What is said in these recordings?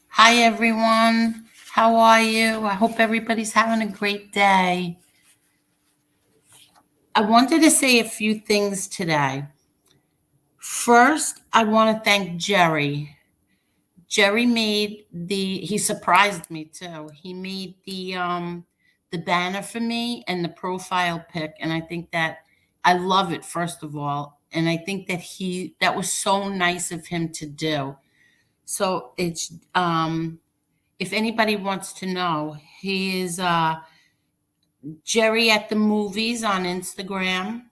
Hi, everyone. How are you? I hope everybody's having a great day. I wanted to say a few things today. First, I want to thank Jerry. Jerry he surprised me too. He made the banner for me and the profile pic, and I think that I love it, first of all. And I think that that was so nice of him to do. So it's if anybody wants to know, he is Jerry at the Movies on Instagram.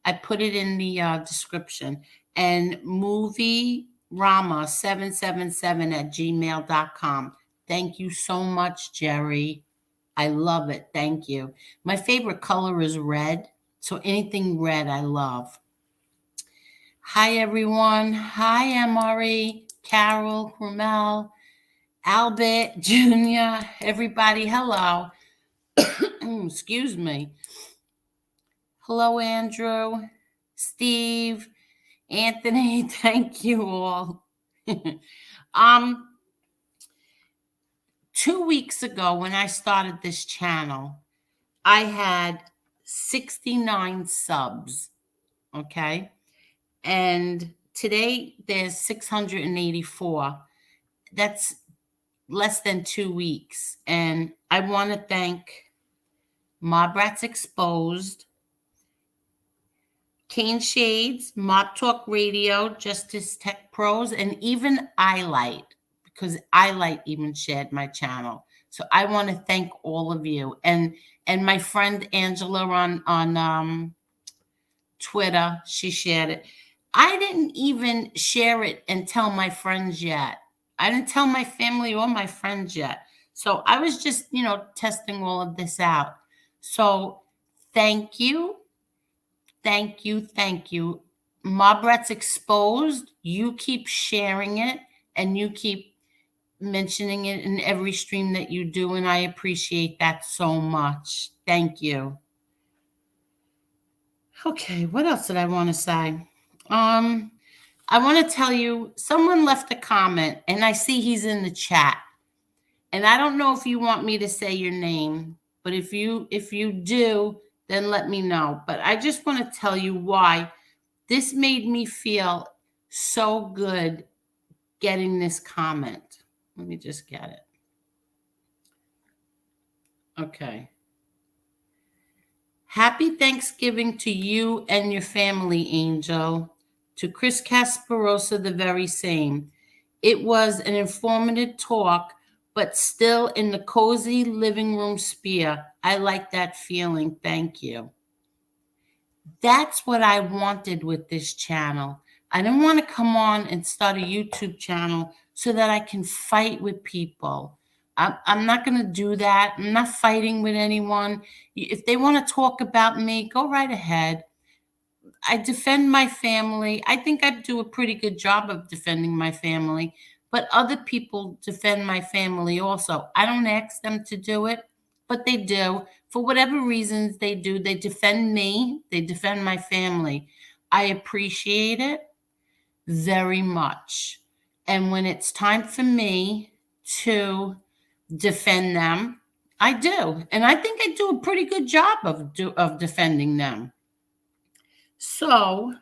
I put it in the description. And movie rama777 at gmail.com. Thank you so much, Jerry. I love it. Thank you. My favorite color is red. So anything red, I love. Hi, everyone. Hi, Emery, Carol, Ramel, Albert, Junior, everybody. Hello. Excuse me. Hello, Andrew, Steve, Anthony. Thank you all. um, 2 weeks ago, when I started this channel, I had 69 subs. Okay. And today there's 684. That's less than 2 weeks. And I want to thank Mob Rats Exposed, Cane Shades, Mob Talk Radio, Justice Tech Pros, and even iLight, because iLight even shared my channel. So I want to thank all of you, and my friend Angela on Twitter, she shared it. I didn't even share it and tell my friends yet. I didn't tell my family or my friends yet. So I was just, testing all of this out. So thank you. Thank you. Thank you. Mob Rats Exposed, you keep sharing it and you keep mentioning it in every stream that you do. And I appreciate that so much. Thank you. Okay, what else did I want to say? I want to tell you, someone left a comment and I see he's in the chat. And I don't know if you want me to say your name, but if you do, then let me know. But I just want to tell you why this made me feel so good getting this comment. Let me just get it. Okay. Happy Thanksgiving to you and your family, Angel. To Chris Casparosa, the very same. It was an informative talk, but still in the cozy living room sphere. I like that feeling. Thank you. That's what I wanted with this channel. I didn't want to come on and start a YouTube channel so that I can fight with people. I'm not going to do that. I'm not fighting with anyone. If they want to talk about me, go right ahead. I defend my family. I think I do a pretty good job of defending my family, but other people defend my family also. I don't ask them to do it, but they do. For whatever reasons they do, they defend me, they defend my family. I appreciate it very much. And when it's time for me to defend them, I do. And I think I do a pretty good job of defending them. So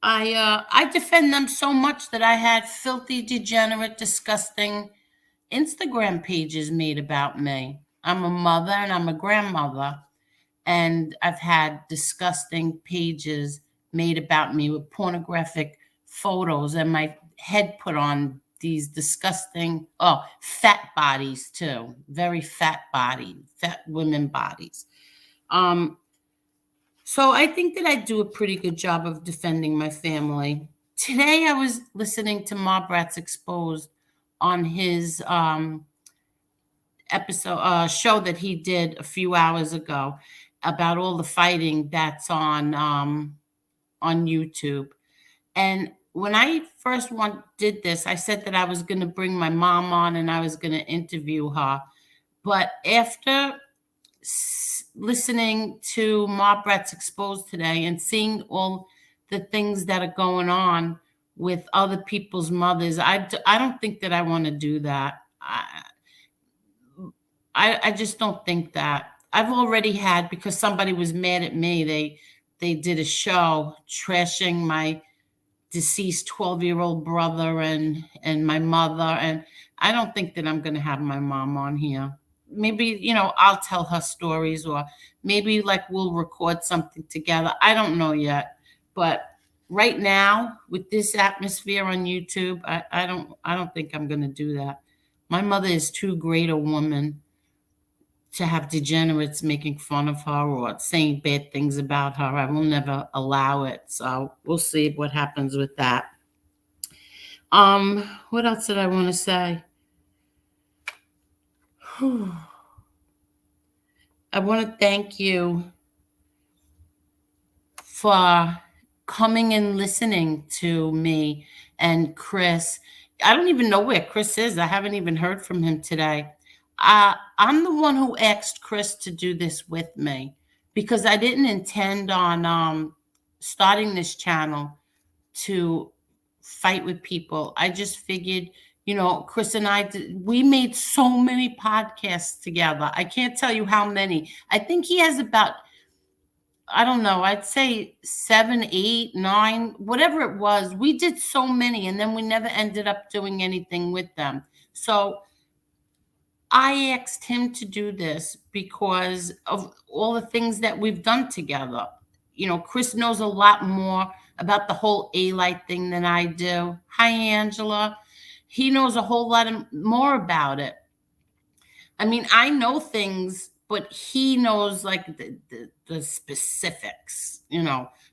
I defend them so much that I had filthy, degenerate, disgusting Instagram pages made about me. I'm a mother and I'm a grandmother, and I've had disgusting pages made about me with pornographic photos and my head put on these disgusting, fat bodies too, very fat women bodies. So I think that I do a pretty good job of defending my family. Today I was listening to Mob Rats Exposed on his show that he did a few hours ago about all the fighting that's on YouTube. And when I first did this, I said that I was going to bring my mom on and I was going to interview her. But after listening to Mob Rats Exposed today and seeing all the things that are going on with other people's mothers. I don't think that I want to do that. I just don't think that. I've already had, because somebody was mad at me. They did a show trashing my deceased 12-year-old brother and my mother, and I don't think that I'm going to have my mom on here. Maybe, I'll tell her stories, or maybe like we'll record something together. I don't know yet. But right now, with this atmosphere on YouTube, I don't think I'm going to do that. My mother is too great a woman to have degenerates making fun of her or saying bad things about her. I will never allow it. So we'll see what happens with that. What else did I want to say? I want to thank you for coming and listening to me and Chris. I don't even know where Chris is. I haven't even heard from him today. I'm the one who asked Chris to do this with me, because I didn't intend on starting this channel to fight with people. I just figured, Chris and we made so many podcasts together. I can't tell you how many. I think he has about, I don't know, I'd say 7, 8, 9, whatever it was. We did so many, and then we never ended up doing anything with them. So I asked him to do this because of all the things that we've done together. Chris knows a lot more about the whole A-Light thing than I do. Hi, Angela. He knows a whole lot more about it. I mean, I know things, but he knows like the specifics,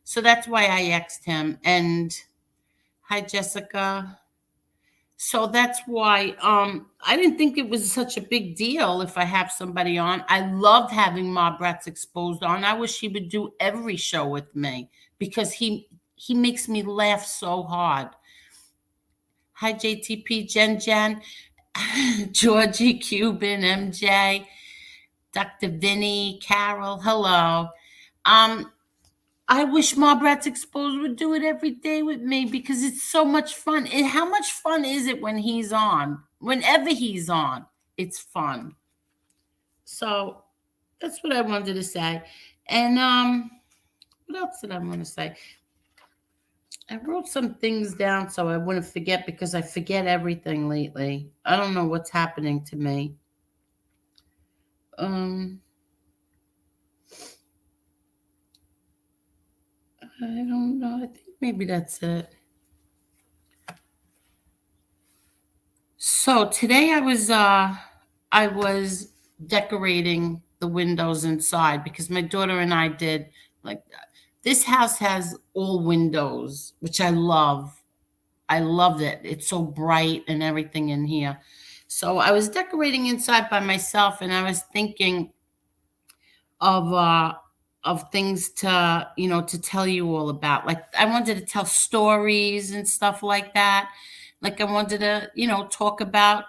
So that's why I asked him. And hi, Jessica. So that's why I didn't think it was such a big deal if I have somebody on. I loved having Ma Bratz Exposed on. I wish he would do every show with me, because he makes me laugh so hard. Hi, JTP, Jen, Georgie, Cuban, MJ, Dr. Vinny, Carol, hello. I wish Ma Bratz Exposed would do it every day with me, because it's so much fun. And how much fun is it when he's on? Whenever he's on, it's fun. So that's what I wanted to say. And what else did I want to say? I wrote some things down so I wouldn't forget, because I forget everything lately. I don't know what's happening to me. I don't know. I think maybe that's it. So today I was decorating the windows inside, because my daughter and I did, like, this house has all windows, which I love. I love it. It's so bright and everything in here. So I was decorating inside by myself, and I was thinking of things to tell you all about. Like, I wanted to tell stories and stuff like that. Like, I wanted to, talk about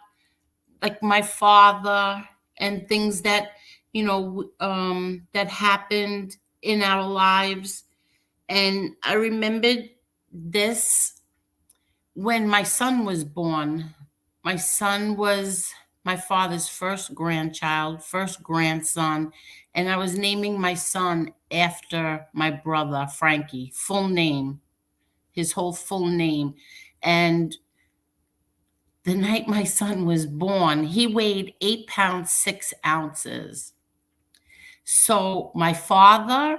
like my father and things that, that happened in our lives. And I remembered this when my son was born. My son was my father's first grandchild, first grandson, and I was naming my son after my brother, Frankie, full name, his whole full name. And the night my son was born, he weighed 8 pounds, 6 ounces. So my father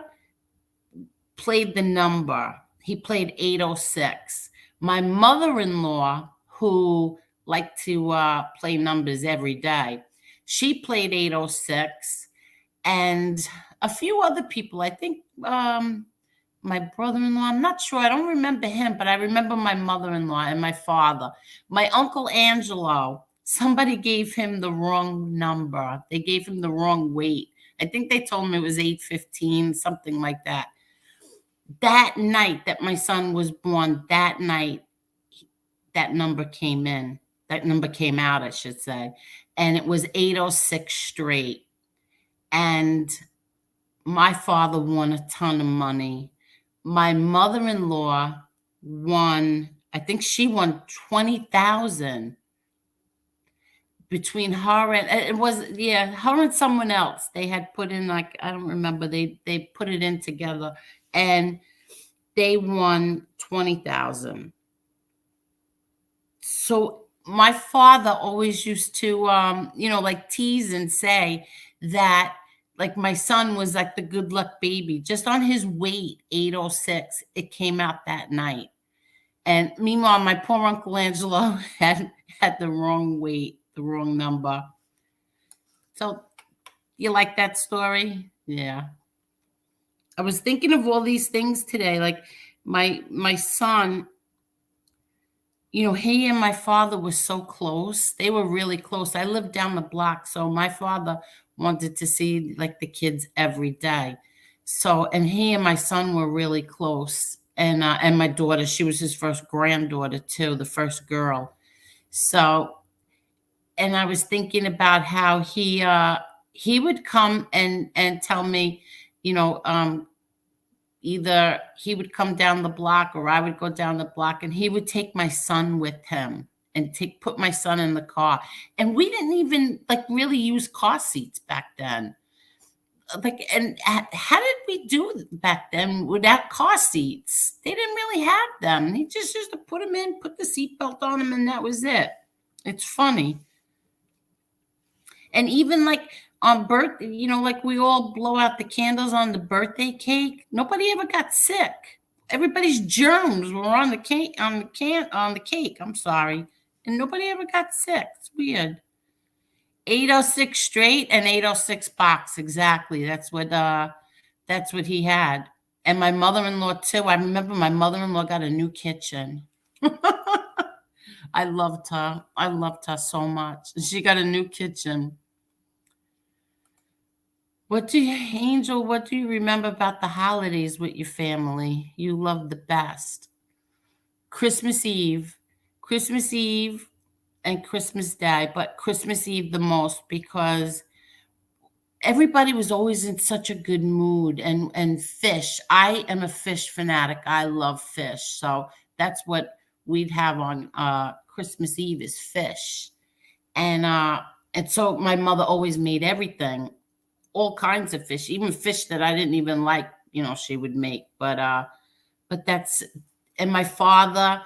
played the number. He played 806. My mother-in-law, who liked to play numbers every day, she played 806. And a few other people, I think my brother-in-law, I'm not sure. I don't remember him, but I remember my mother-in-law and my father. My Uncle Angelo, somebody gave him the wrong number. They gave him the wrong weight. I think they told him it was 815, something like that. That night that my son was born, that night, that number came in. That number came out, I should say. And it was 806 straight. And my father won a ton of money. My mother-in-law won, I think she won 20,000 between her and it was, yeah, her and someone else. They had put in, like, I don't remember, they put it in together, and they won 20,000. So my father always used to, like, tease and say that, like, my son was like the good luck baby. Just on his weight, 806, it came out that night. And meanwhile, my poor Uncle Angelo had the wrong weight, the wrong number. So you like that story? Yeah. I was thinking of all these things today. Like my son, he and my father were so close. They were really close. I lived down the block, so my father wanted to see, like, the kids every day. So, and he and my son were really close. And my daughter, she was his first granddaughter too, the first girl. So, and I was thinking about how he would come and tell me, you know, either he would come down the block or I would go down the block, and he would take my son with him and put my son in the car. And we didn't even, like, really use car seats back then. Like, and how did we do back then without car seats? They didn't really have them. He just used to put them in, put the seatbelt on him, and that was it. It's funny. And even, like, on birthday, like, we all blow out the candles on the birthday cake. Nobody ever got sick. Everybody's germs were on the cake, on the cake. I'm sorry, and nobody ever got sick. It's weird. 806 straight and 806 box, exactly. That's what he had. And my mother-in-law too. I remember my mother-in-law got a new kitchen. I loved her. I loved her so much. She got a new kitchen. Angel, what do you remember about the holidays with your family you love the best? Christmas Eve. Christmas Eve and Christmas Day, but Christmas Eve the most, because everybody was always in such a good mood, and fish. I am a fish fanatic. I love fish. So that's what we'd have on Christmas Eve, is fish. And so my mother always made everything, all kinds of fish, even fish that I didn't even like, she would make. But that's, and my father,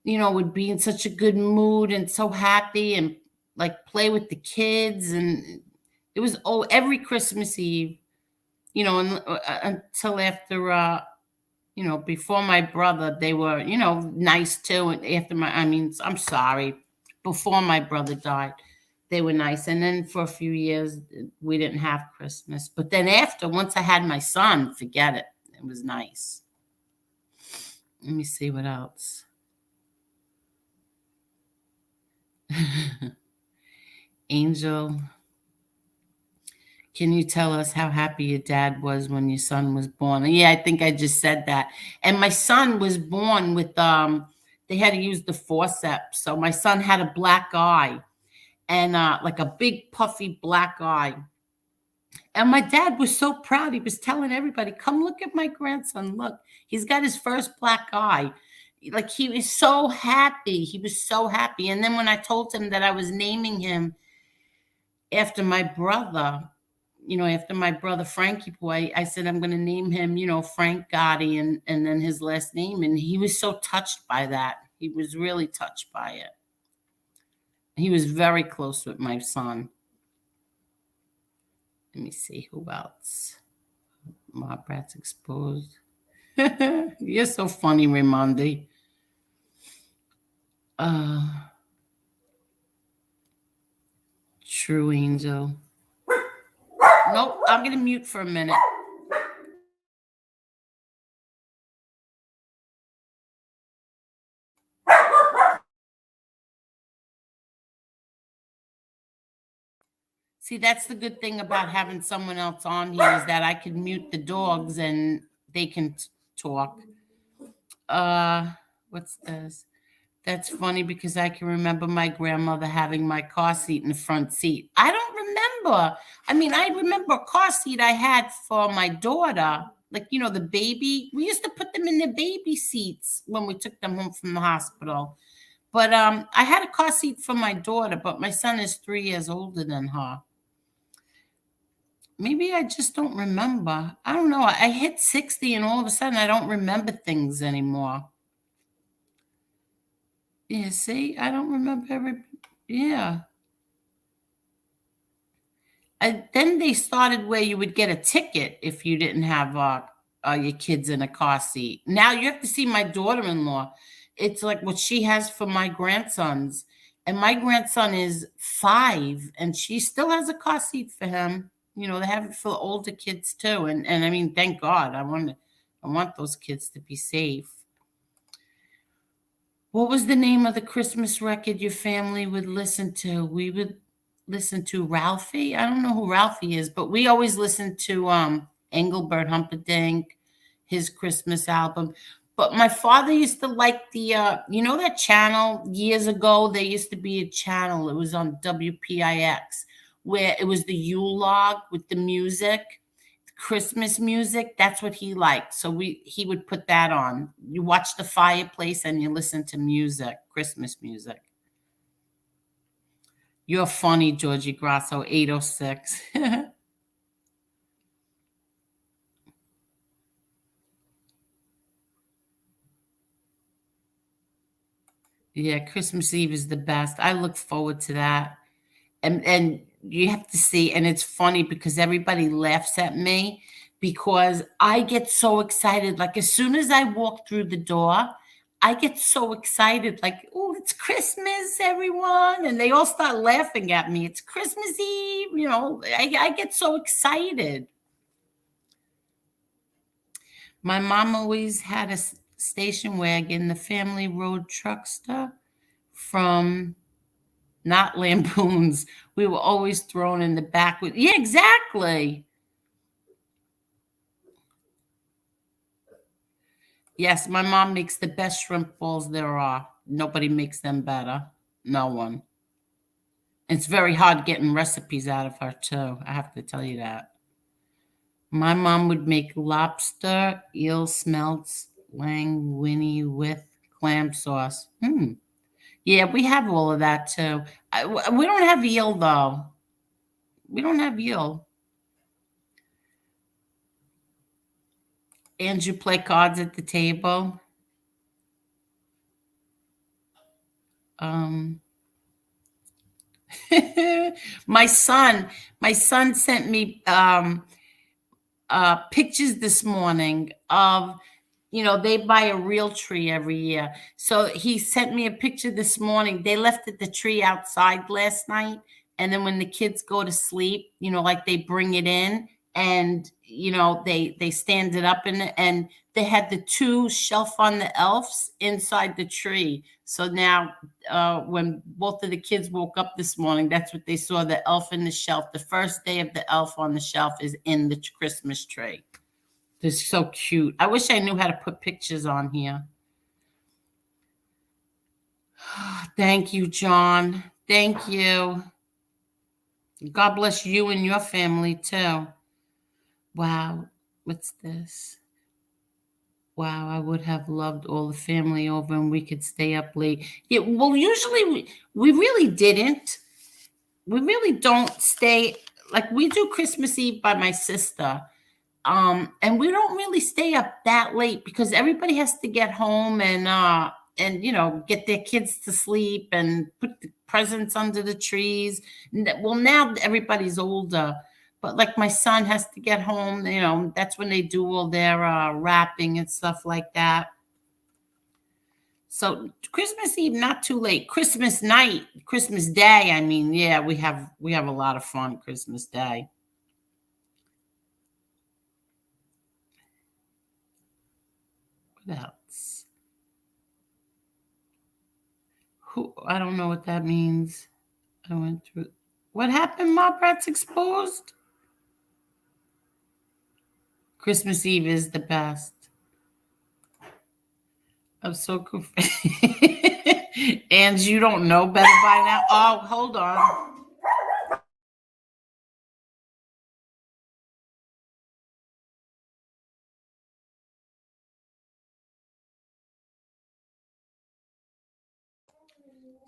would be in such a good mood and so happy, and, like, play with the kids. And it was, every Christmas Eve, until after, before my brother, they were, nice too. And I'm sorry, before my brother died, they were nice. And then for a few years, we didn't have Christmas. But then after, once I had my son, forget it. It was nice. Let me see what else. Angel, can you tell us how happy your dad was when your son was born? Yeah, I think I just said that. And my son was born with, they had to use the forceps. So my son had a black eye, and like a big puffy black eye. And my dad was so proud. He was telling everybody, come look at my grandson. Look, he's got his first black eye. Like, he was so happy. He was so happy. And then when I told him that I was naming him after my brother, Frankie Boy, I said, I'm going to name him, Frank Gotti, and then his last name. And he was so touched by that. He was really touched by it. He was very close with my son. Let me see who else. Mob Rats Exposed. You're so funny, Raimondi. True Angel. Nope, I'm going to mute for a minute. See, that's the good thing about having someone else on here, is that I can mute the dogs and they can talk. What's this? That's funny, because I can remember my grandmother having my car seat in the front seat. I don't remember. I remember a car seat I had for my daughter, like, the baby. We used to put them in the baby seats when we took them home from the hospital. But I had a car seat for my daughter, but my son is 3 years older than her. Maybe I just don't remember. I don't know. I hit 60 and all of a sudden I don't remember things anymore. Yeah, see, I don't remember yeah. Then they started where you would get a ticket if you didn't have your kids in a car seat. Now you have to see my daughter-in-law. It's like what she has for my grandsons. And my grandson is 5, and she still has a car seat for him. They have it for older kids too. And I mean, thank God. I want those kids to be safe. What was the name of the Christmas record your family would listen to? We would listen to Ralphie. I don't know who Ralphie is, but we always listened to Engelbert Humperdinck, his Christmas album. But my father used to like that channel years ago. There used to be a channel. It was on WPIX where it was the Yule log with the music. Christmas music, that's what he liked. So he would put that on. You watch the fireplace and you listen to music, Christmas music. You're funny, Georgie Grasso, 806. Yeah, Christmas Eve is the best. I look forward to that. And you have to see, and it's funny because everybody laughs at me because I get so excited. Like as soon as I walk through the door, I get so excited, like, oh, it's Christmas, everyone. And they all start laughing at me. It's Christmas Eve, I get so excited. My mom always had a station wagon, the family road truckster from not lampoons. We were always thrown in the back with, yeah, exactly. Yes, my mom makes the best shrimp balls there are. Nobody makes them better. No one. It's very hard getting recipes out of her, too. I have to tell you that. My mom would make lobster, eel smelts, linguine with clam sauce. Yeah, we have all of that, too. We don't have eel, though. We don't have eel. And you play cards at the table. Um, my son sent me pictures this morning of, they buy a real tree every year. So he sent me a picture this morning. They left the tree outside last night. And then when the kids go to sleep, like they bring it in and, they stand it up and they had the 2 shelf on the elves inside the tree. So now when both of the kids woke up this morning, that's what they saw, the elf in the shelf. The first day of the elf on the shelf is in the Christmas tree. They're so cute. I wish I knew how to put pictures on here. Thank you, John. Thank you. God bless you and your family too. Wow. What's this? Wow, I would have loved all the family over and we could stay up late. Yeah, well, usually we really didn't. We really don't stay, like we do Christmas Eve by my sister. And we don't really stay up that late because everybody has to get home and get their kids to sleep and put the presents under the trees. Well, now everybody's older, but like my son has to get home, that's when they do all their wrapping and stuff like that. So Christmas Eve, not too late. Christmas night, Christmas Day, I mean, yeah, we have a lot of fun Christmas Day. What else? I don't know what that means. I went through. What happened? Mob Rats exposed. Christmas Eve is the best. I'm so confused. And you don't know better by now? Oh, hold on.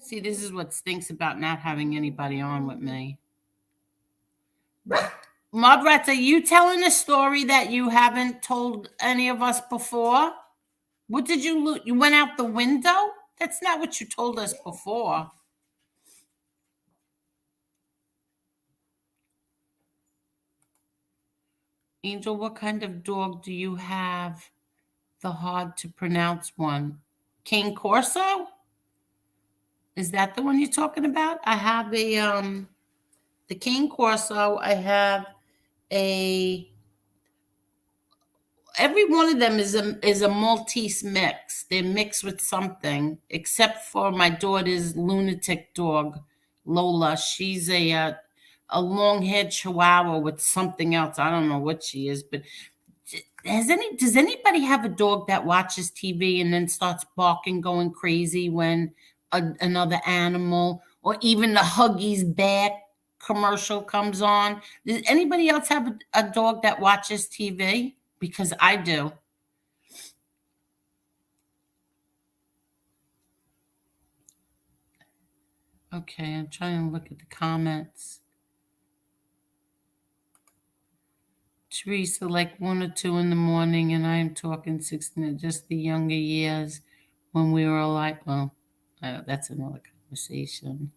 See, this is what stinks about not having anybody on with me. Mobrat, are you telling a story that you haven't told any of us before? What did you loot? You went out the window? That's not what you told us before. Angel, what kind of dog do you have? The hard to pronounce one. Cane Corso? Is that the one you're talking about? I have the Cane Corso. I have a every one of them is a Maltese mix. They're mixed with something, except for my daughter's lunatic dog, Lola. She's a long-haired Chihuahua with something else. I don't know what she is, but does anybody have a dog that watches TV and then starts barking, going crazy when another animal or even the Huggies back commercial comes on? Does anybody else have a dog that watches TV? Because I do. Okay, I'm trying to look at the comments. Teresa, like 1 or 2 in the morning, and I am talking 16, just the younger years when we were alive. Well, that's another conversation.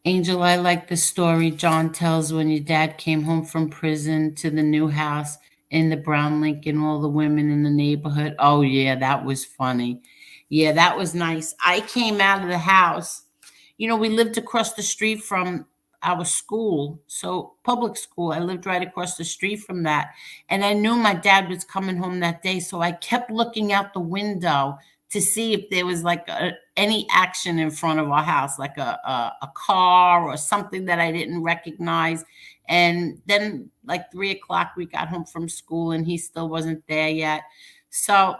Angel, I like the story John tells when your dad came home from prison to the new house in the brown Lincoln, all the women in the neighborhood. Oh, yeah, that was funny. Yeah, that was nice. I came out of the house. We lived across the street from our school, so public school. I lived right across the street from that. And I knew my dad was coming home that day, so I kept looking out the window to see if there was like any action in front of our house, like a car or something that I didn't recognize. And then like 3 o'clock, we got home from school and he still wasn't there yet. So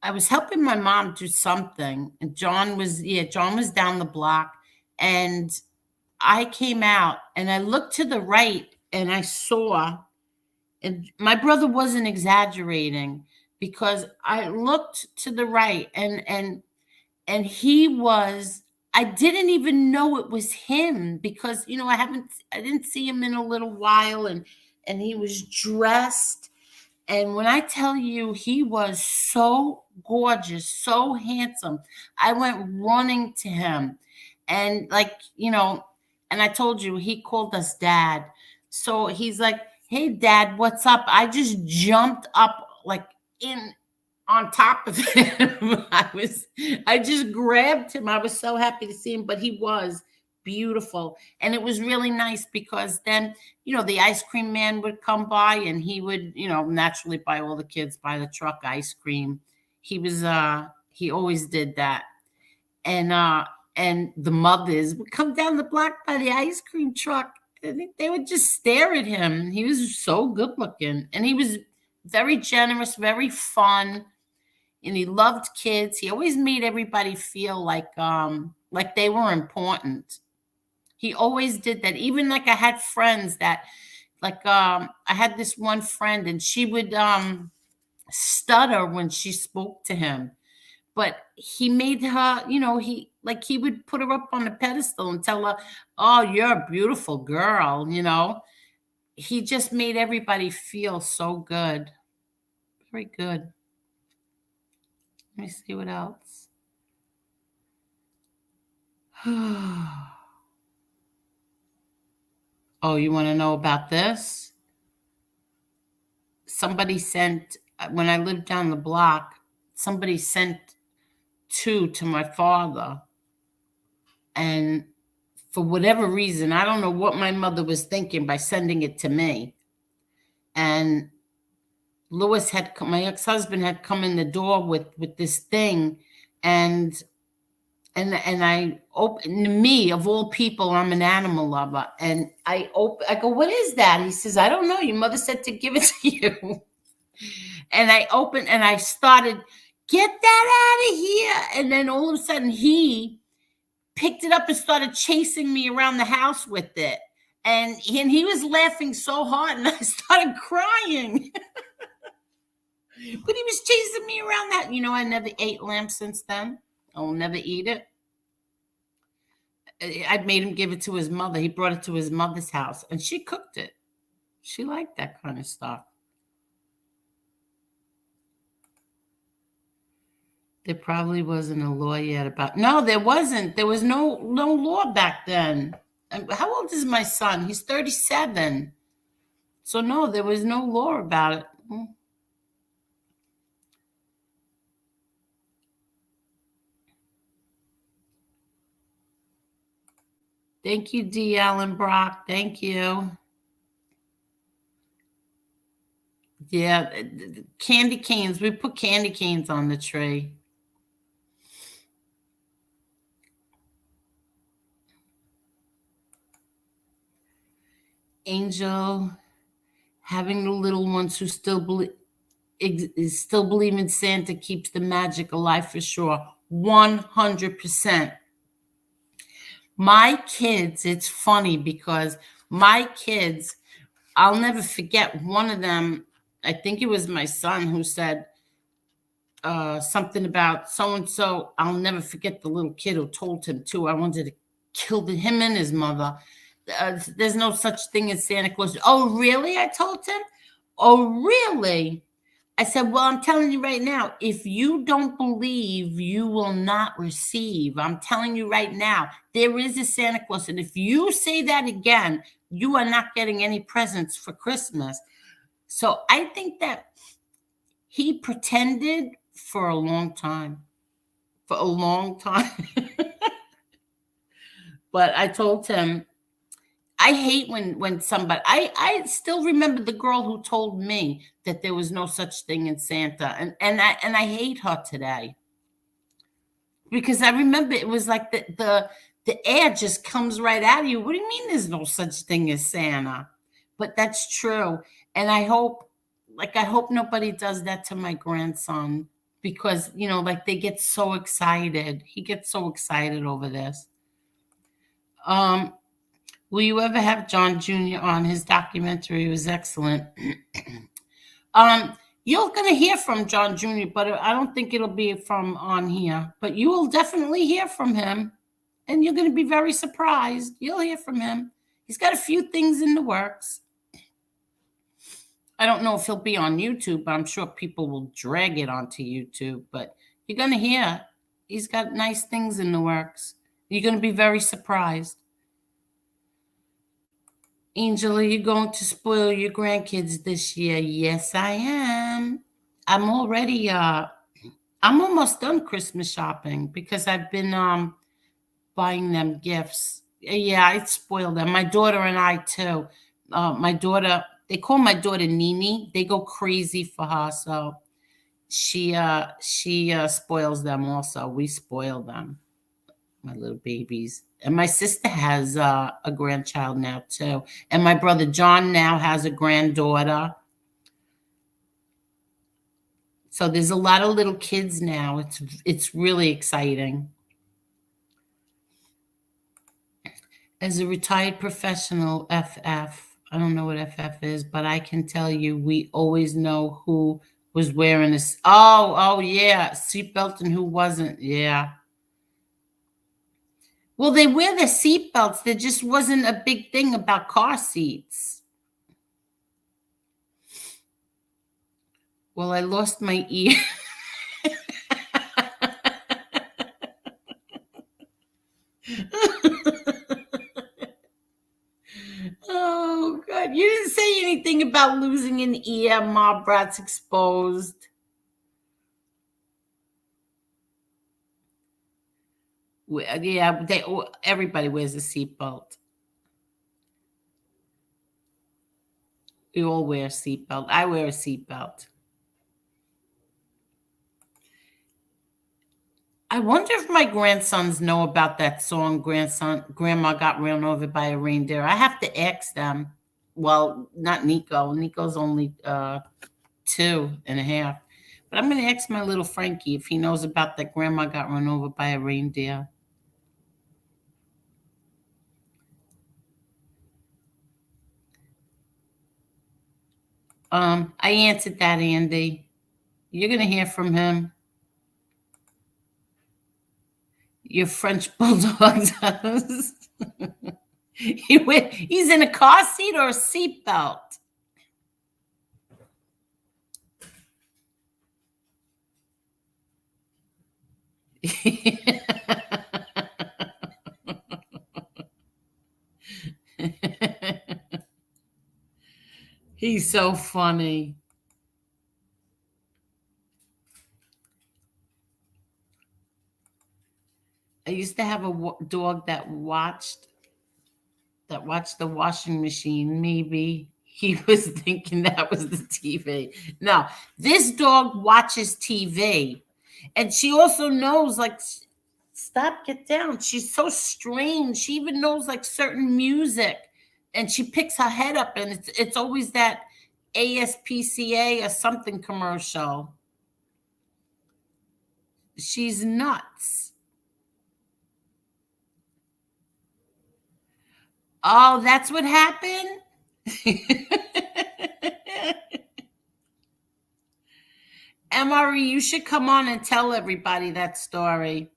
I was helping my mom do something, and John was down the block, and I came out and I looked to the right and I saw, and my brother wasn't exaggerating, because I looked to the right and he was, I didn't even know it was him, because I didn't see him in a little while, and he was dressed. And when I tell you, he was so gorgeous, so handsome, I went running to him. And and I told you, he called us dad. So he's like, "Hey, dad, what's up?" I just jumped up like in on top of him. I just grabbed him. I was so happy to see him, but he was beautiful. And it was really nice, because then, the ice cream man would come by and he would, naturally buy all the kids by the truck ice cream. He always did that. And the mothers would come down the block by the ice cream truck. I think they would just stare at him. He was so good looking, and he was very generous, very fun, and he loved kids. He always made everybody feel like they were important. He always did that. Even like I had friends that I had this one friend, and she would stutter when she spoke to him. But he made her, he would put her up on a pedestal and tell her, "Oh, you're a beautiful girl." He just made everybody feel so good. Very good. Let me see what else. Oh, you want to know about this? Somebody sent, when I lived down the block, somebody sent 2 to my father. And for whatever reason, I don't know what my mother was thinking by sending it to me. And my ex-husband had come in the door with this thing, and I opened, me of all people, I'm an animal lover, and I go, "What is that?" He says, "I don't know. Your mother said to give it to you." And I opened and I started, "Get that out of here!" And then all of a sudden he picked it up and started chasing me around the house with it. And he was laughing so hard, and I started crying. But he was chasing me around that. I never ate lamb since then. I'll never eat it. I'd made him give it to his mother. He brought it to his mother's house, and she cooked it. She liked that kind of stuff. There probably wasn't a law yet about. No, there wasn't. There was no law back then. How old is my son? He's 37. So no, there was no law about it. Thank you, D. Allen Brock. Thank you. Yeah, candy canes. We put candy canes on the tree. Angel, having the little ones who still believe in Santa keeps the magic alive for sure. 100%. My kids, it's funny because my kids, I'll never forget one of them. I think it was my son who said something about so and so. I'll never forget the little kid who told him too. I wanted to kill him and his mother. There's no such thing as Santa Claus. Oh, really? I told him. Oh, really? I said, well, I'm telling you right now, if you don't believe, you will not receive. I'm telling you right now, there is a Santa Claus. And if you say that again, you are not getting any presents for Christmas. So I think that he pretended for a long time. For a long time. But I told him, I hate when somebody I still remember the girl who told me that there was no such thing in Santa, and I hate her today because I remember it was like the air just comes right out of you. What do you mean there's no such thing as Santa? But that's true, and I hope nobody does that to my grandson because like they get so excited. He gets so excited over this. Um, Will you ever have John Jr. on? His documentary was excellent. um, you're going to hear from John Jr., but I don't think it'll be from on here. But you will definitely hear from him, and you're going to be very surprised. You'll hear from him. He's got a few things in the works. I don't know if he'll be on YouTube, but I'm sure people will drag it onto YouTube. But you're going to hear he's got nice things in the works. You're going to be very surprised. Angel, are you going to spoil your grandkids this year? Yes, I am. I'm already I'm almost done Christmas shopping because I've been buying them gifts. Yeah, I spoil them. My daughter and I too. My daughter, they call my daughter Nini. They go crazy for her, so she spoils them also. We spoil them, my little babies. And my sister has a grandchild now too. And my brother John now has a granddaughter. So there's a lot of little kids now. It's really exciting. As a retired professional, FF, I don't know what FF is, but I can tell you we always know who was wearing this. Oh yeah, seatbelt and who wasn't. Yeah. Well, they wear their seatbelts. There just wasn't a big thing about car seats. Well, I lost my ear. Oh, God. You didn't say anything about losing an ear, Mob Rats Exposed. Yeah, everybody wears a seatbelt. We all wear a seatbelt. I wear a seatbelt. I wonder if my grandsons know about that song, Grandma Got Run Over by a Reindeer. I have to ask them. Well, not Nico. Nico's only 2.5. But I'm going to ask my little Frankie if he knows about that Grandma Got Run Over by a Reindeer. I answered that, Andy. You're going to hear from him. Your French bulldog does. He's in a car seat or a seatbelt. He's so funny. I used to have a dog that watched the washing machine. Maybe he was thinking that was the TV. No, this dog watches TV, and she also knows, like, stop, get down. She's so strange. She even knows like certain music, and she picks her head up, and it's always that ASPCA or something commercial. She's nuts. Oh, that's what happened? MRE, you should come on and tell everybody that story.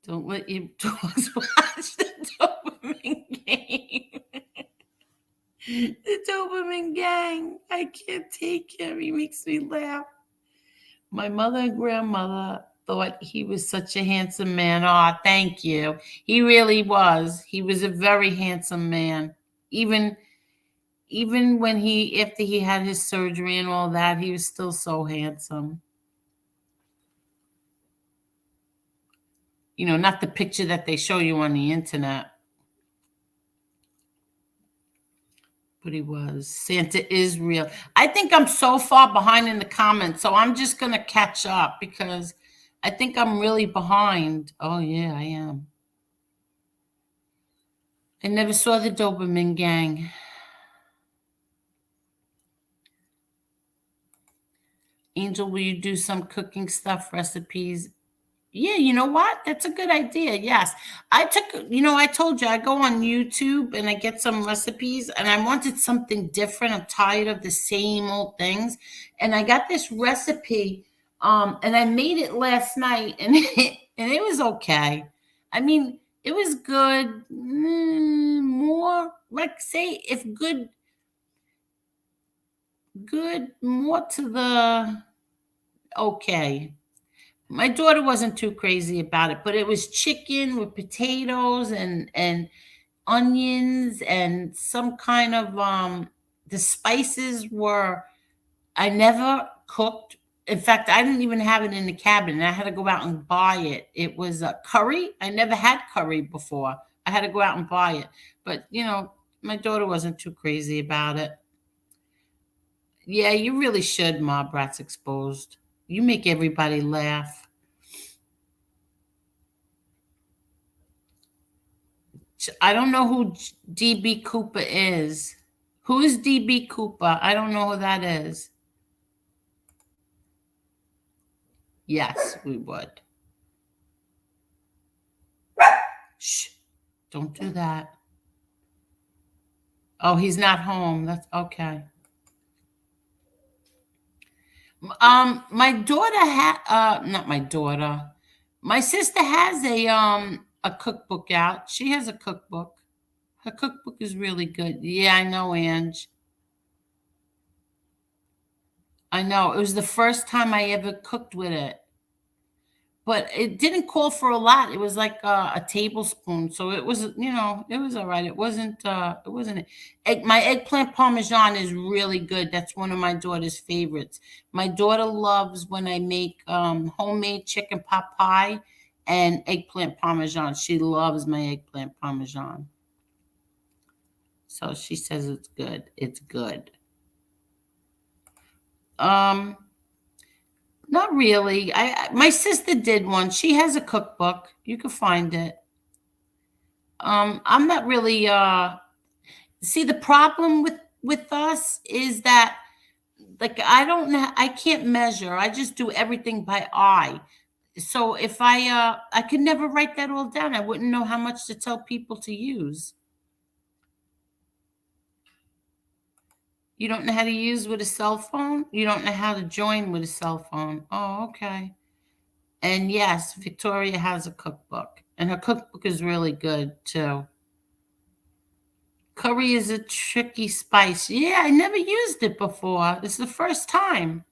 Don't let your dogs watch the dopamine game. The dopamine gang. I can't take him. He makes me laugh. My mother and grandmother thought he was such a handsome man. Oh, thank you. He really was. He was a very handsome man. Even when after he had his surgery and all that, he was still so handsome. Not the picture that they show you on the internet. But he was. Santa is real. I think I'm so far behind in the comments, so I'm just going to catch up because I think I'm really behind. Oh, yeah, I am. I never saw the Doberman gang. Angel, will you do some cooking stuff, recipes? Yeah, you know what? That's a good idea. Yes. I told you I go on YouTube and I get some recipes and I wanted something different. I'm tired of the same old things. And I got this recipe and I made it last night and it was okay. I mean, it was good. More like say if good more to the okay. My daughter wasn't too crazy about it, but it was chicken with potatoes and onions and some kind of the spices were I never cooked. In fact, I didn't even have it in the cabinet. I had to go out and buy it. It was a curry. I never had curry before. I had to go out and buy it. But, my daughter wasn't too crazy about it. Yeah, you really should, Mob Rats Exposed. You make everybody laugh. I don't know who DB Cooper is. Who is DB Cooper? I don't know who that is. Yes, we would. Shh. Don't do that. Oh, he's not home. That's okay. My daughter not my daughter. My sister has a cookbook out. She has a cookbook. Her cookbook is really good. Yeah, I know, Ange. I know. It was the first time I ever cooked with it. But it didn't call for a lot. It was like a tablespoon. So it was, it was all right. It wasn't my eggplant parmesan is really good. That's one of my daughter's favorites. My daughter loves when I make homemade chicken pot pie and eggplant parmesan. She loves my eggplant parmesan. So she says it's good. It's good. Um, Not really. My sister did one. She has a cookbook. You can find it. I'm not really see the problem with us is that like I don't know I can't measure. I just do everything by eye. So if I could never write that all down. I wouldn't know how much to tell people to use. You don't know how to use with a cell phone? You don't know how to join with a cell phone. Oh, okay. And yes, Victoria has a cookbook, and her cookbook is really good too. Curry is a tricky spice. Yeah, I never used it before. It's the first time.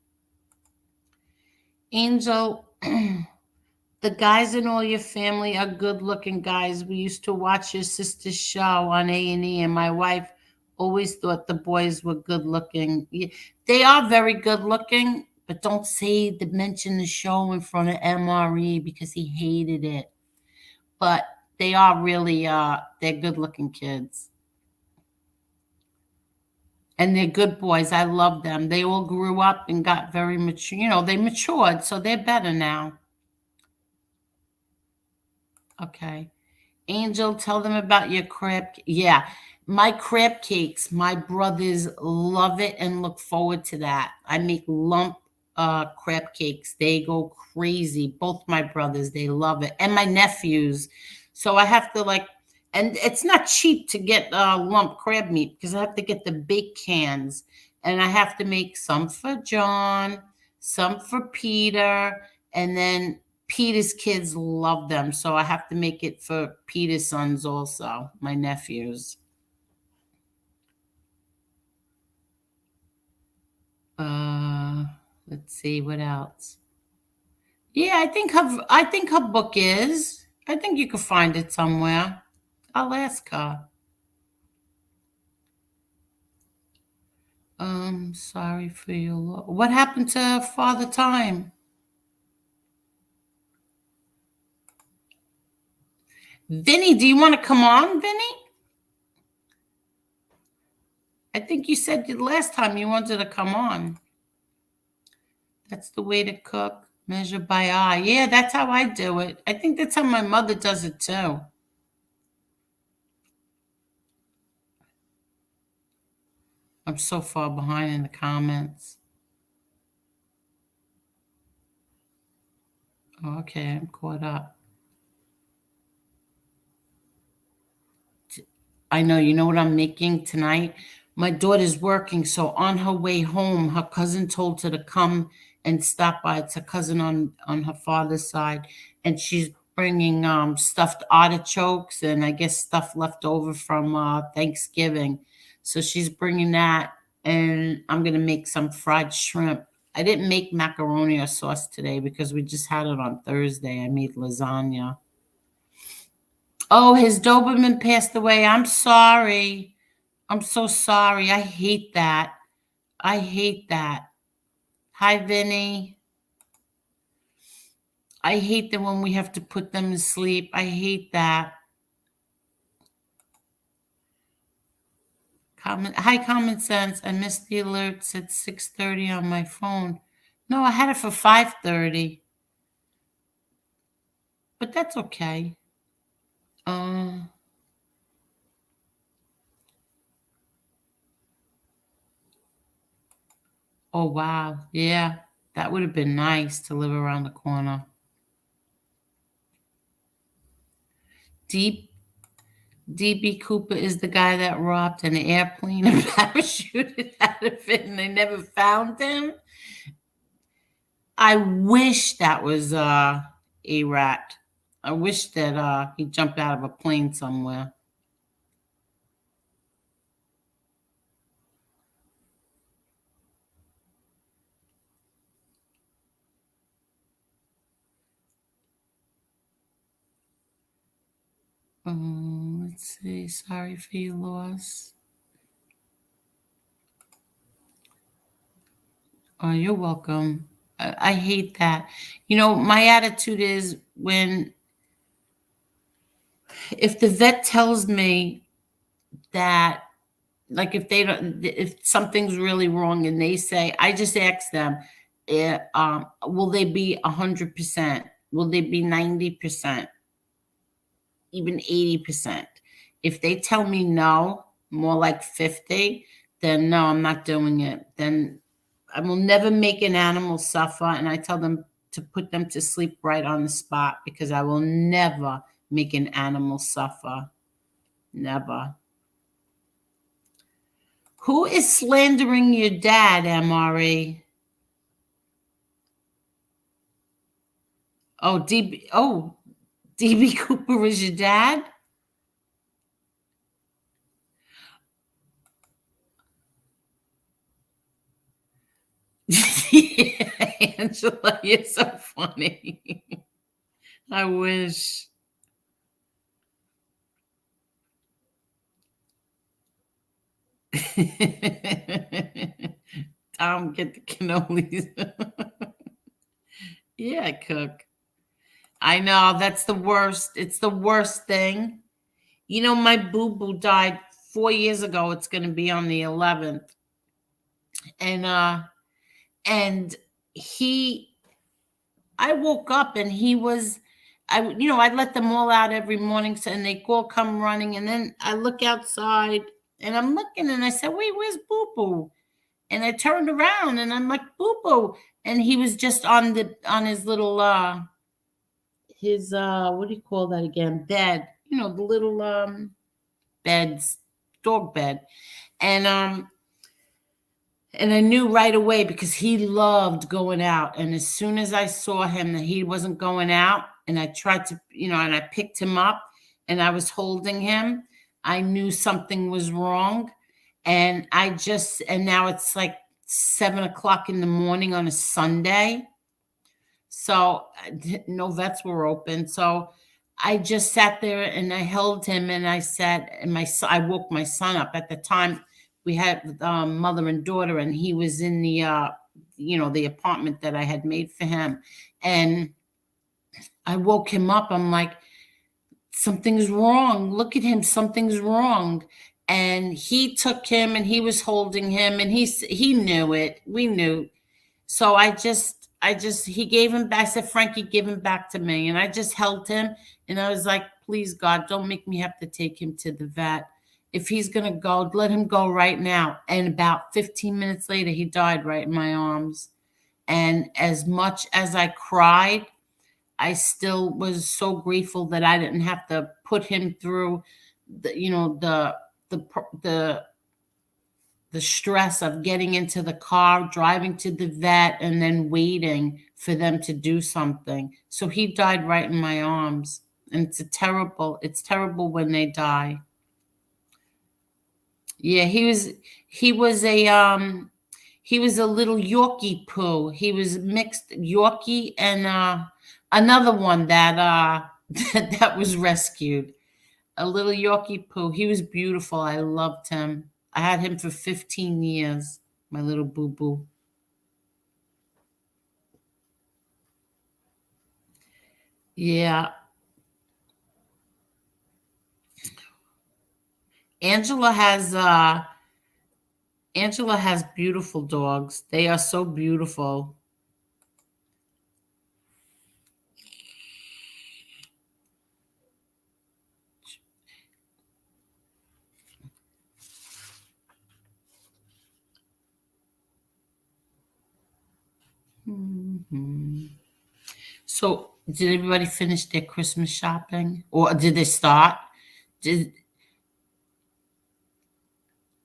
Angel, the guys in all your family are good-looking guys. We used to watch your sister's show on A&E, and my wife always thought the boys were good-looking. They are very good-looking, but don't mention the show in front of MRE because he hated it. But they are really they're good-looking kids. And they're good boys. I love them. They all grew up and got very mature. They matured, so they're better now. Okay. Angel, tell them about your crab. Yeah, my crab cakes. My brothers love it and look forward to that. I make lump crab cakes. They go crazy. Both my brothers, they love it, and my nephews. So I have to and it's not cheap to get lump crab meat because I have to get the big cans, and I have to make some for John, some for Peter, and then Peter's kids love them, so I have to make it for Peter's sons also, my nephews. Uh, let's see what else. Yeah, I think her book is. I think you could find it somewhere. I'll ask her. Sorry for your loss. What happened to Father Time? Vinny, do you want to come on, Vinny? I think you said last time you wanted to come on. That's the way to cook. Measure by eye. Yeah, that's how I do it. I think that's how my mother does it too. I'm so far behind in the comments. Oh, okay, I'm caught up. I know, you know what I'm making tonight? My daughter's working, so on her way home, her cousin told her to come and stop by. It's a cousin on her father's side, and she's bringing stuffed artichokes and I guess stuff left over from Thanksgiving. So she's bringing that, and I'm gonna make some fried shrimp. I didn't make macaroni or sauce today because we just had it on Thursday. I made lasagna. Oh, his Doberman passed away. I'm sorry. I'm so sorry. I hate that. I hate that. Hi, Vinny. I hate that when we have to put them to sleep. I hate that. Hi, Common Sense. I missed the alerts at 6:30 on my phone. No, I had it for 5:30. But that's okay. Uh, oh, wow. Yeah, that would have been nice to live around the corner. Deep DB Cooper is the guy that robbed an airplane and parachuted out of it, and they never found him. I wish that was a rat. I wish that he jumped out of a plane somewhere. Let's see. Sorry for your loss. Oh, you're welcome. I hate that. My attitude is if the vet tells me that, like, if something's really wrong and they say, I just ask them, will they be 100%? Will they be 90%? Even 80%? If they tell me no, more like 50, then no, I'm not doing it. Then I will never make an animal suffer, and I tell them to put them to sleep right on the spot because I will never make an animal suffer. Never. Who is slandering your dad, MRE? Oh, DB. Oh, DB Cooper is your dad? Yeah, Angela, you're so funny. I wish. Tom, get the cannolis. Yeah, cook. I know that's the worst. It's the worst thing. You know, my boo boo died 4 years ago. It's going to be on the 11th, and and he, I woke up and he was, I let them all out every morning, so, and they all come running, and then I look outside and I'm looking, and I said, "Wait, where's Boo Boo?" And I turned around and I'm like, "Boo Boo," and he was just on his little his what do you call that again? Bed, the little beds, dog bed, and I knew right away because he loved going out. And as soon as I saw him that he wasn't going out, and I tried to, and I picked him up and I was holding him, I knew something was wrong. And now it's like 7 o'clock in the morning on a Sunday. So no vets were open. So I just sat there and I held him and I said, I woke my son up. At the time, we had mother and daughter, and he was in the apartment that I had made for him. And I woke him up. I'm like, something's wrong. Look at him. Something's wrong. And he took him and he was holding him, and he knew it. We knew. So he gave him back. I said, "Frankie, give him back to me." And I just held him. And I was like, "Please, God, don't make me have to take him to the vet. If he's going to go, let him go right now." And about 15 minutes later, he died right in my arms. And as much as I cried, I still was so grateful that I didn't have to put him through the the the stress of getting into the car, driving to the vet, and then waiting for them to do something. So he died right in my arms. And it's terrible when they die. Yeah, he was a little Yorkie poo. He was mixed Yorkie and another one that that was rescued. A little Yorkie poo. He was beautiful. I loved him. I had him for 15 years, my little boo boo. Yeah. Angela has uh Angela has beautiful dogs. They are so beautiful. Mhm. So, did everybody finish their Christmas shopping, or did they start? Did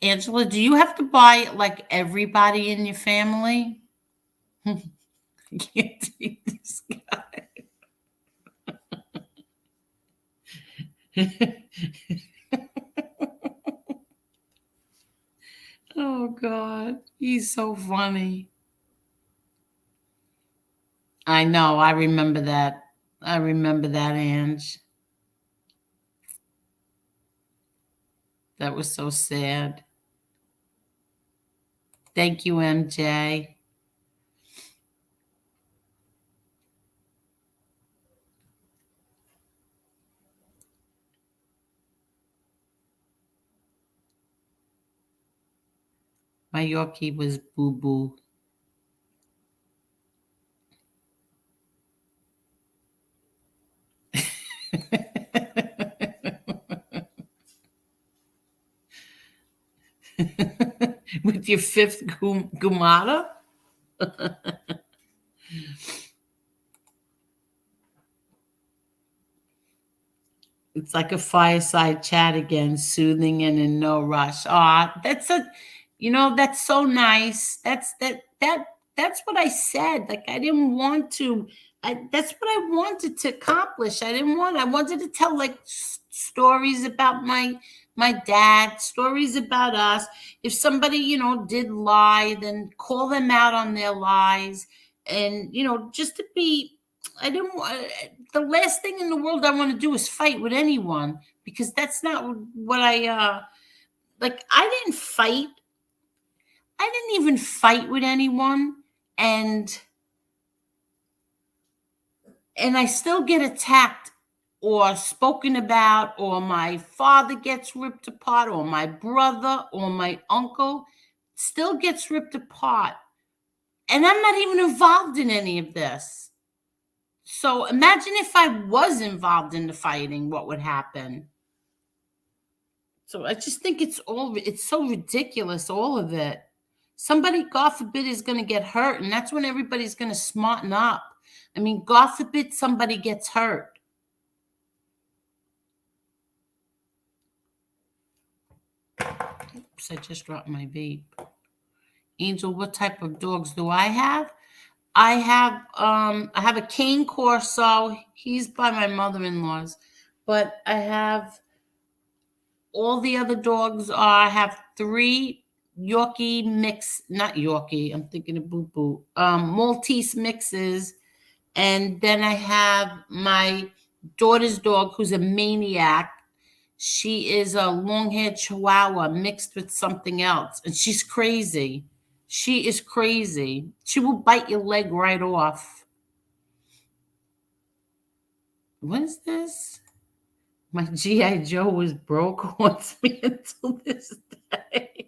Angela, do you have to buy like everybody in your family? I can't take this guy. Oh God, he's so funny. I know. I remember that. I remember that, Ange. That was so sad. Thank you, MJ. My Yorkie was Boo Boo. With your fifth Gumata? It's like a fireside chat again, soothing and in no rush. Ah, that's so nice. That's what I said. Like I didn't want to That's what I wanted to accomplish. I wanted to tell like stories about my dad, stories about us. If somebody, did lie, then call them out on their lies. And, just to be, I didn't want, the last thing in the world I want to do is fight with anyone, because that's not what like, I didn't even fight with anyone. And I still get attacked or spoken about, or my father gets ripped apart, or my brother or my uncle still gets ripped apart. And I'm not even involved in any of this. So imagine if I was involved in the fighting, what would happen? So I just think it's so ridiculous, all of it. Somebody, God forbid, is going to get hurt, and that's when everybody's going to smarten up. I mean, God forbid somebody gets hurt. Oops, I just dropped my vape. Angel, what type of dogs do I have? I have a cane corso. He's by my mother-in-law's. But I have all the other dogs I have 3 Yorkie mix, not Yorkie, I'm thinking of Boo Boo. Maltese mixes. And then I have my daughter's dog, who's a maniac. She is a long-haired Chihuahua mixed with something else, and she's crazy. She is crazy. She will bite your leg right off. What is this? My G.I. Joe was broke, haunts me until this day.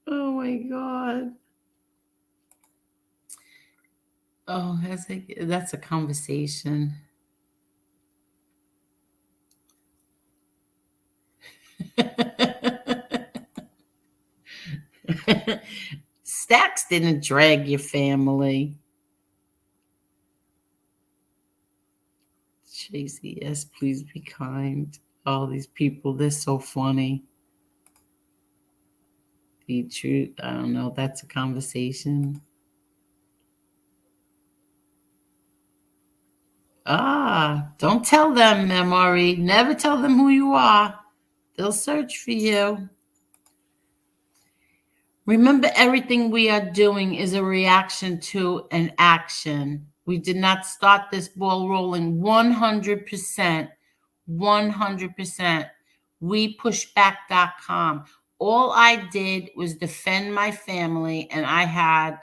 Oh my God. Oh, that's a conversation. Stacks didn't drag your family. Tracy, yes, please be kind. All these people, they're so funny. Be true. I don't know. That's a conversation. Don't tell them, Memory. Never tell them who you are. They'll search for you. Remember, everything we are doing is a reaction to an action. We did not start this ball rolling 100%. 100%. We pushback.com. All I did was defend my family, and I had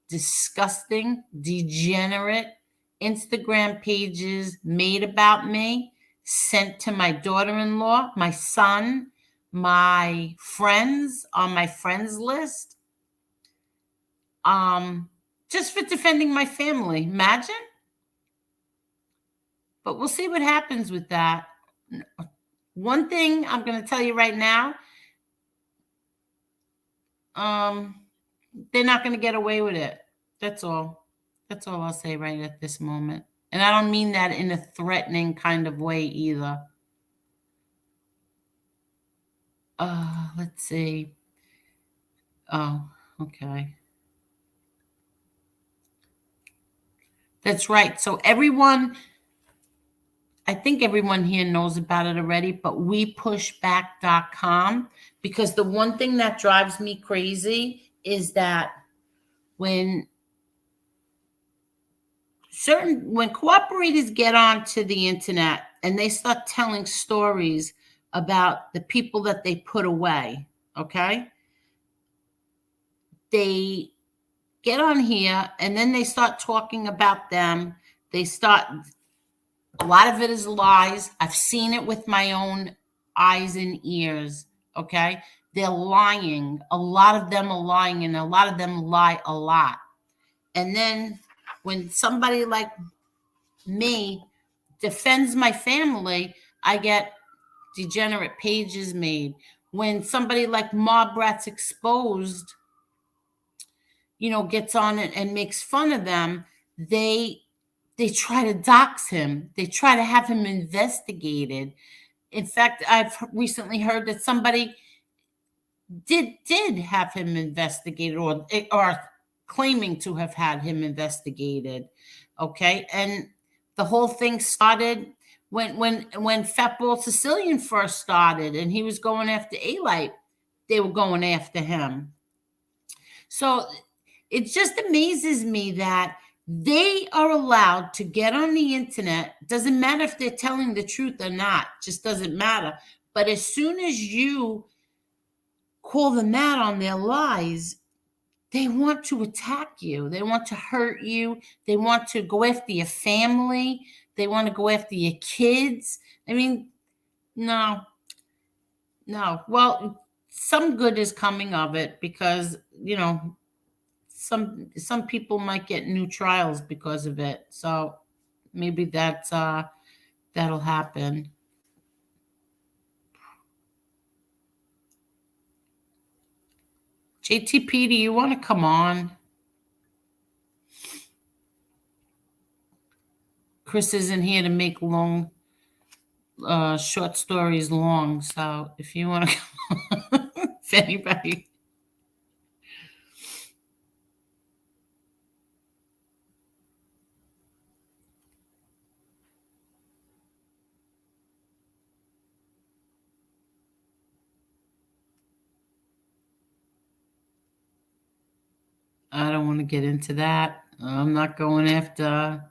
disgusting, degenerate Instagram pages made about me, sent to my daughter-in-law, my son, my friends on my friends list, just for defending my family. Imagine. But we'll see what happens with that. One thing I'm going to tell you right now, they're not going to get away with it. That's all. That's all I'll say right at this moment. And I don't mean that in a threatening kind of way either. Let's see. Oh, okay. That's right. So I think everyone here knows about it already, but wepushback.com, because the one thing that drives me crazy is that when cooperators get onto the internet and they start telling stories about the people that they put away, okay? They get on here and then they start talking about them. A lot of it is lies. I've seen it with my own eyes and ears, okay? They're lying. A lot of them are lying, and a lot of them lie a lot. And then when somebody like me defends my family, I get degenerate pages made. When somebody like Mob Rats Exposed, gets on it and makes fun of them, they try to dox him. They try to have him investigated. In fact, I've recently heard that somebody did have him investigated, or claiming to have had him investigated. Okay, and the whole thing started when Fatball Sicilian first started, and he was going after A-Light. They were going after him. So it just amazes me that they are allowed to get on the internet. Doesn't matter if they're telling the truth or not, just doesn't matter. But as soon as you call them out on their lies, they want to attack you. They want to hurt you. They want to go after your family. They want to go after your kids. I mean, no, no. Well, some good is coming of it because, some people might get new trials because of it. So maybe that'll happen. JTP, do you want to come on? Chris isn't here to make short stories long. So if you want to, if anybody, I don't want to get into that. I'm not going after,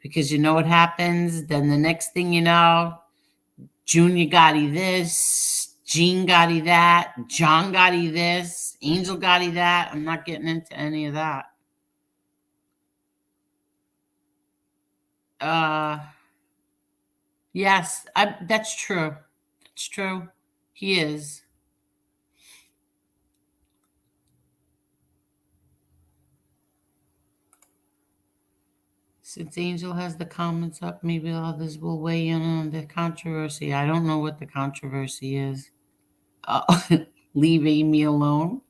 because you know what happens. Then the next thing you know, Junior Gotti this, Gene Gotti that, John Gotti this, Angel Gotti that. I'm not getting into any of that. Yes, that's true. That's true. He is. Since Angel has the comments up, maybe others will weigh in on the controversy. I don't know what the controversy is. Leave Amy alone.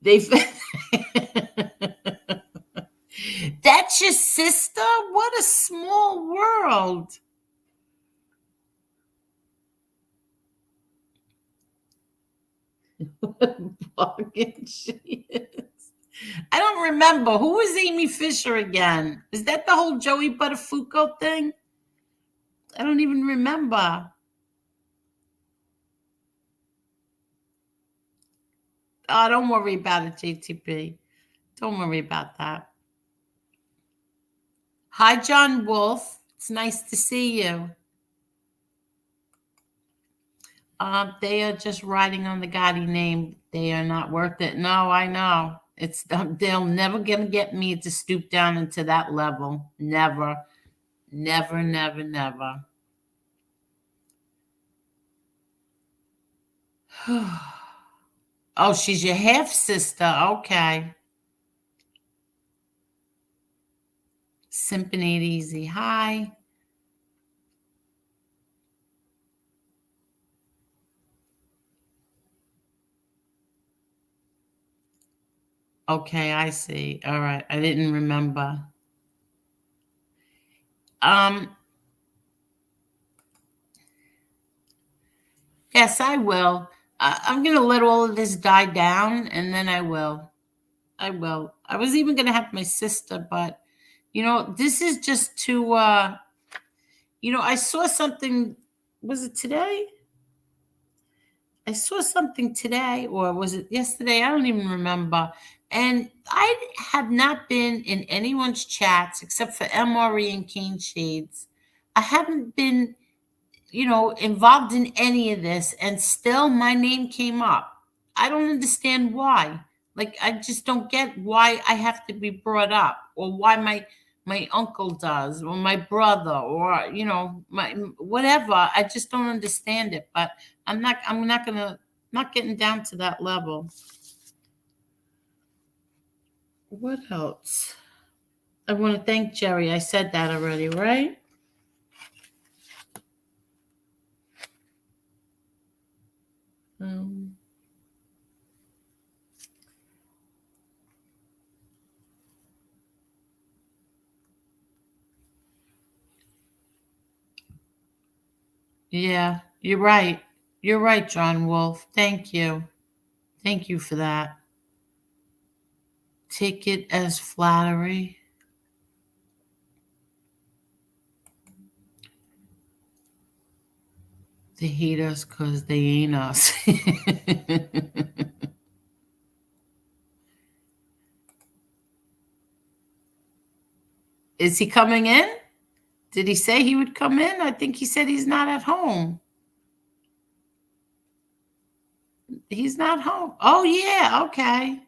They That's your sister? What a small world. What bargain she is. I don't remember. Who was Amy Fisher again? Is that the whole Joey Buttafuoco thing? I don't even remember. Oh, don't worry about it, JTP. Don't worry about that. Hi, John Wolf. It's nice to see you. They are just riding on the Gotti name. They are not worth it. No, I know. They'll never gonna get me to stoop down into that level. Never, never, never, never. Oh, she's your half sister. Okay. Simping it easy. Hi. Okay, I see. All right. I didn't remember. Yes, I will. I'm going to let all of this die down and then I will. I will. I was even going to have my sister, but this is just to I saw something. Was it today? I saw something today, or was it yesterday? I don't even remember. And I have not been in anyone's chats except for MRE and Cane Shades. I haven't been, involved in any of this, and still my name came up. I don't understand why. Like, I just don't get why I have to be brought up, or why my uncle does, or my brother, or my whatever. I just don't understand it. But I'm not gonna not getting down to that level. What else? I want to thank Jerry. I said that already, right? Um, Yeah, you're right. You're right, John Wolf. Thank you. Thank you for that. Take it as flattery. They hate us because they ain't us. Is he coming in? Did he say he would come in? I think he said he's not at home. He's not home. Oh, yeah. Okay.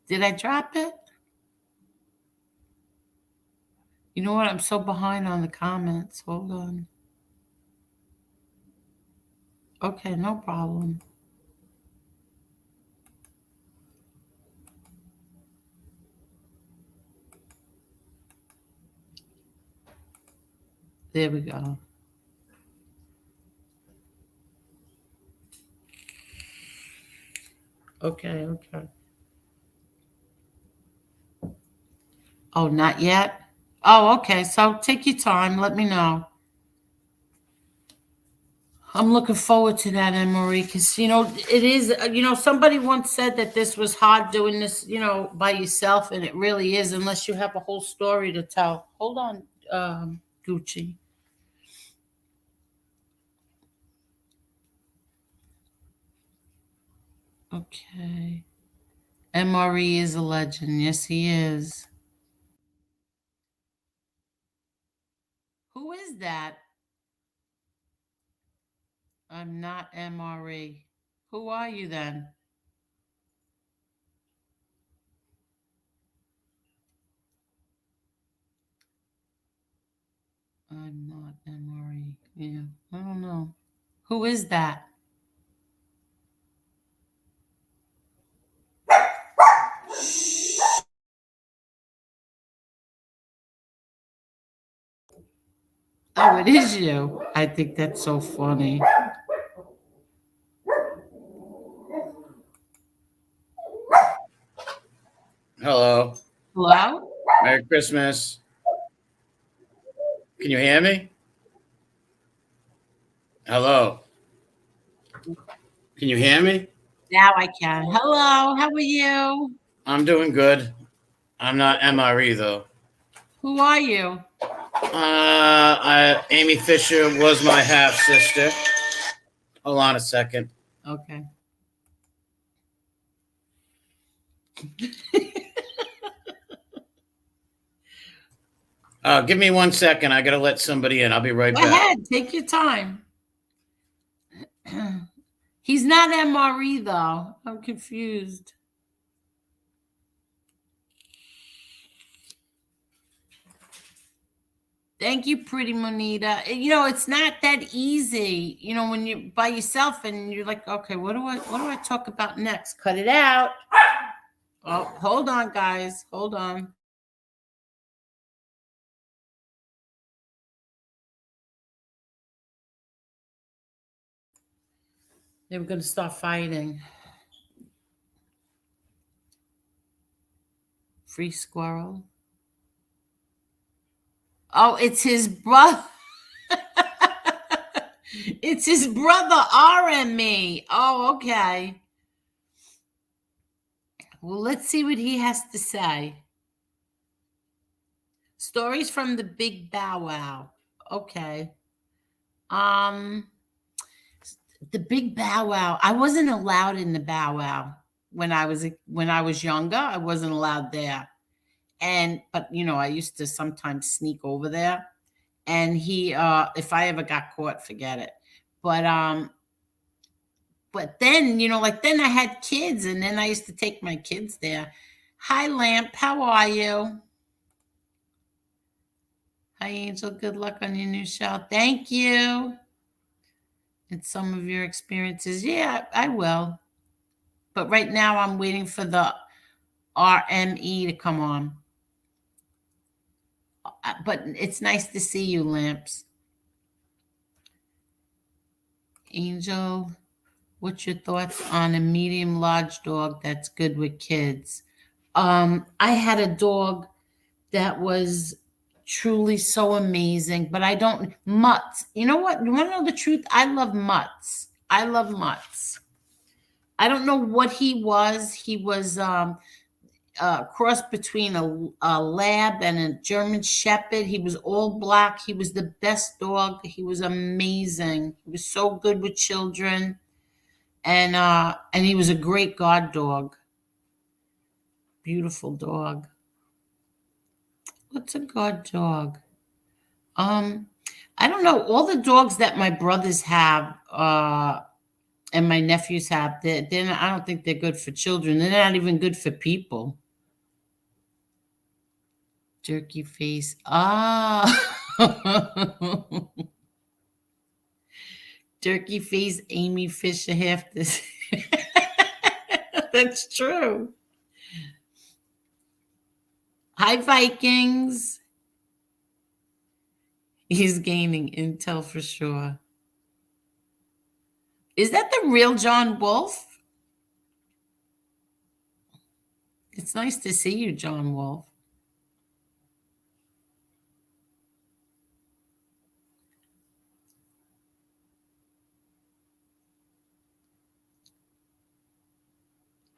Did I drop it? You know what? I'm so behind on the comments. Hold on. Okay, no problem. There we go. Okay, okay. Oh, not yet? Oh, okay. So take your time. Let me know. I'm looking forward to that, Anne Marie, because it is. Somebody once said that this was hard doing this, by yourself, and it really is, unless you have a whole story to tell. Hold on, Gucci. Okay, MRE is a legend. Yes, he is. Who is that? I'm not MRE. Who are you then? I'm not MRE. Yeah, I don't know. Who is that? Oh, it is you. I think that's so funny. Hello. Hello? Merry Christmas. Can you hear me? Hello. Can you hear me? Now I can. Hello, how are you? I'm doing good. I'm not MRE though. Who are you? Amy Fisher was my half sister. Hold on a second. Okay. Give me 1 second. I gotta let somebody in. I'll be right Go back. ahead, take your time. He's not MRE though. I'm confused. Thank you, pretty Monita. It's not that easy. When you're by yourself and you're like, okay, what do I talk about next? Cut it out. Oh, hold on, guys. Hold on. They were gonna start fighting. Free squirrel. Oh, it's his brother. It's his brother RME. Oh, okay. Well, let's see what he has to say. Stories from the Big Bow Wow. Okay. Um, the Big Bow Wow. I wasn't allowed in the Bow Wow when I was younger. I wasn't allowed there. But I used to sometimes sneak over there. And if I ever got caught, forget it. But then, like then I had kids and then I used to take my kids there. Hi, Lamp. How are you? Hi, Angel. Good luck on your new show. Thank you. And some of your experiences. Yeah, I will. But right now I'm waiting for the RME to come on. But it's nice to see you, Lamps. Angel, what's your thoughts on a medium large dog that's good with kids? I had a dog that was truly so amazing, but I don't mutts. You know what? You want to know the truth? I love mutts. I love mutts. I don't know what he was. He was cross between a lab and a German Shepherd. He was all black. He was the best dog. He was amazing. He was so good with children, and he was a great guard dog. Beautiful dog. What's a guard dog? I don't know. All the dogs that my brothers have and my nephews have, they're not, I don't think they're good for children. They're not even good for people. Jerky face. Ah. Jerky face Amy Fisher half this. That's true. Hi, Vikings. He's gaining intel for sure. Is that the real John Wolfe? It's nice to see you, John Wolfe.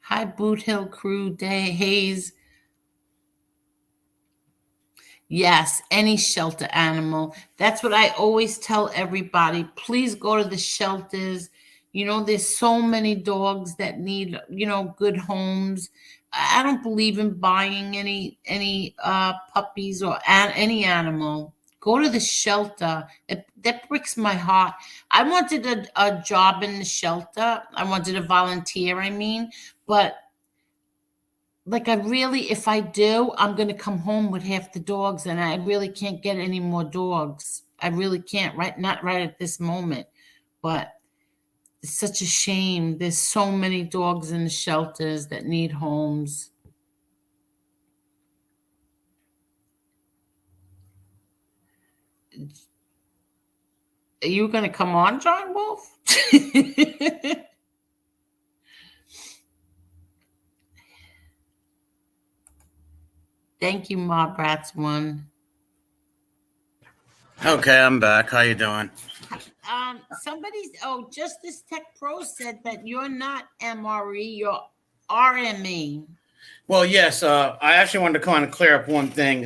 Hi, Boot Hill Crew, Day Hayes. Yes, any shelter animal. That's what I always tell everybody. Please go to the shelters. You know, there's so many dogs that need, good homes. I don't believe in buying any puppies or any animal. Go to the shelter. That breaks my heart. I wanted a job in the shelter. I wanted to volunteer, but like if I do, I'm going to come home with half the dogs, and I really can't get any more dogs. I really can't, not right at this moment. But it's such a shame. There's so many dogs in the shelters that need homes. Are you going to come on, John Wolfe? Thank you, Ma Brats One. Okay, I'm back. How you doing? Justice Tech Pro said that you're not MRE, you're RME. Well, yes. I actually wanted to kind of clear up one thing.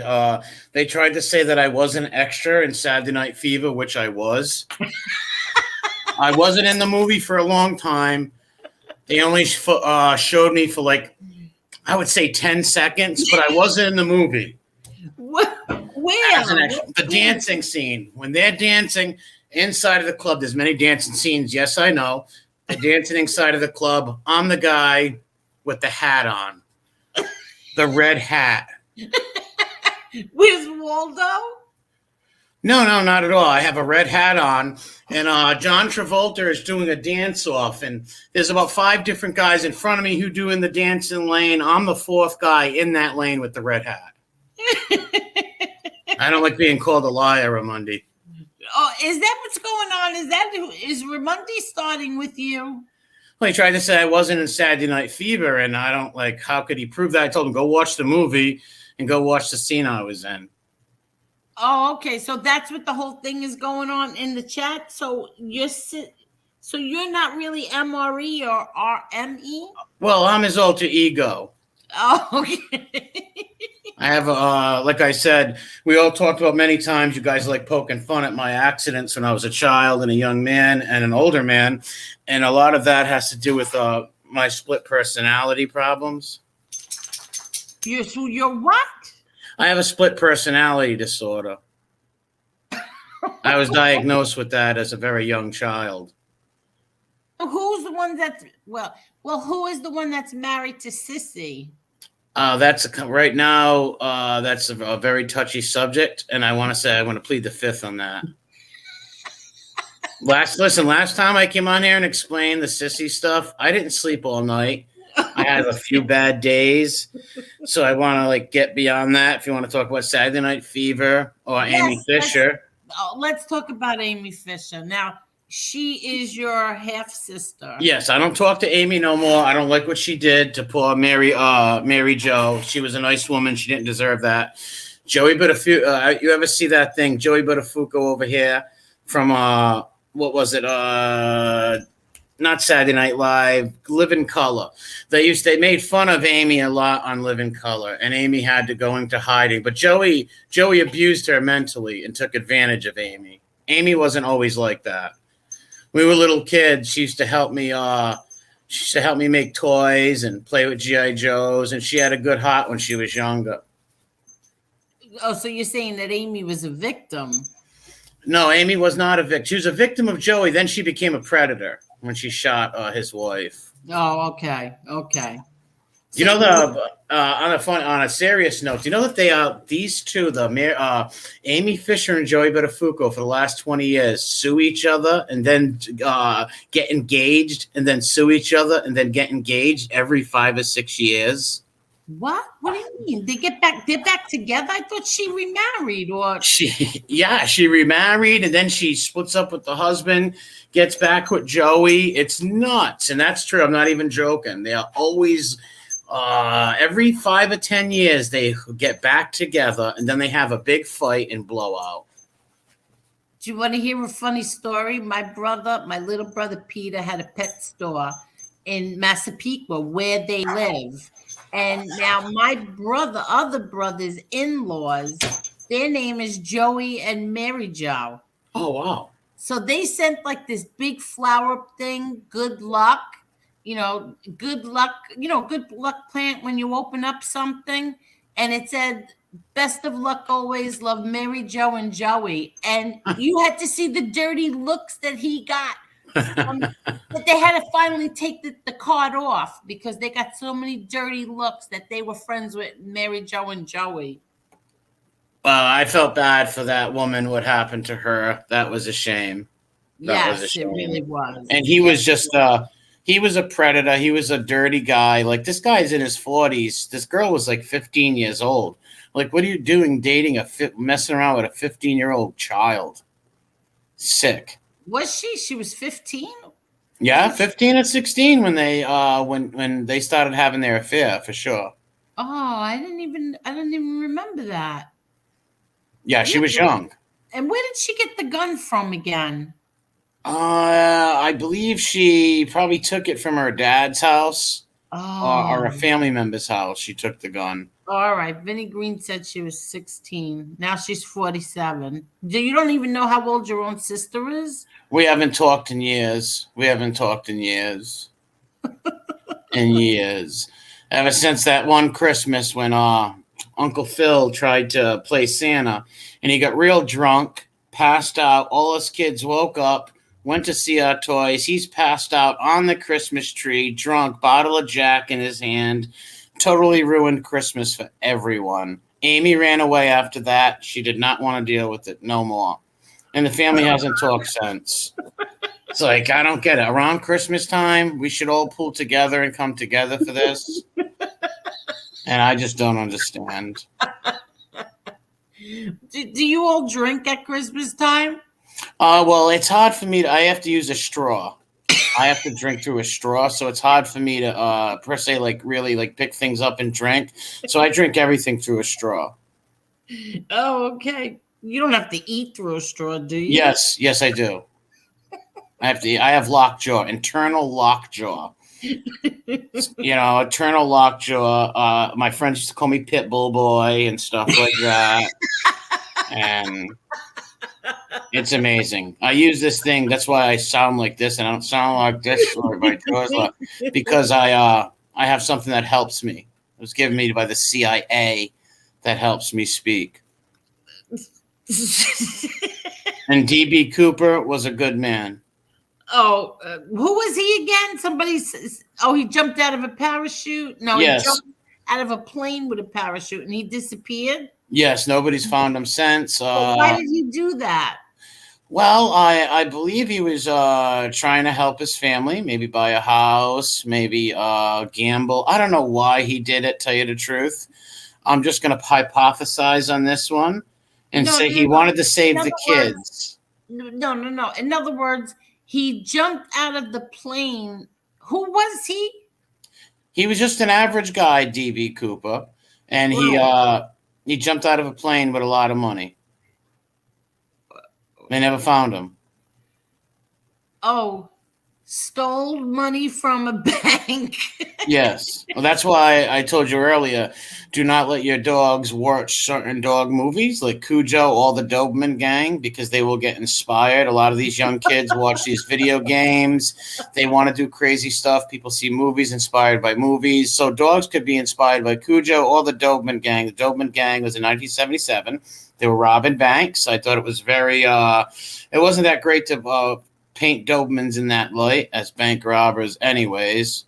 They tried to say that I was an extra in Saturday Night Fever, which I was. I wasn't in the movie for a long time. They only showed me for I would say 10 seconds, but I wasn't in the movie. Where? The dancing scene. When they're dancing inside of the club, there's many dancing scenes. Yes, I know. They're dancing inside of the club. I'm the guy with the hat on. The red hat. Where's Waldo? No, not at all. I have a red hat on, and John Travolta is doing a dance-off, and there's about 5 different guys in front of me who do in the dancing lane. I'm the 4th guy in that lane with the red hat. I don't like being called a liar, Ramundi. Oh, is that what's going on? Is Ramundi starting with you? Well, he tried to say I wasn't in Saturday Night Fever, and I don't how could he prove that? I told him, go watch the movie and go watch the scene I was in. Oh, okay. So that's what the whole thing is going on in the chat. So you're not really MRE or RME? Well, I'm his alter ego. Oh, okay. I have, like I said, we all talked about many times. You guys like poking fun at my accidents when I was a child and a young man and an older man. And a lot of that has to do with my split personality problems. You're what? I have a split personality disorder. I was diagnosed with that as a very young child. Who's the one who is the one that's married to Sissy? That's right now. That's a very touchy subject, and I want to plead the fifth on that. Last time I came on here and explained the Sissy stuff, I didn't sleep all night. I had a few bad days. So I want to like get beyond that. If you want to talk about Saturday Night Fever or Amy Yes, Fisher. let's talk about Amy Fisher. Now, she is your half sister. Yes, I don't talk to Amy no more. I don't like what she did to poor Mary Jo. She was a nice woman. She didn't deserve that. Joey Buttafuoco. You ever see that thing? Joey Buttafuoco over here from what was it? Not Saturday Night Live, Living Color. They made fun of Amy a lot on Living Color, and Amy had to go into hiding. But Joey abused her mentally and took advantage of Amy. Amy wasn't always like that. We were little kids. She used to help me. She used to help me make toys and play with GI Joes, and she had a good heart when she was younger. Oh, so you're saying that Amy was a victim? No, Amy was not a victim. She was a victim of Joey. Then she became a predator when she shot his wife. Oh, okay. So You know on a serious note, do you know that these two, Amy Fisher and Joey Buttafuoco, for the last 20 years, sue each other and then get engaged, and then sue each other and then get engaged every 5 or 6 years? What? What do you mean? They're back together? I thought she remarried, or she remarried, and then she splits up with the husband, gets back with Joey. It's nuts, and that's true. I'm not even joking. They are always every 5 or 10 years they get back together, and then they have a big fight and blowout. Do you want to hear a funny story? My little brother Peter, had a pet store in Massapequa where they live. And now my other brothers in-laws, their name is Joey and Mary Jo. Oh, wow. So they sent like this big flower thing, good luck, good luck plant when you open up something. And it said, best of luck always, love Mary Jo and Joey. And you had to see the dirty looks that he got. But they had to finally take the card off because they got so many dirty looks that they were friends with Mary Jo and Joey. Well, I felt bad for that woman. What happened to her? That was a shame. Yes, it really was. And he was just he was a predator. He was a dirty guy. Like, this guy's in his 40s. This girl was like 15 years old. Like, what are you doing dating messing around with a 15-year-old child? Sick. Was she? She was 15? Yeah, 15 or 16 when they when they started having their affair, for sure. Oh, I didn't even remember that. Yeah, she was young. And where did she get the gun from again? I believe she probably took it from her dad's house or a family member's house. She took the gun. All right. Vinnie Green said she was 16. Now she's 47. You don't even know how old your own sister is? We haven't talked in years. In years. Ever since that one Christmas when Uncle Phil tried to play Santa and he got real drunk, passed out. All us kids woke up, went to see our toys. He's passed out on the Christmas tree, drunk, bottle of Jack in his hand. Totally ruined Christmas for everyone. Amy ran away after that. She did not want to deal with it no more. And the family hasn't talked since. It's like, I don't get it. Around Christmas time, we should all pull together and come together for this. And I just don't understand. Do you all drink at Christmas time? Well, it's hard for me. I have to use a straw. I have to drink through a straw, so it's hard for me to, per se, like really like pick things up and drink. So I drink everything through a straw. Oh, okay. You don't have to eat through a straw, do you? Yes, I do. I have lockjaw, internal lockjaw. Eternal lockjaw. My friends used to call me Pitbull Boy and stuff like that. And it's amazing. I use this thing. That's why I sound like this, and I don't sound like this or my jaw's locked, because I have something that helps me. It was given me by the CIA that helps me speak. And D.B. Cooper was a good man. Oh, who was he again? Somebody says, he jumped out of a parachute? No, yes. He jumped out of a plane with a parachute and he disappeared? Yes, nobody's found him since. Why did he do that? Well, I believe he was trying to help his family, maybe buy a house, maybe gamble. I don't know why he did it, tell you the truth. I'm just going to hypothesize on this one and No, say no, he no, no. wanted to In save the other words, kids. no, no, no. In other words, he jumped out of the plane. Who was he? He was just an average guy, DB Cooper, and Right. he jumped out of a plane with a lot of money. They never found him. Oh, stole money from a bank. Yes. Well, that's why I told you earlier, do not let your dogs watch certain dog movies like Cujo, all the Doberman gang, because they will get inspired. A lot of these young kids watch these video games. They want to do crazy stuff. People see movies inspired by movies. So dogs could be inspired by Cujo or the Doberman gang. The Doberman gang was in 1977. They were robbing banks. I thought it was very, it wasn't that great to paint Dobermans in that light as bank robbers anyways.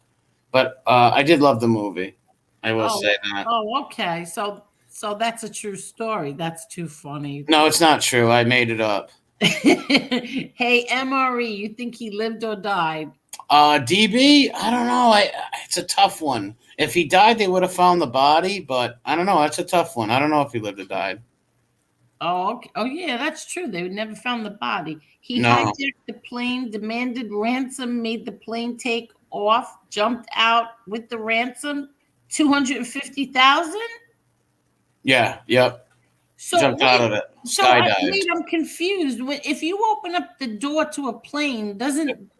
But I did love the movie. I will Oh, say that. oh, okay. So that's a true story. That's too funny. No, it's not true. I made it up. Hey, MRE, you think he lived or died? DB, I don't know. It's a tough one. If he died, they would have found the body, but I don't know. That's a tough one. I don't know if he lived or died. Oh, okay. Oh, yeah, that's true. They never found the body. He No. hijacked the plane, demanded ransom, made the plane take off, jumped out with the ransom, 250,000. Yeah. Yep. So Jumped out of it. Skydived. I'm confused. If you open up the door to a plane, doesn't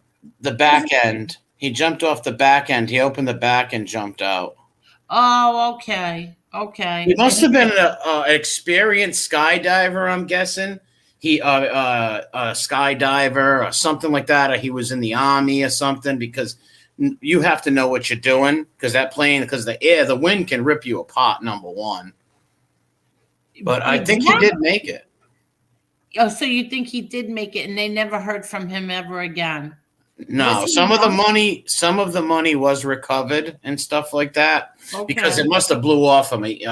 The back end. He jumped off the back end. He opened the back and jumped out. Oh, okay, okay. He must have been an experienced skydiver, I'm guessing. He a skydiver or something like that, or he was in the army or something, because you have to know what you're doing, because that plane, because the wind can rip you apart, number one. But I think he did make it. Oh, so you think he did make it, and they never heard from him ever again? No, some of the money was recovered and stuff like that, because it must have blew off of me.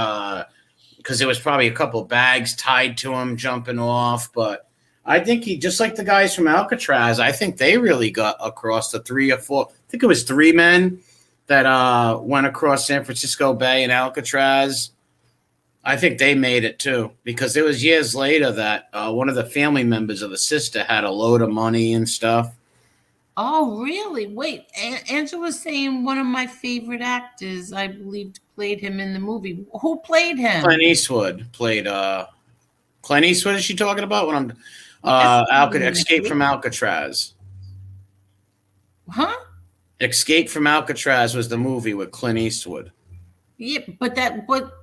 Because there was probably a couple of bags tied to him jumping off. But I think he, just like the guys from Alcatraz, I think they really got across the 3 or 4. I think it was 3 men that went across San Francisco Bay in Alcatraz. I think they made it too, because it was years later that one of the family members of the sister had a load of money and stuff. Oh, really? Wait, Angela was saying one of my favorite actors, I believe, played him in the movie. Who played him? Clint Eastwood played. Clint Eastwood, is she talking about? When Escape from Alcatraz. Huh? Escape from Alcatraz was the movie with Clint Eastwood. Yeah, but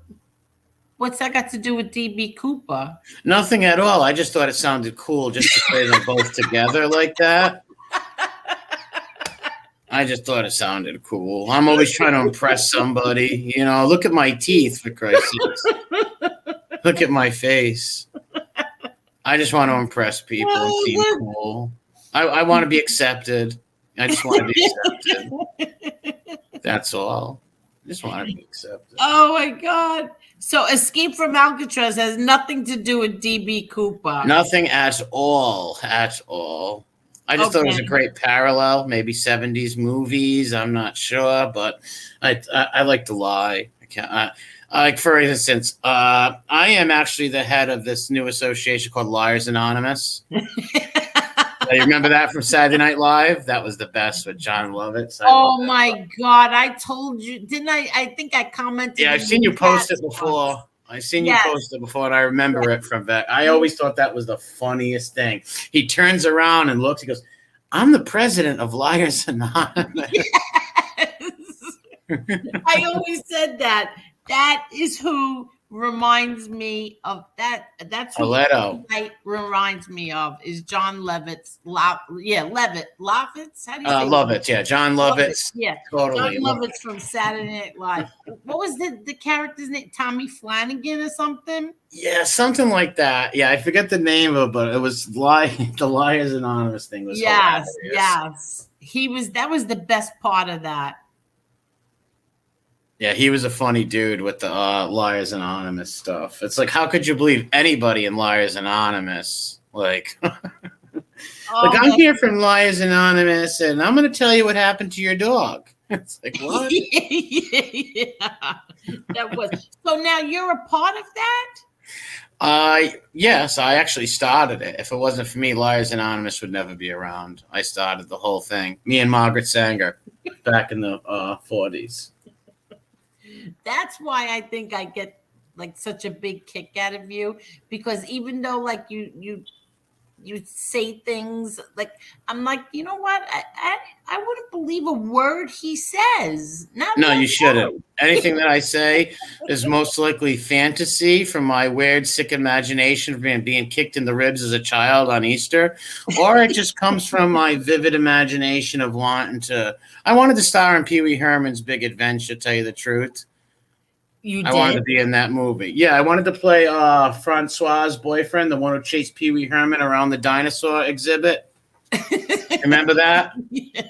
what's that got to do with DB Cooper? Nothing at all. I just thought it sounded cool just to say them both together like that. I just thought it sounded cool. I'm always trying to impress somebody. You know, look at my teeth, for Christ's sake. Look at my face. I just want to impress people and seem cool. I want to be accepted. I just want to be accepted. That's all. I just want to be accepted. Oh, my God. So Escape from Alcatraz has nothing to do with DB Cooper. Nothing at all. At all. I just thought it was a great parallel, maybe 70s movies. I'm not sure, but I like to lie. I can't. Like, for instance, I am actually the head of this new association called Liars Anonymous. You remember that from Saturday Night Live? That was the best with John Lovitz. Oh my God! I told you, didn't I? I think I commented. Yeah, I've seen you post it before. I've seen you post it before, and I remember it from that. I always thought that was the funniest thing. He turns around and looks. He goes, "I'm the president of Liars Anonymous." Yes. I always said that. That is who reminds me of that. That's who reminds me of is John Lovitz. Levitt. Lovitz? How do you say Lovitz, yeah. John Lovitz. Yeah. Totally. John Lovitz from Saturday Night Live. What was the character's name? Tommy Flanagan or something? Yeah, something like that. Yeah, I forget the name of it, but it was the Liars Anonymous thing was hilarious. Yes. That was the best part of that. Yeah, he was a funny dude with the Liars Anonymous stuff. It's like, how could you believe anybody in Liars Anonymous? Like, Like, Oh, I'm here from Liars Anonymous, and I'm going to tell you what happened to your dog. It's like, what? yeah, that was. So now you're a part of that? Yes, I actually started it. If it wasn't for me, Liars Anonymous would never be around. I started the whole thing. Me and Margaret Sanger back in the 40s. That's why I think I get like such a big kick out of you, because even though like you say things like, I'm like, you know what, I wouldn't believe a word he says, not No, one you shouldn't. word. Anything that I say is most likely fantasy from my weird, sick imagination of being kicked in the ribs as a child on Easter, or it just comes from my vivid imagination of wanting to. I wanted to star in Pee Wee Herman's Big Adventure, to tell you the truth. You I wanted to did. be in that movie. Yeah, I wanted to play Francois's boyfriend, the one who chased Pee Wee Herman around the dinosaur exhibit. Remember that? Yeah.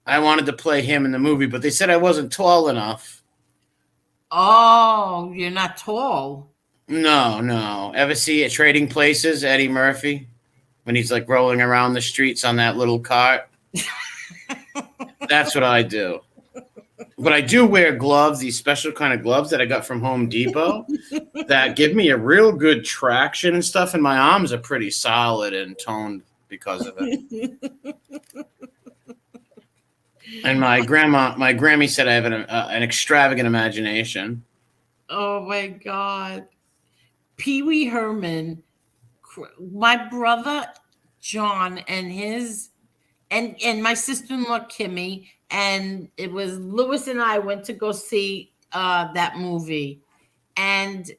I wanted to play him in the movie, but they said I wasn't tall enough. Oh, you're not tall. No, no. Ever see at Trading Places, Eddie Murphy, when he's like rolling around the streets on that little cart? That's what I do. But I do wear gloves, these special kind of gloves that I got from Home Depot that give me a real good traction and stuff. And my arms are pretty solid and toned because of it. And my Grammy said I have an extravagant imagination. Oh my God. Pee Wee Herman, my brother John and his and my sister-in-law Kimmy, and it was Lewis and I went to go see that movie. And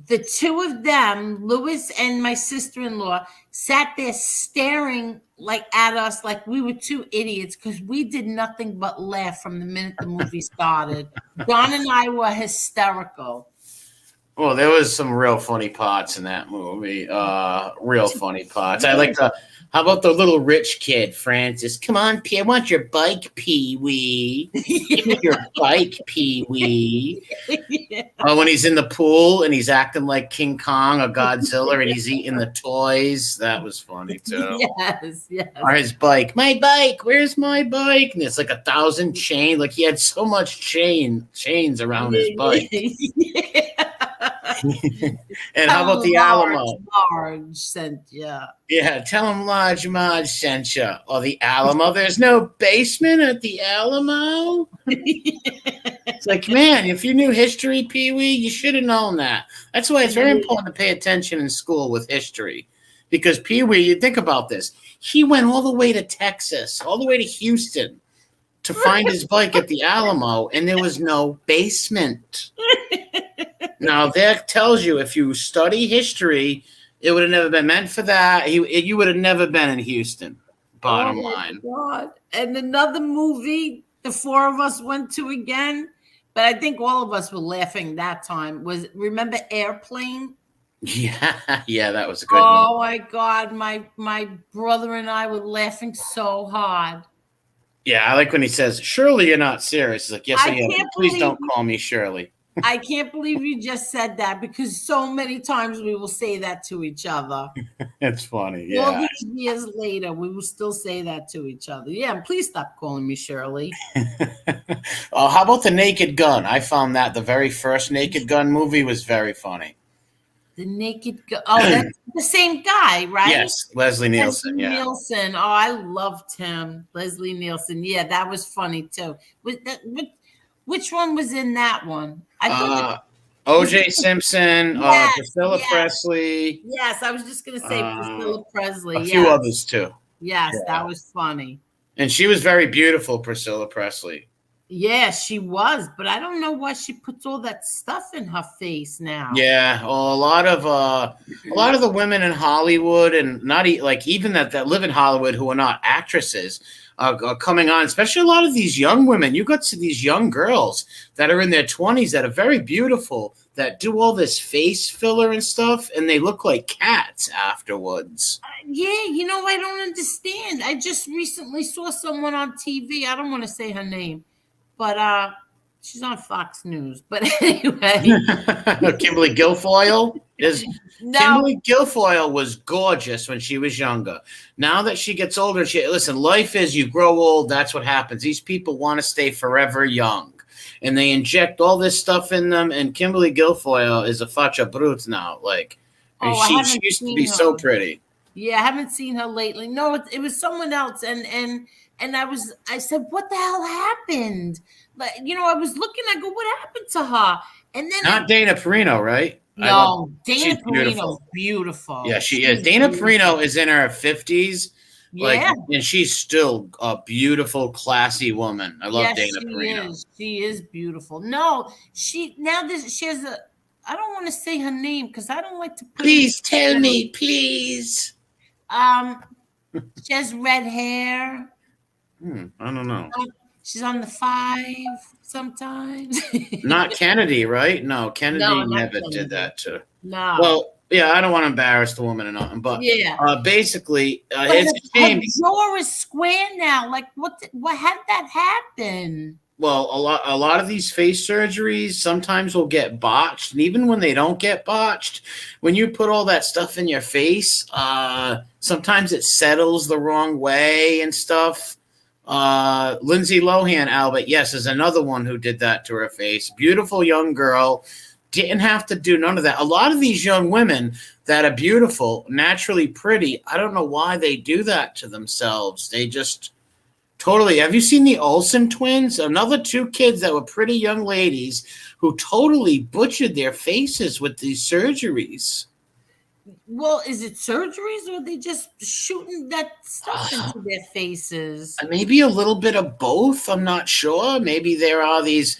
the two of them, Lewis and my sister-in-law, sat there staring like at us like we were two idiots, because we did nothing but laugh from the minute the movie started. Don and I were hysterical. Well, there was some real funny parts in that movie. Real funny parts. I like the. How about the little rich kid, Francis? Come on, I want your bike, Pee Wee. Give me your bike, Pee Wee. Yeah. Oh, when he's in the pool and he's acting like King Kong or Godzilla and he's eating the toys, that was funny too. Yes, yes. Or his bike, my bike, where's my bike? And it's like 1,000 chain. Like he had so much chains around his bike. Yeah. And how about the Alamo? Large sent you. Yeah, tell him Large Marge sent you. Or the Alamo. There's no basement at the Alamo. It's like, man, if you knew history, Pee Wee, you should have known that. That's why it's very important to pay attention in school with history. Because Pee Wee, you think about this. He went all the way to Texas, all the way to Houston to find his bike at the Alamo, and there was no basement. Now, that tells you if you study history, it would have never been meant for that. You would have never been in Houston, bottom line. God. And another movie the four of us went to again, but I think all of us were laughing that time, was, remember Airplane? Yeah, that was a good one. Oh my God, my brother and I were laughing so hard. Yeah, I like when he says, "Surely you're not serious." He's like, "Yes, I am. Please don't call me Shirley." I can't believe you just said that, because so many times we will say that to each other. It's funny. All Yeah. these years later, we will still say that to each other. Yeah, and please stop calling me Shirley. Oh, how about the Naked Gun? I found that the very first Naked Gun movie was very funny. The Naked Gun. Oh, that's the same guy, right? Yes, Leslie Nielsen. Leslie Yeah. Nielsen. Oh, I loved him. Leslie Nielsen. Yeah, that was funny too. Which one was in that one? I thought O.J. Simpson, Yes, Priscilla yes. Presley. yes, I was just gonna say Priscilla Presley. A few others too. Yes, Yeah. that was funny. And she was very beautiful, Priscilla Presley. Yeah, she was, but I don't know why she puts all that stuff in her face now. Yeah, well, a lot of the women in Hollywood, and not like even that live in Hollywood who are not actresses, are coming on. Especially a lot of these young women. You got to these young girls that are in their 20s that are very beautiful, that do all this face filler and stuff, and they look like cats afterwards. Yeah, I don't understand. I just recently saw someone on TV. I don't want to say her name, but She's on Fox News, but anyway. Kimberly Guilfoyle is. No, Kimberly Guilfoyle was gorgeous when she was younger. Now that she gets older, listen. Life is you grow old. That's what happens. These people want to stay forever young, and they inject all this stuff in them. And Kimberly Guilfoyle is a facha brute now. Like, and I she haven't used to seen be her. so pretty. Yeah, I haven't seen her lately. No, it was someone else, and I said, what the hell happened? Like, I was looking. I go, what happened to her? And then Not Dana Perino, right? no, Dana she's Perino's beautiful. Yeah, she She's is. Dana beautiful. Perino is in her 50s. Yeah. And she's still a beautiful, classy woman. I love Dana Perino. She is beautiful. No, she has a. I don't want to say her name because I don't like to. Please tell me, please. She has red hair. I don't know. She's on the 5 sometimes. Not Kennedy, right? No, Kennedy never did that to her. No. Well, yeah, I don't want to embarrass the woman or nothing, but basically, it's a shame. Her jaw is square now. Like, what had that happen? Well, a lot of these face surgeries sometimes will get botched, and even when they don't get botched, when you put all that stuff in your face, sometimes it settles the wrong way and stuff. Lindsay Lohan, Albert, yes, is another one who did that to her face. Beautiful young girl, didn't have to do none of that. A lot of these young women that are beautiful, naturally pretty, I don't know why they do that to themselves. They just totally. Have you seen the Olsen twins? Another 2 kids that were pretty young ladies who totally butchered their faces with these surgeries. Well, is it surgeries or are they just shooting that stuff into their faces? Maybe a little bit of both. I'm not sure. Maybe there are these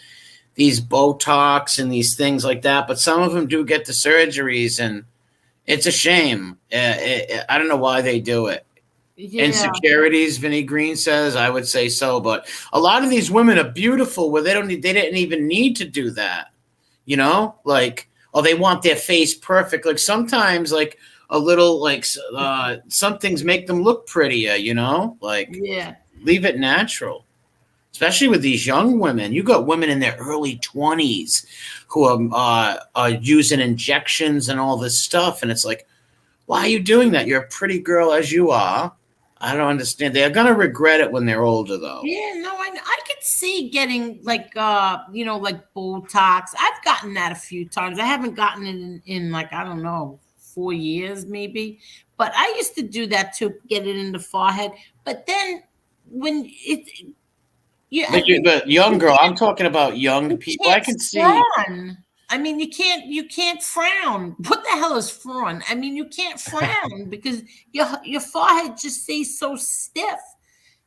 Botox and these things like that, but some of them do get the surgeries, and it's a shame. I don't know why they do it. Yeah. Insecurities, Vinnie Green says. I would say so, but a lot of these women are beautiful where they didn't even need to do that. Like, they want their face perfect. Like sometimes, like a little, like some things make them look prettier. Like leave it natural. Especially with these young women. You got women in their early 20s who are using injections and all this stuff, and it's like, why are you doing that? You're a pretty girl as you are. I don't understand. They're gonna regret it when they're older, though. Yeah, no, I could see getting like like Botox. I've gotten that a few times. I haven't gotten it in like, I don't know, 4 years maybe. But I used to do that to get it in the forehead. But then when but young girl, I'm talking about young people. I can see. I mean, you can't frown. What the hell is frown? I mean, you can't frown because your forehead just stays so stiff.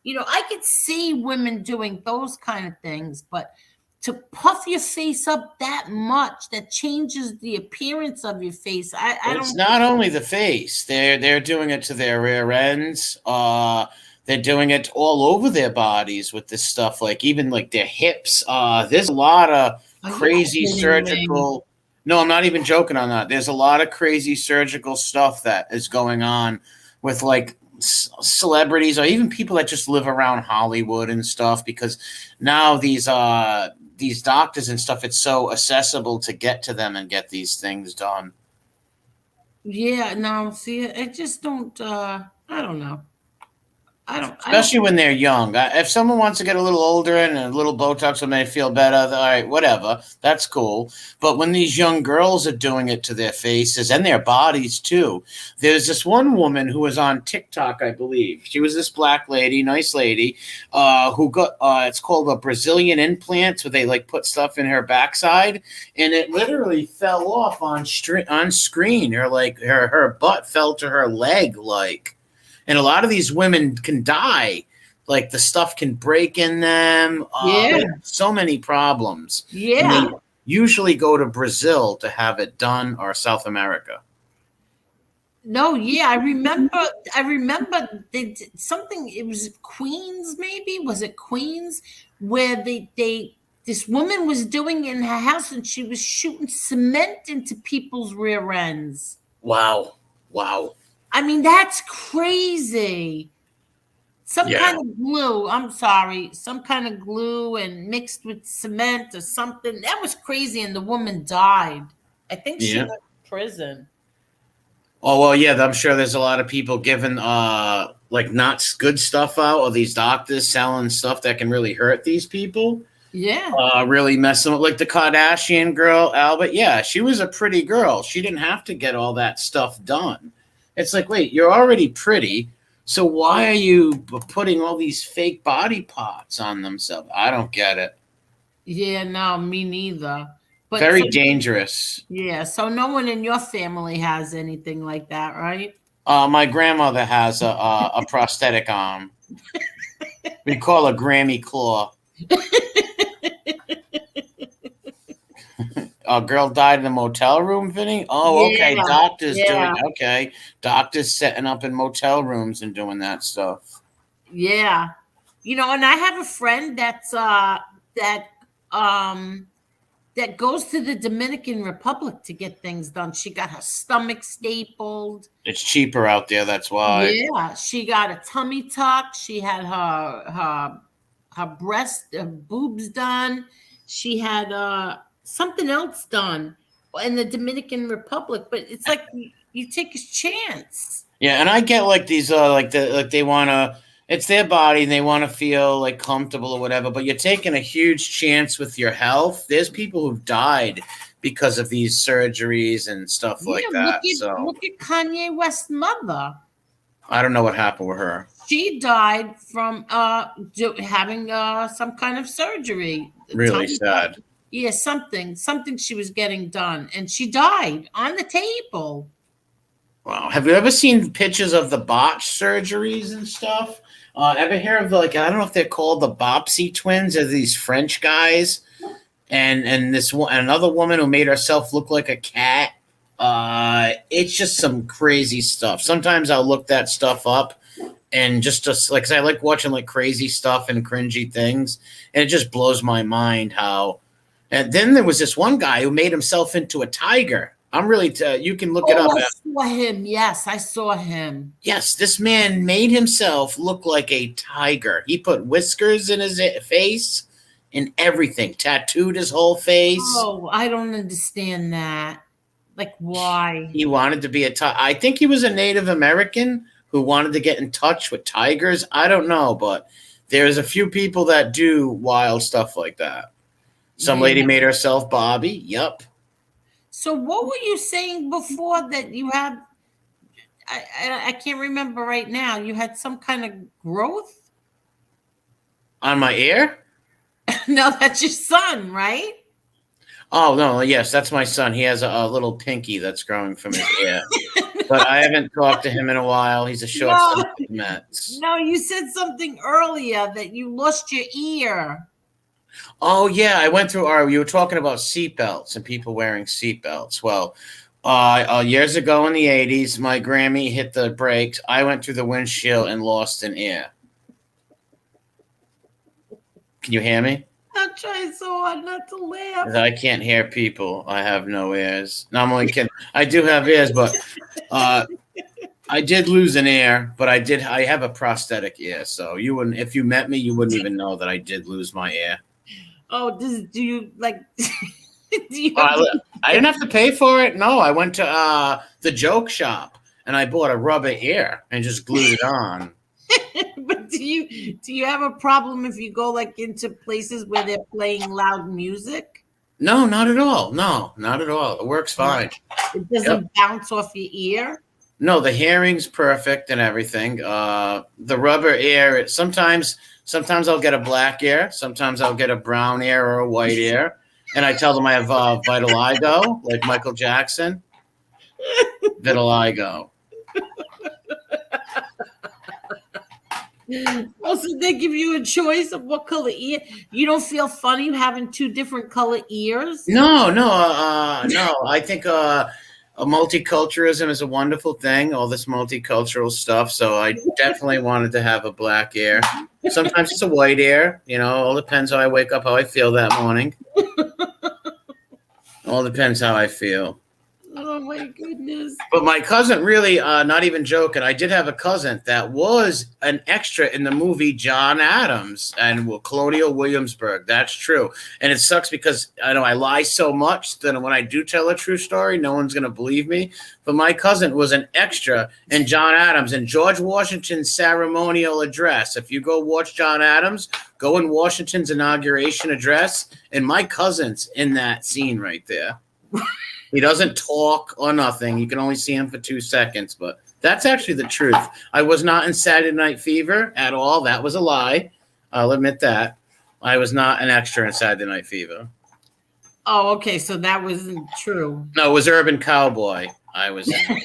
I could see women doing those kind of things, but to puff your face up that much, that changes the appearance of your face. I don't. It's not only the face. They're doing it to their rear ends. They're doing it all over their bodies with this stuff, like even like their hips. There's a lot of crazy surgical. No, I'm not even joking on that. There's a lot of crazy surgical stuff that is going on with like celebrities or even people that just live around Hollywood and stuff, because now these doctors and stuff, it's so accessible to get to them and get these things done. Yeah, no, see, I just don't. I don't know. Especially when they're young. If someone wants to get a little older and a little Botox will make feel better, all right, whatever. That's cool. But when these young girls are doing it to their faces and their bodies too, there's this one woman who was on TikTok, I believe. She was this black lady, nice lady, who got it's called a Brazilian implant, where they like put stuff in her backside, and it literally fell off on screen. Her butt fell to her leg, like. And a lot of these women can die. Like the stuff can break in them. So many problems. Yeah. And they usually go to Brazil to have it done, or South America. No, yeah. I remember they did something. It was Queens, maybe? Was it Queens? Where this woman was doing in her house and she was shooting cement into people's rear ends. Wow. I mean, that's crazy. Some Yeah. kind of glue. I'm sorry, some kind of glue and mixed with cement or something. That was crazy, and the woman died. I think she Yeah. went to prison. Oh well, yeah. I'm sure there's a lot of people giving like not good stuff out, or these doctors selling stuff that can really hurt these people. Yeah. Really messing with like the Kardashian girl, Albert. Yeah, she was a pretty girl. She didn't have to get all that stuff done. It's like, wait, you're already pretty, so why are you putting all these fake body parts on themselves? I don't get it. Yeah, no, me neither. But Very so, dangerous. yeah, so no one in your family has anything like that, right? My grandmother has a prosthetic arm. We call her Grammy Claw. A girl died in a motel room, Vinny. Oh, okay. Yeah, Doctors yeah, doing okay. Doctors setting up in motel rooms and doing that stuff. yeah. And I have a friend that um that goes to the Dominican Republic to get things done. She got her stomach stapled. It's cheaper out there. That's why. Yeah, she got a tummy tuck. She had her breast boobs done. She had something else done in the Dominican Republic. But it's like you take a chance. Yeah, and I get like these like they want to. It's their body and they want to feel like comfortable or whatever. But you're taking a huge chance with your health. There's people who've died because of these surgeries and stuff like that. Look at Kanye West's mother. I don't know what happened with her. She died from having some kind of surgery. Really sad. Yeah, something she was getting done, and she died on the table. Wow. Have you ever seen pictures of the botched surgeries and stuff? Ever hear of I don't know if they're called the Bopsy twins, or these French guys, and this another woman who made herself look like a cat. It's just some crazy stuff. Sometimes I'll look that stuff up and just like, 'cause I like watching like crazy stuff and cringy things, and it just blows my mind how. And then there was this one guy who made himself into a tiger. I'm really, you can look it up. I saw him. Yes, I saw him. Yes, this man made himself look like a tiger. He put whiskers in his face and everything, tattooed his whole face. Oh, I don't understand that. Like, why? He wanted to be a tiger. I think he was a Native American who wanted to get in touch with tigers. I don't know, but there's a few people that do wild stuff like that. Some lady made herself Bobby. Yep. So what were you saying before that you had? I can't remember right now. You had some kind of growth? On my ear? No, that's your son, right? Oh, no. Yes, that's my son. He has a little pinky that's growing from his ear. But I haven't talked to him in a while. He's a shortstop of the Mets. No, you said something earlier that you lost your ear. Oh, yeah. I went through you were talking about seatbelts and people wearing seatbelts. Well, years ago in the 80s, my Grammy hit the brakes. I went through the windshield and lost an ear. Can you hear me? I'm trying so hard not to laugh. I can't hear people. I have no ears. No, I'm only kidding. I do have ears, but I did lose an ear, but I have a prosthetic ear. So you wouldn't, if you met me, you wouldn't even know that I did lose my ear. Oh, do you like? I didn't have to pay for it. No, I went to the joke shop and I bought a rubber ear and just glued it on. But do you have a problem if you go like into places where they're playing loud music? No, not at all. No, not at all. It works fine. It doesn't bounce off your ear? No, the hearing's perfect and everything. The rubber ear, sometimes I'll get a black ear. Sometimes I'll get a brown ear or a white ear. And I tell them I have vitiligo, like Michael Jackson. Vitiligo. Also, they give you a choice of what color ear. You don't feel funny having two different color ears? No. I think multiculturalism is a wonderful thing. All this multicultural stuff. So I definitely wanted to have a black ear. Sometimes it's a white ear. All depends how I wake up, how I feel that morning. All depends how I feel. Oh my goodness. But my cousin, really, not even joking, I did have a cousin that was an extra in the movie John Adams and Colonial Williamsburg. That's true. And it sucks because I know I lie so much that when I do tell a true story, no one's going to believe me. But my cousin was an extra in John Adams and George Washington's ceremonial address. If you go watch John Adams, go in Washington's inauguration address, and my cousin's in that scene right there. He doesn't talk or nothing. You can only see him for 2 seconds, but that's actually the truth. I was not in Saturday Night Fever at all. That was a lie. I'll admit that. I was not an extra in Saturday Night Fever. Oh, okay. So that wasn't true. No, it was Urban Cowboy. I was in.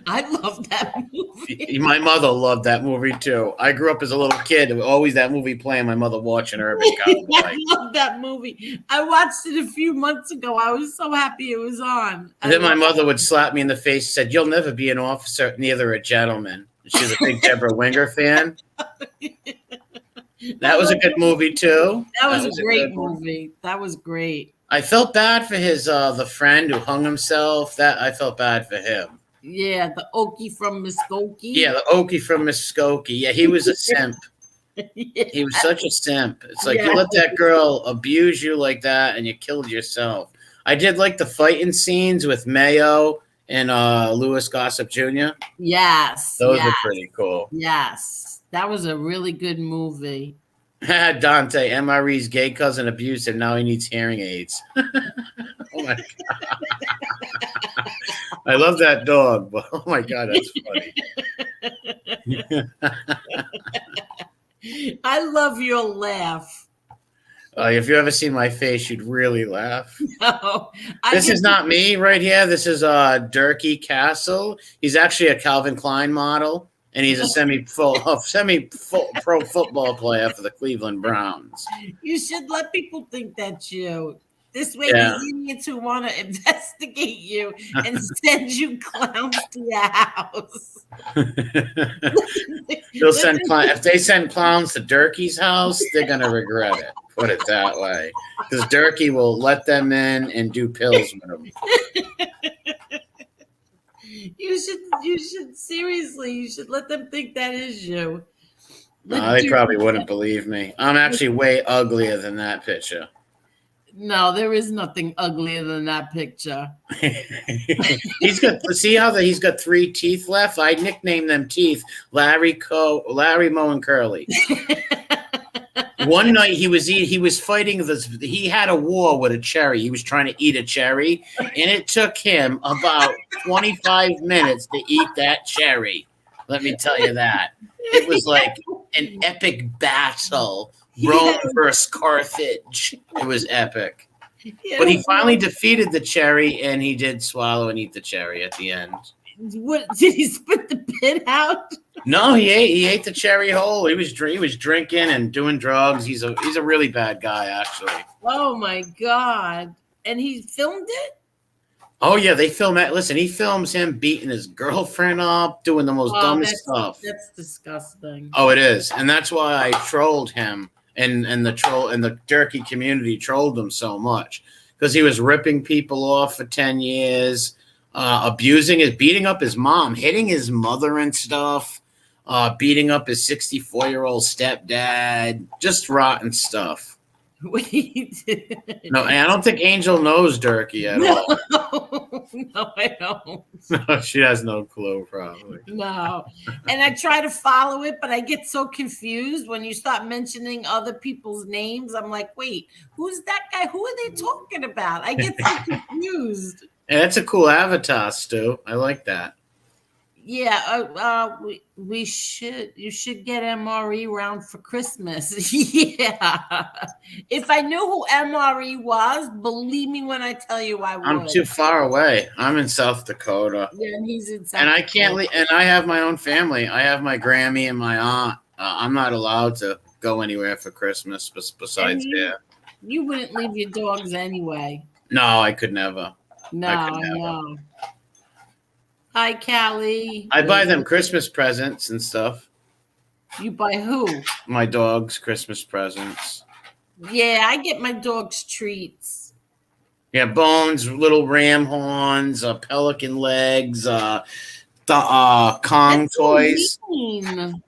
I love that movie. My mother loved that movie too. I grew up as a little kid. Always that movie playing. My mother watching Urban Cowboy. I love that movie. I watched it a few months ago. I was so happy it was on. And then my mother would slap me in the face and said, "You'll never be an officer, neither a gentleman." She was a big Deborah Winger fan. That was a good movie too. That was a great movie. That was great. I felt bad for his the friend who hung himself. That I felt bad for him. Yeah, the Okie from Muskogee. Yeah, the Okie from Muskogee. Yeah, he was a simp. Yeah. He was such a simp. It's like you let that girl abuse you like that and you killed yourself. I did like the fighting scenes with Mayo and Louis Gossett Jr. Yes. Those were pretty cool. Yes. That was a really good movie. Dante, MRE's gay cousin abused him. Now he needs hearing aids. Oh my God. I love that dog, but oh my God, that's funny. I love your laugh. If you ever seen my face, you'd really laugh. No, This is not me right here. This is Durkee Castle. He's actually a Calvin Klein model, and he's a semi-pro football player for the Cleveland Browns. You should let people think that's you. This way, Yeah. the idiots who want to investigate you and send you clowns to your house. They'll send if they send clowns to Durkee's house, they're gonna regret it. Put it that way, because Durkee will let them in and do pills with them. You should seriously. You should let them think that is you. No, they probably wouldn't believe me. I'm actually way uglier than that picture. No, there is nothing uglier than that picture. He's got 3 teeth left. I nicknamed them teeth Larry, Moe, and Curly. One night he was fighting this. He had a war with a cherry. He was trying to eat a cherry, and it took him about 25 minutes to eat that cherry. Let me tell you that. It was like an epic battle. Rome versus Carthage. It was epic. Yeah, But he finally defeated the cherry, and he did swallow and eat the cherry at the end. What did he spit the pit out? No, he ate the cherry whole. He was drinking and doing drugs. He's a really bad guy, actually. Oh my God! And he filmed it. Oh yeah, they film that. Listen, he films him beating his girlfriend up, doing the most dumbest stuff. That's disgusting. Oh, it is, and that's why I trolled him, and the Durkee community trolled him so much because he was ripping people off for 10 years, beating up his mom, hitting his mother and stuff, beating up his 64-year-old stepdad, just rotten stuff. Wait. No, and I don't think Angel knows Durkee at all. No, I don't. No, she has no clue, probably. No. And I try to follow it, but I get so confused when you start mentioning other people's names. I'm like, wait, who's that guy? Who are they talking about? I get so confused. And that's a cool avatar, Stu. I like that. Yeah, you should get MRE round for Christmas. Yeah. If I knew who MRE was, believe me when I tell you I would. I'm too far away. I'm in South Dakota. Yeah, and he's in South And I Dakota. can't leave, and I have my own family. I have my Grammy and my aunt. I'm not allowed to go anywhere for Christmas besides here. You wouldn't leave your dogs anyway. No, I could never. No, I could never. no. Hi, Callie. I buy them Christmas presents and stuff. You buy who? My dogs Christmas presents. Yeah, I get my dogs treats. Yeah, bones, little ram horns, pelican legs, Kong That's so toys. mean.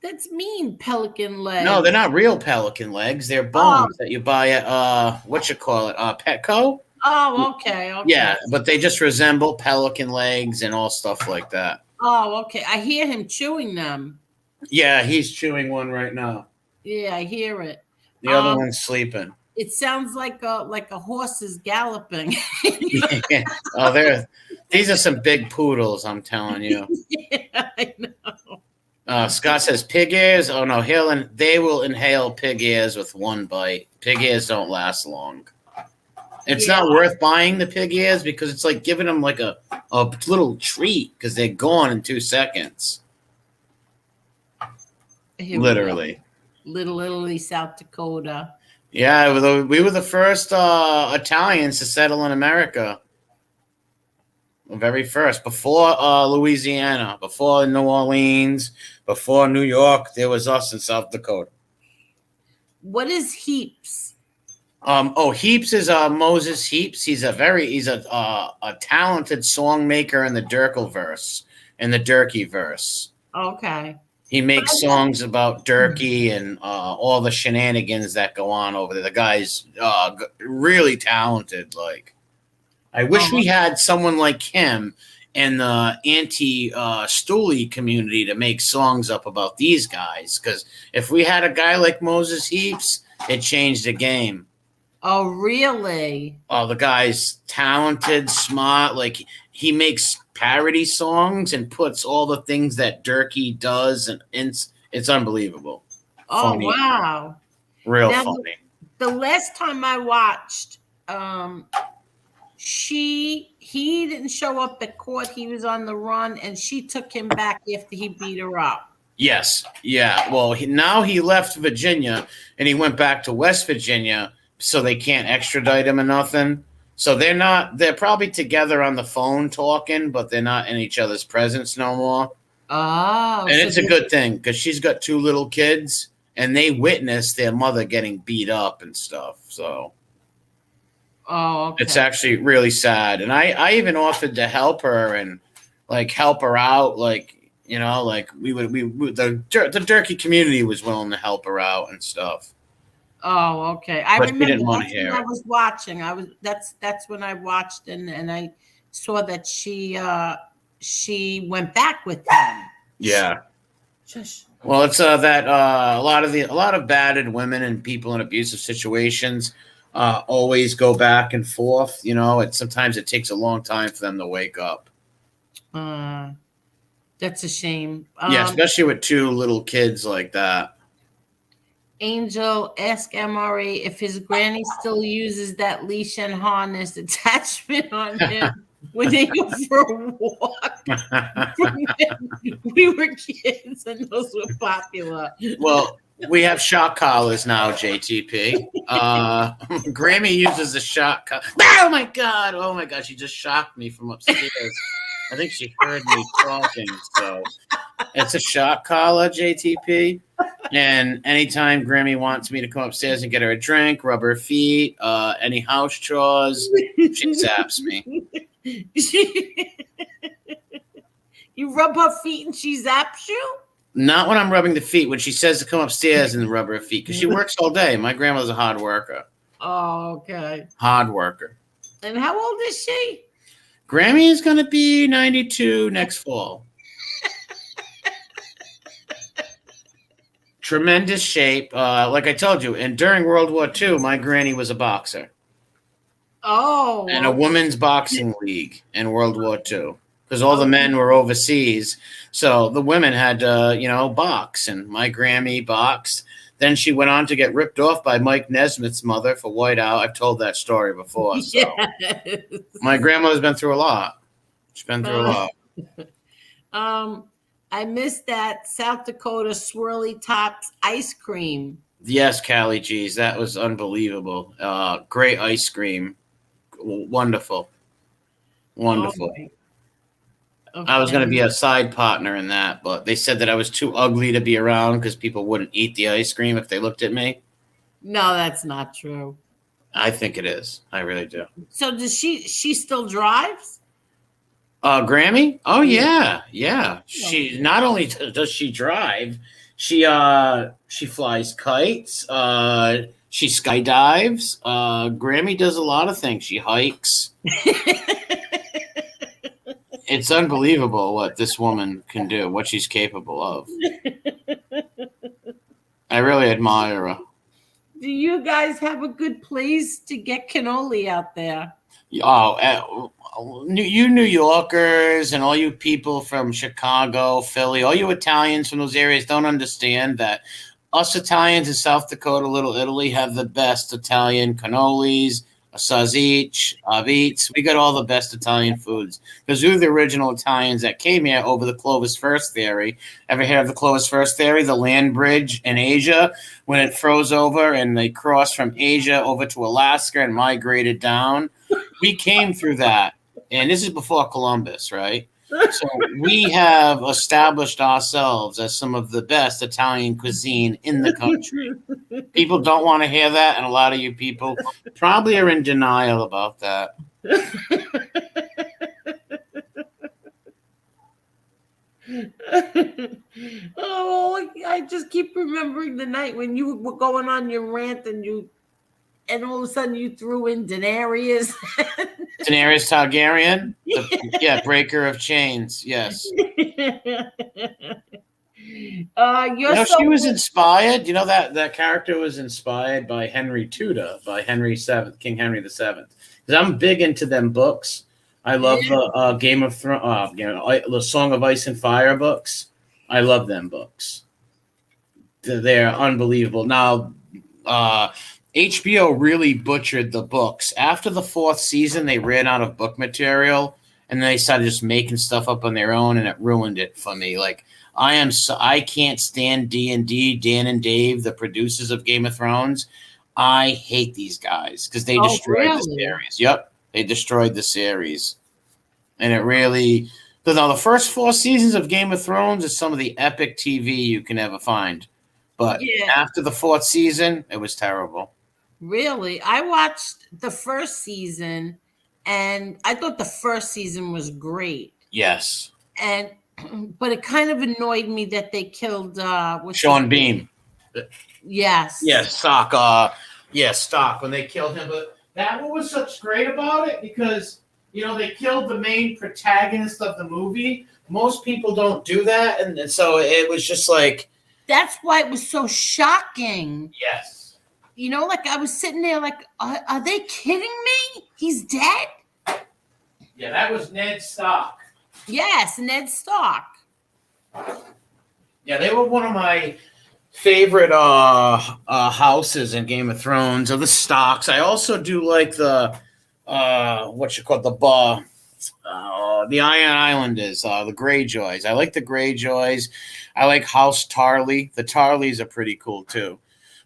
That's mean, pelican No, they're legs. not real pelican legs. They're Oh, bones that you buy at what you call it, Petco. oh, okay, okay. Yeah, but they just resemble pelican legs and all stuff like that. Oh, okay. I hear him chewing them. Yeah, he's chewing one right now. Yeah, I hear it. The other Um, one's sleeping. it sounds like a horse is galloping. Yeah. Oh, these are some big poodles, I'm telling you. Yeah, I know. Scott says pig ears. Oh no, they will inhale pig ears with one bite. Pig ears don't last long. It's Yeah, not worth buying the pig ears because it's like giving them like a little treat because they're gone in 2 seconds. here we go. Literally. Little Italy, South Dakota. Yeah, we were the first Italians to settle in America. The very first, before Louisiana, before New Orleans, before New York, there was us in South Dakota. What is heaps? Heaps is Moses Heaps. He's a talented song maker in the Durkle-verse, in the Durkee verse. Okay. He makes songs about Durkee and all the shenanigans that go on over there. The guy's really talented. Like, I wish we had someone like him in the anti-Stooley community to make songs up about these guys. Because if we had a guy like Moses Heaps, it changed the game. Oh, really? Oh, the guy's talented, smart. Like, he makes parody songs and puts all the things that Durkee does, and it's unbelievable. Oh, Funny. wow. Real Now, funny. The last time I watched, he didn't show up at court. He was on the run, and she took him back after he beat her up. Yes. Yeah. Well, now he left Virginia and he went back to West Virginia, so they can't extradite him or nothing. So they're probably together on the phone talking, but they're not in each other's presence no more. Oh. And it's a good thing because she's got 2 little kids and they witnessed their mother getting beat up and stuff. So okay. It's actually really sad. And I even offered to help her and like help her out. Like, you know, like the Durkee community was willing to help her out and stuff. Oh, okay. I But she remember didn't want to that's hear when I it. was watching. That's when I watched and I saw that she went back with him. Yeah. Shush. Well, it's that a lot of battered women and people in abusive situations always go back and forth. You know, sometimes it takes a long time for them to wake up. That's a shame. Yeah, especially with 2 little kids like that. Angel, ask MRA if his granny still uses that leash and harness attachment on him when they go for a walk. We were kids and those were popular. Well, we have shock collars now, JTP. Grammy uses a shock collar. Oh my god, she just shocked me from upstairs. I think she heard me talking. So it's a shock collar, JTP. And anytime Grammy wants me to come upstairs and get her a drink, rub her feet, any house chores, she zaps me. You rub her feet and she zaps you? Not when I'm rubbing the feet. When she says to come upstairs and rub her feet, because she works all day. My grandmother's a hard worker. Oh, okay. Hard worker. And how old is she? Grammy is going to be 92 next fall. Tremendous shape. Like I told you, and during World War II, my granny was a boxer. Oh. And a women's boxing league in World War II. Because all the men were overseas. So the women had to, box. And my Grammy boxed. Then she went on to get ripped off by Mike Nesmith's mother for Whiteout. I've told that story before. So Yes. My grandmother's been through a lot. She's been through a lot. I missed that South Dakota Swirly Tops ice cream. Yes, Callie G's. That was unbelievable. Great ice cream. Wonderful. Wonderful. Okay. I was going to be a side partner in that, but they said that I was too ugly to be around because people wouldn't eat the ice cream if they looked at me. No, that's not true. I think it is. I really do. So does she still drives? Grammy? Oh Yeah. yeah. She not only does she drive, she flies kites, she skydives. Grammy does a lot of things. She hikes. It's unbelievable what this woman can do, what she's capable of. I really admire her. Do you guys have a good place to get cannoli out there? Oh, you New Yorkers and all you people from Chicago, Philly, all you Italians from those areas don't understand that us Italians in South Dakota, Little Italy, have the best Italian cannolis, sausage, avites. We got all the best Italian foods because we were the original Italians that came here over the Clovis First theory. Ever hear of the Clovis First theory? The land bridge in Asia when it froze over and they crossed from Asia over to Alaska and migrated down. We came through that, and this is before Columbus, right? So we have established ourselves as some of the best Italian cuisine in the country. People don't want to hear that, and a lot of you people probably are in denial about that. Oh, I just keep remembering the night when you were going on your rant and all of a sudden you threw in Daenerys. Daenerys Targaryen, breaker of chains. Yes. She was inspired. You know that character was inspired by Henry Tudor, by Henry VII, King Henry VII. Because I'm big into them books. I love the Game of Thrones, the Song of Ice and Fire books. I love them books. They're unbelievable. Now, HBO really butchered the books. After the 4th season, they ran out of book material, and they started just making stuff up on their own, and it ruined it for me. Like, I can't stand D&D, Dan and Dave, the producers of Game of Thrones. I hate these guys because they destroyed the series. Yep, they destroyed the series. And it really... the first 4 seasons of Game of Thrones is some of the epic TV you can ever find. But after the 4th season, it was terrible. Really? I watched the first season, and I thought the first season was great. Yes. But it kind of annoyed me that they killed Sean Bean. Yes. Yes, Stock. Stock when they killed him. But that what was such great about it because they killed the main protagonist of the movie. Most people don't do that, and so it was just like. That's why it was so shocking. Yes. Like I was sitting there like, are they kidding me? He's dead? Yeah, that was Ned Stark. Yes, Ned Stark. Yeah, they were one of my favorite houses in Game of Thrones, or the Starks. I also do like the, the Iron Islanders, the Greyjoys. I like the Greyjoys. I like House Tarly. The Tarleys are pretty cool too,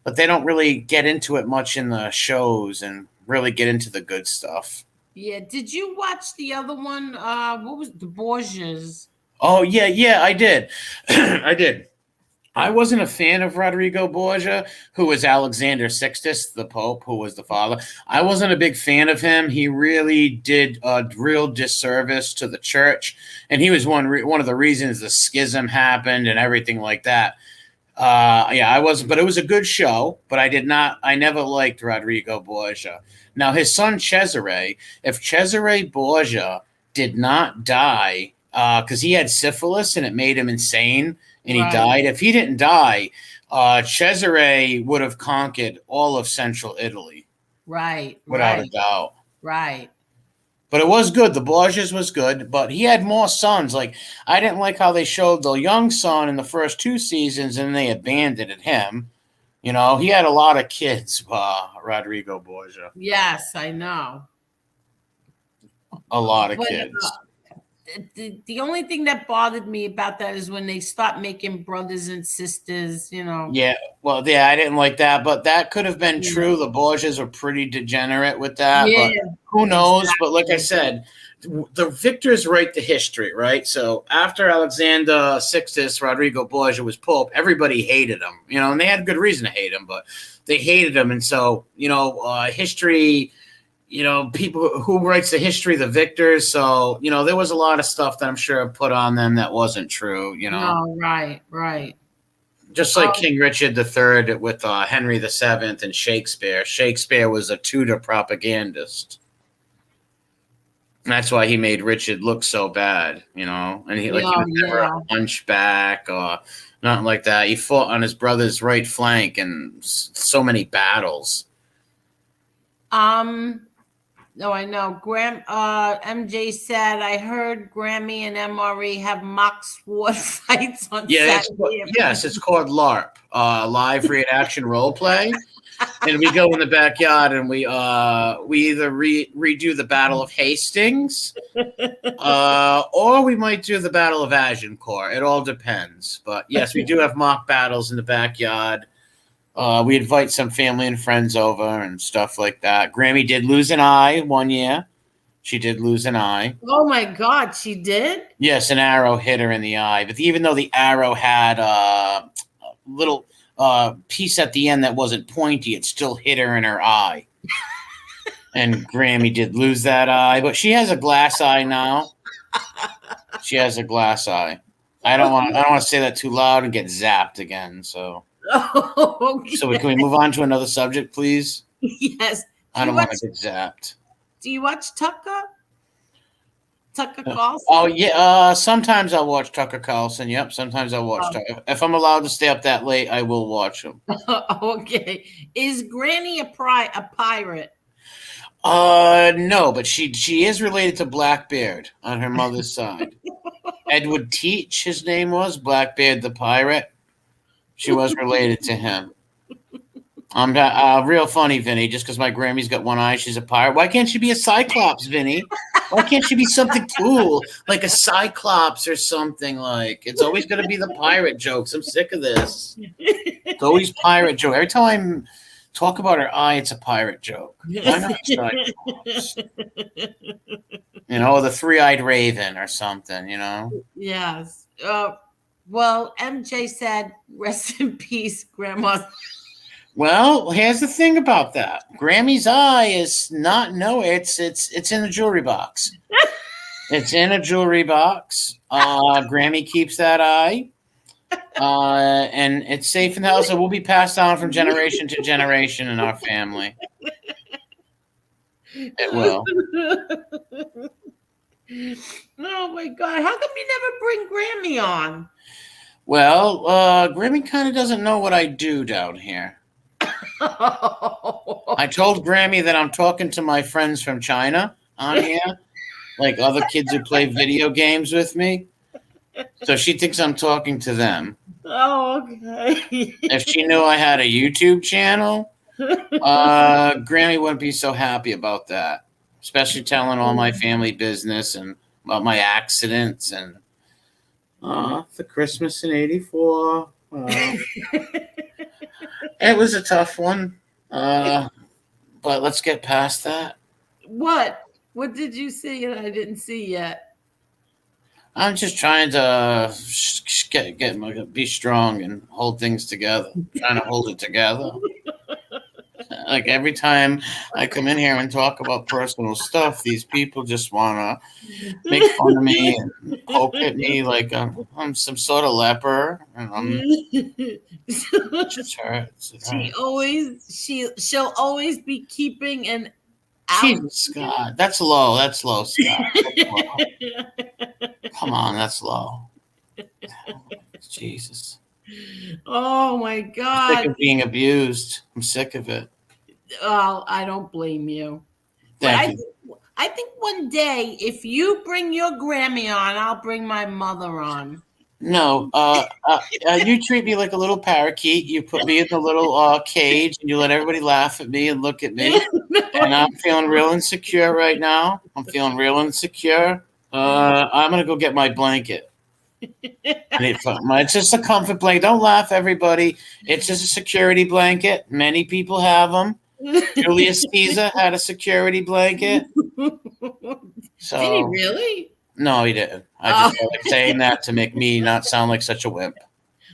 but they don't really get into it much in the shows and really get into the good stuff. Yeah. Did you watch the other one? What was the Borgias? Oh yeah, I did. I did. I wasn't a fan of Rodrigo Borgia, who was Alexander Sixtus, the Pope, who was the father. I wasn't a big fan of him. He really did a real disservice to the church, and he was one of the reasons the schism happened and everything like that. I wasn't, but it was a good show. But I never liked Rodrigo Borgia. Now his son Cesare, if Cesare Borgia did not die because he had syphilis and it made him insane. And he died. If he didn't die, Cesare would have conquered all of central Italy. Right. Without a doubt. Right. But it was good. The Borgias was good, but he had more sons. Like, I didn't like how they showed the young son in the first 2 seasons and they abandoned him. He had a lot of kids, Rodrigo Borgia. Yes, I know. A lot of kids. the only thing that bothered me about that is when they start making brothers and sisters, Yeah, well, yeah, I didn't like that, but that could have been Yeah. true. The Borgias are pretty degenerate with that, Yeah, but who knows? But like I exactly. said, the victors write the history, right? So after Alexander Sixtus Rodrigo Borgia was pope, everybody hated him, and they had good reason to hate him, but they hated him, and so history. People who writes the history, the victors. So, there was a lot of stuff that I'm sure put on them that wasn't true, No, right. just like King Richard III with Henry VII and Shakespeare. Shakespeare was a Tudor propagandist. And that's why he made Richard look so bad, and he was never a hunchback or nothing like that. He fought on his brother's right flank in so many battles. No, I know. MJ said, I heard Grammy and MRE have mock sword fights on Saturday. Yes, it's called LARP, live reaction role play. And we go in the backyard and we either redo the Battle of Hastings, or we might do the Battle of Agincourt. It all depends. But yes, we do have mock battles in the backyard. We invite some family and friends over and stuff like that. Grammy did lose an eye one year. She did lose an eye. Oh my God, she did? Yes, an arrow hit her in the eye. But even though the arrow had a little piece at the end that wasn't pointy, it still hit her in her eye. And Grammy did lose that eye. But she has a glass eye now. She has a glass eye. I don't want to say that too loud and get zapped again, so... Oh, okay. So can we move on to another subject, please? Yes. I don't want to get zapped. Do you watch Tucker? Tucker Carlson? Oh, yeah. Sometimes I'll watch Tucker Carlson. Yep. Sometimes I'll watch Tucker. If I'm allowed to stay up that late, I will watch him. Okay. Is Granny a pirate? No, but she is related to Blackbeard on her mother's side. Edward Teach, his name was, Blackbeard the pirate. She was related to him. I'm real funny, Vinny. Just because my Grammy's got one eye, she's a pirate. Why can't she be a Cyclops, Vinny? Why can't she be something cool, like a Cyclops or something like? It's always going to be the pirate jokes. I'm sick of this. It's always pirate joke. Every time I talk about her eye, it's a pirate joke. Why not Cyclops? Or the three-eyed raven or something, Yes. Well, MJ said, rest in peace, Grandma. Well, here's the thing about that. Grammy's eye is not it's in a jewelry box. It's in a jewelry box. Grammy keeps that eye. And it's safe in the house. It will be passed on from generation to generation in our family. It will. Oh my God. How come you never bring Grammy on? Well, Grammy kind of doesn't know what I do down here. I told Grammy that I'm talking to my friends from China on here, like other kids who play video games with me. So she thinks I'm talking to them. Oh, okay. If she knew I had a YouTube channel, Grammy wouldn't be so happy about that, especially telling all my family business and about my accidents and the Christmas in '84. It was a tough one, but let's get past that. What? What did you see that I didn't see yet? I'm just trying to be strong and hold things together. Trying to hold it together. Like every time I come in here and talk about personal stuff, these people just want to make fun of me and poke at me like I'm some sort of leper. And it just hurts. She'll always be keeping an Jesus, God, that's low. That's low, Scott. That's low. Come on, that's low. Jesus. Oh my God. I'm sick of being abused. I'm sick of it. Well, I don't blame you. Thank you. I think one day, if you bring your Grammy on, I'll bring my mother on. No, you treat me like a little parakeet. You put me in the little cage, and you let everybody laugh at me and look at me. And I'm feeling real insecure right now. I'm feeling real insecure. I'm gonna go get my blanket. It's just a comfort blanket. Don't laugh, everybody. It's just a security blanket. Many people have them. Julius Caesar had a security blanket. Did he really? No, he didn't. I just felt like saying that to make me not sound like such a wimp.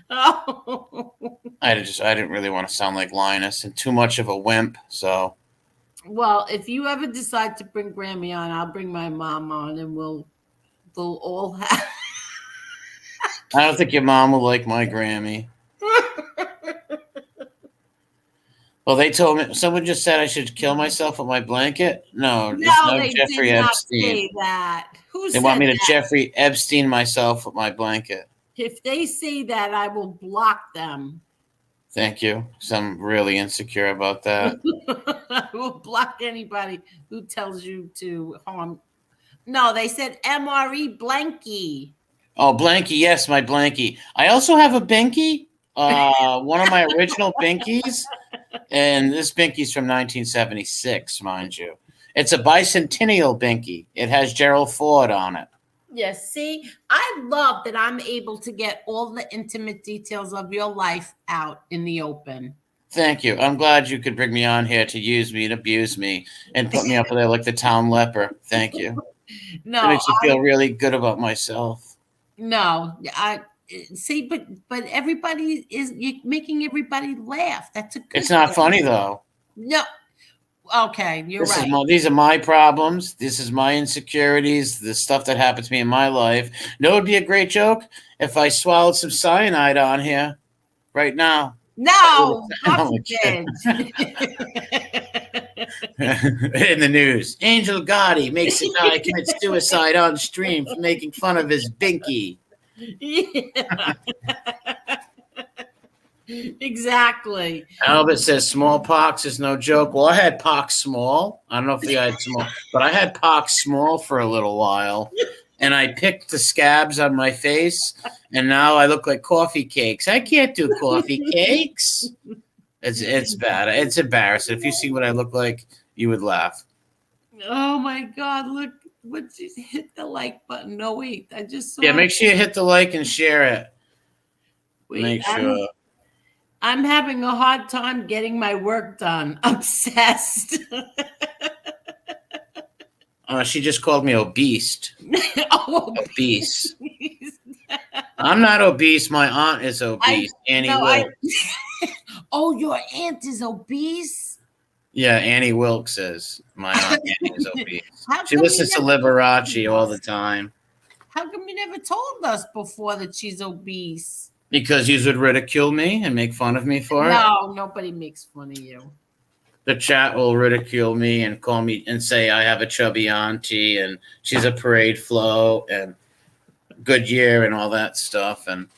Oh. I didn't really want to sound like Linus and too much of a wimp. So, well, if you ever decide to bring Grammy on, I'll bring my mom on, and we'll all have. I don't think your mom will like my Grammy. Well, they told me someone just said I should kill myself with my blanket. No, they Jeffrey did not Epstein. say that. Who They said want me to that? Jeffrey Epstein myself with my blanket. If they say that, I will block them. Thank you. Because I'm really insecure about that. I will block anybody who tells you to harm. No, they said MRE Blanky. Oh, Blanky. Yes, my Blanky. I also have a Binky. One of my original Binkies. And this Binky's from 1976, mind you. It's a bicentennial Binky. It has Gerald Ford on it. Yes, see, I love that I'm able to get all the intimate details of your life out in the open. Thank you. I'm glad you could bring me on here to use me and abuse me and put me up there like the town leper. Thank you. No, it makes me feel really good about myself. No, I see, but everybody you're making everybody laugh. That's a good It's not thing. funny though. No. Okay, you're right. These are my problems. This is my insecurities. The stuff that happened to me in my life. No, it would be a great joke if I swallowed some cyanide on here right now. No, in the news, Angel Gotti makes a guy commit suicide on stream for making fun of his binky. Yeah. Exactly. Albert says smallpox is no joke. Well, I had pox small. I don't know if you had small, but I had pox small for a little while, and I picked the scabs on my face, and now I look like coffee cakes. I can't do coffee cakes. It's bad. It's embarrassing. If you see what I look like, you would laugh. Oh my God! Look, just hit the like button. No, wait, I just saw. Yeah, make sure you hit the like and share it. Wait, make sure. I'm having a hard time getting my work done. Obsessed. She just called me obese. Oh, obese. I'm not obese. My aunt is obese. Annie Wilkes. Oh, your aunt is obese? Yeah, Annie Wilkes is. My aunt Annie is obese. She listens to Liberace all the time. How come you never told us before that she's obese? Because you would ridicule me and make fun of me for it? No, nobody makes fun of you. The chat will ridicule me and call me and say I have a chubby auntie and she's a parade float and Goodyear and all that stuff. And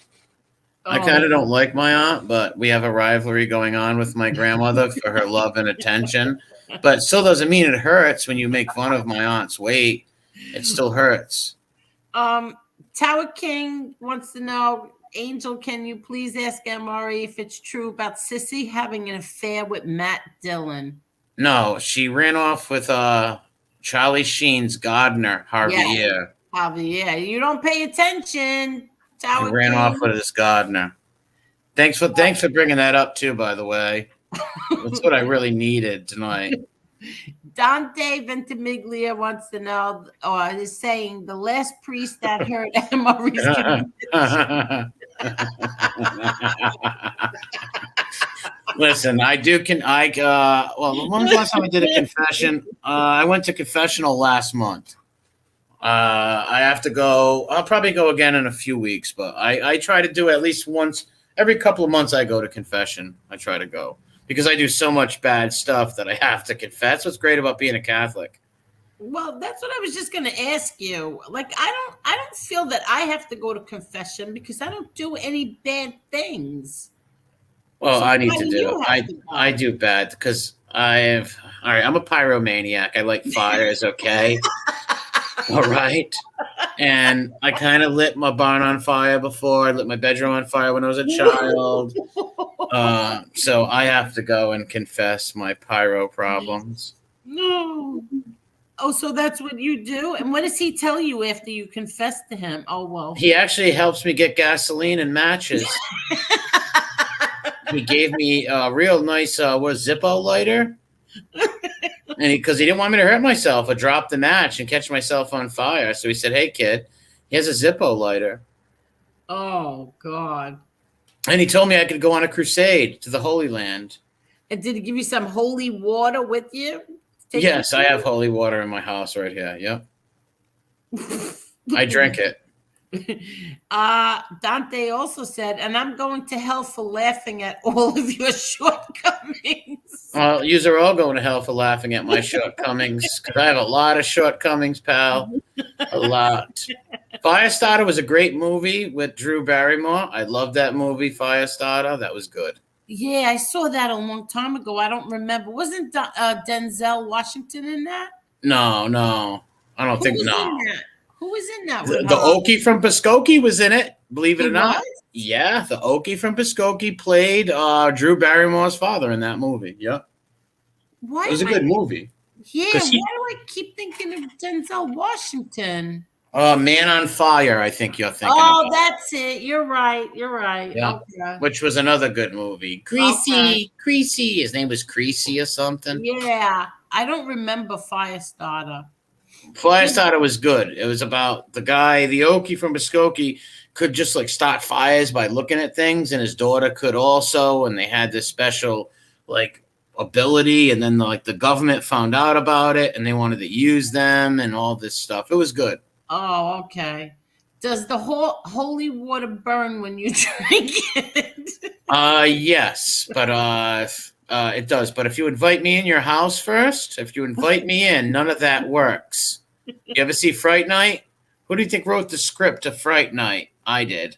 I kind of don't like my aunt, but we have a rivalry going on with my grandmother for her love and attention. But it still doesn't mean it hurts when you make fun of my aunt's weight. It still hurts. Tower King wants to know, Angel, can you please ask MRE if it's true about Sissy having an affair with Matt Dillon? No, she ran off with Charlie Sheen's gardener, Javier. Javier, you don't pay attention. Tower King ran off with his gardener. Thanks for bringing that up too, by the way. That's what I really needed tonight. Dante Ventimiglia wants to know, or is saying, the last priest that heard MRE's Listen, well, when was the last time I did a confession? I went to confessional last month. I have to go. I'll probably go again in a few weeks, but I try to do at least once every couple of months. I go to confession. I try to go because I do so much bad stuff that I have to confess. What's great about being a Catholic? Well, that's what I was just going to ask you. Like, I don't feel that I have to go to confession because I don't do any bad things. Well, so I need to do. I do bad because I'm a pyromaniac. I like fires. Okay. All right. And I kind of lit my barn on fire before. I lit my bedroom on fire when I was a child. So I have to go and confess my pyro problems. No. Oh, so that's what you do? And what does he tell you after you confess to him? Oh, well. He actually helps me get gasoline and matches. He gave me a real nice Zippo lighter. And because he didn't want me to hurt myself or drop the match and catch myself on fire. So he said, hey, kid, here's a Zippo lighter. Oh, God. And he told me I could go on a crusade to the Holy Land. And did he give you some holy water with you? Yes, I have holy water in my house right here. Yep. I drink it. Dante also said, and I'm going to hell for laughing at all of your shortcomings. Well, yous are all going to hell for laughing at my shortcomings because I have a lot of shortcomings, pal. A lot. Firestarter was a great movie with Drew Barrymore. I love that movie, Firestarter. That was good. Yeah, I saw that a long time ago. I don't remember. Wasn't Denzel Washington in that? No. I don't think no. Who was in that? The Okie from Muskogee was in it, believe it or not. Was? Yeah, the Okie from Muskogee played Drew Barrymore's father in that movie. Yep. Why it was a good movie. Yeah, why do I keep thinking of Denzel Washington? Man on Fire, I think you're thinking Oh, about. that's it. You're right. Yeah. Okay. Which was another good movie. Creasy. His name was Creasy or something. Yeah. I don't remember Firestarter. Firestarter was good. It was about the guy, the Okie from Muskogee, could just like start fires by looking at things, and his daughter could also, and they had this special like ability, and then like the government found out about it, and they wanted to use them and all this stuff. It was good. Oh, okay. Does the holy water burn when you drink it? Yes, but it does. But if you invite me in your house first, if you invite me in, none of that works. You ever see Fright Night? Who do you think wrote the script to Fright Night? I did.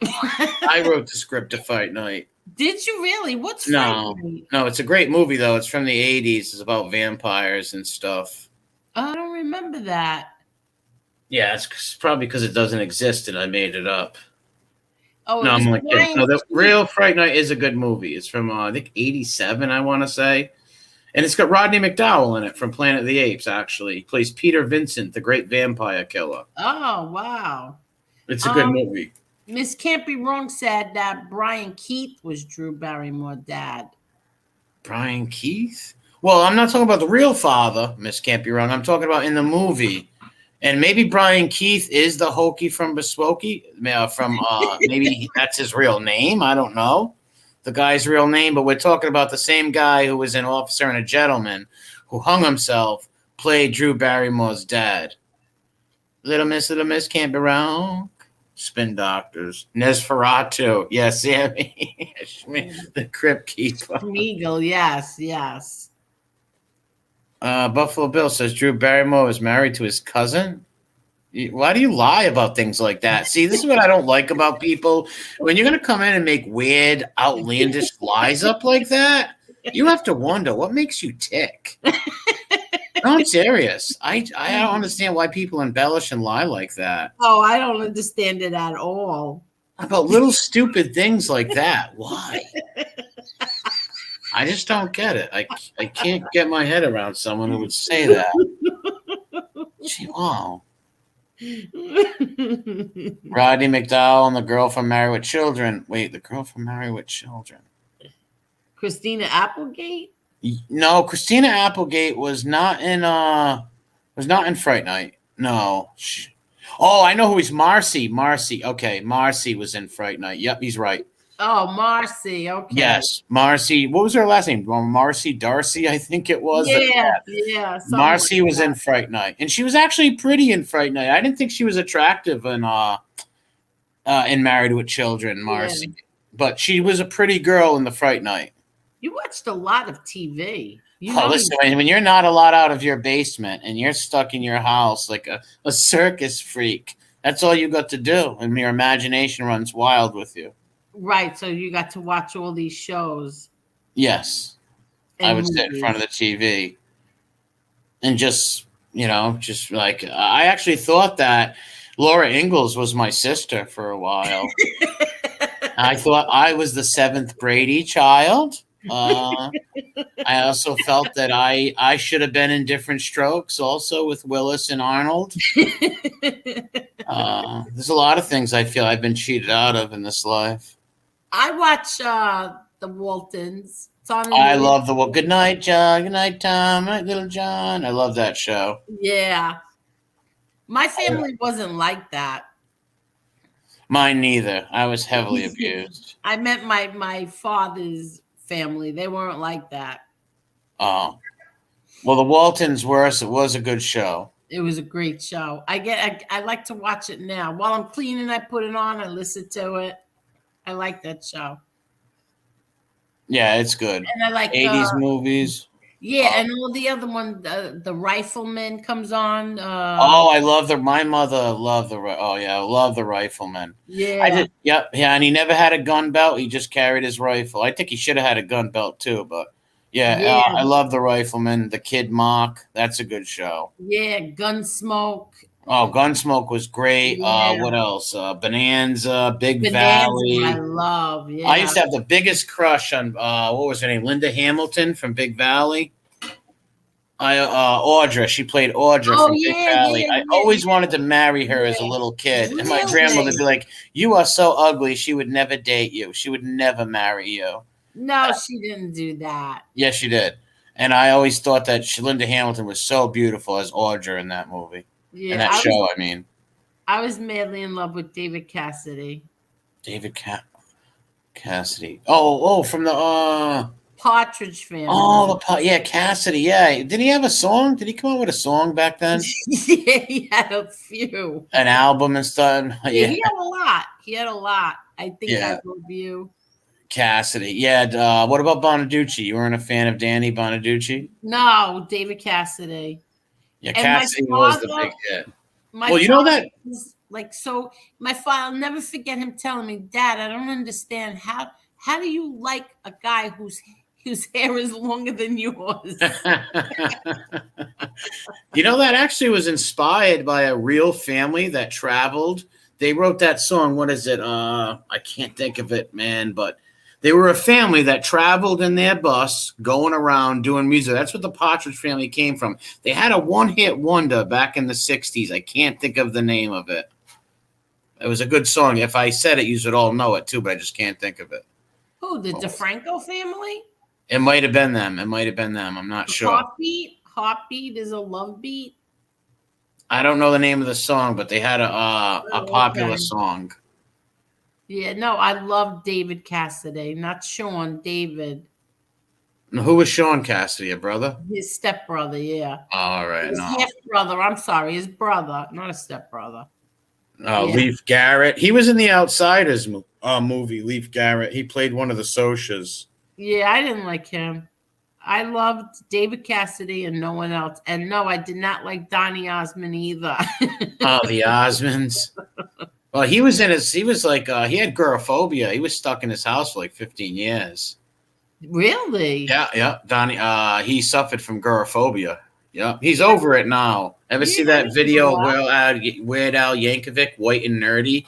I wrote the script to Fright Night. Did you really? What's Fright Night? No, it's a great movie though. It's from the 80s. It's about vampires and stuff. I don't remember that. Yeah, it's probably because it doesn't exist and I made it up. Oh, no, I'm like, no, the real Fright Night is a good movie. It's from I think 87, I want to say. And it's got Rodney McDowell in it from Planet of the Apes, actually. He plays Peter Vincent, the great vampire killer. Oh, wow. It's a good movie. Miss Can't Be Wrong said that Brian Keith was Drew Barrymore's dad. Brian Keith? Well, I'm not talking about the real father, Miss Can't Be Wrong. I'm talking about in the movie. And maybe Brian Keith is the Hokie from Muskogee. Maybe that's his real name. I don't know the guy's real name, but we're talking about the same guy who was an Officer and a Gentleman who hung himself, played Drew Barrymore's dad. Little Miss Can't Be Wrong. Spin Doctors. Nosferatu. Yes, Sammy. The Crypt Keeper. Smeagol, yes. Buffalo Bill says Drew Barrymore was married to his cousin. Why do you lie about things like that? See, this is what I don't like about people. When you're going to come in and make weird, outlandish lies up like that, you have to wonder what makes you tick. No, I'm serious. I don't understand why people embellish and lie like that. Oh, I don't understand it at all. About little stupid things like that. Why? I just don't get it. I can't get my head around someone who would say that. Gee, wow. Rodney McDowell and the girl from Married with Children. Wait, the girl from Married with Children. Christina Applegate? No, Christina Applegate was not in Fright Night. No. Oh, I know who he's. Marcy. Okay, Marcy was in Fright Night. Yep, he's right. Oh, Marcy. Okay. Yes, Marcy. What was her last name? Marcy Darcy, I think it was. Yeah. Marcy was in Fright Night, and she was actually pretty in Fright Night. I didn't think she was attractive in Married with Children, Marcy, but she was a pretty girl in the Fright Night. You watched a lot of TV. Listen, when you're not allowed out of your basement and you're stuck in your house like a circus freak, that's all you got to do, and your imagination runs wild with you. Right, so you got to watch all these shows. Yes. I would sit in front of the TV and just like, I actually thought that Laura Ingalls was my sister for a while. I thought I was the seventh Brady child. I also felt that I should have been in Different Strokes, also with Willis and Arnold. There's a lot of things I feel I've been cheated out of in this life. I watch the Waltons. It's on in I the love the Good night, John. Good night, Tom. Good night, little John. I love that show. yeah. My family wasn't like that. Mine neither. I was heavily abused. I met my father's family. They weren't like that. Oh, well, the Waltons were. It was a good show. It was a great show. I like to watch it now. While I'm cleaning, I put it on. I listen to it. I like that show. Yeah, it's good. And I like 80s movies. yeah, and all the other one, the Rifleman comes on. Oh, I love my mother loved oh yeah, I love the Rifleman. Yeah. I did, yep, yeah, and he never had a gun belt. He just carried his rifle. I think he should have had a gun belt too, but yeah, I love the Rifleman, the Kid Mock. That's a good show. Yeah, Gunsmoke. Oh, Gunsmoke was great. Yeah. What else? Bonanza, Big Bonanza, Valley. I love. Yeah. I used to have the biggest crush on what was her name? Linda Hamilton from Big Valley. Audra. She played Audra from Big Valley. I always wanted to marry her as a little kid. And my grandmother would be like, "You are so ugly. She would never date you. She would never marry you." No, she didn't do that. Yes, she did. And I always thought that Linda Hamilton was so beautiful as Audra in that movie. Yeah, in that show, I mean. I was madly in love with David Cassidy. David Cassidy. Oh, from the Partridge Family. Oh, yeah, Cassidy. Yeah, did he have a song? Did he come out with a song back then? Yeah, he had a few. An album and stuff. Yeah, he had a lot. He had a lot. I think Yeah. I love you. Cassidy. Yeah. What about Bonaducci? You weren't a fan of Danny Bonaducci? No, David Cassidy. Yeah, And Cassidy was the big hit. Well, you know that. Like, so my father, I'll never forget him telling me, "Dad, I don't understand how do you like a guy whose hair is longer than yours?" You know, that actually was inspired by a real family that traveled. They wrote that song. What is it? I can't think of it, man, but they were a family that traveled in their bus going around doing music. That's what the Partridge Family came from. They had a one-hit wonder back in the 60s. I can't think of the name of it. It was a good song. If I said it, you would all know it too, but I just can't think of it. Who, the DeFranco family? It might have been them. I'm not sure. Heartbeat is a love beat. I don't know the name of the song, but they had a popular song. Yeah, no, I love David Cassidy, not Sean, David. Who was Sean Cassidy, a brother? His stepbrother, yeah. All right, his no. half-brother, I'm sorry, his brother, not a stepbrother. Yeah. Leif Garrett. He was in the Outsiders movie, Leif Garrett. He played one of the Socs. Yeah, I didn't like him. I loved David Cassidy and no one else. And no, I did not like Donny Osmond either. Oh, the Osmonds. Well, he was he had agoraphobia. He was stuck in his house for like 15 years. Really? Yeah. Donnie, he suffered from agoraphobia. Yeah, he's over it now. Ever see that video of Weird Al Yankovic, White and Nerdy?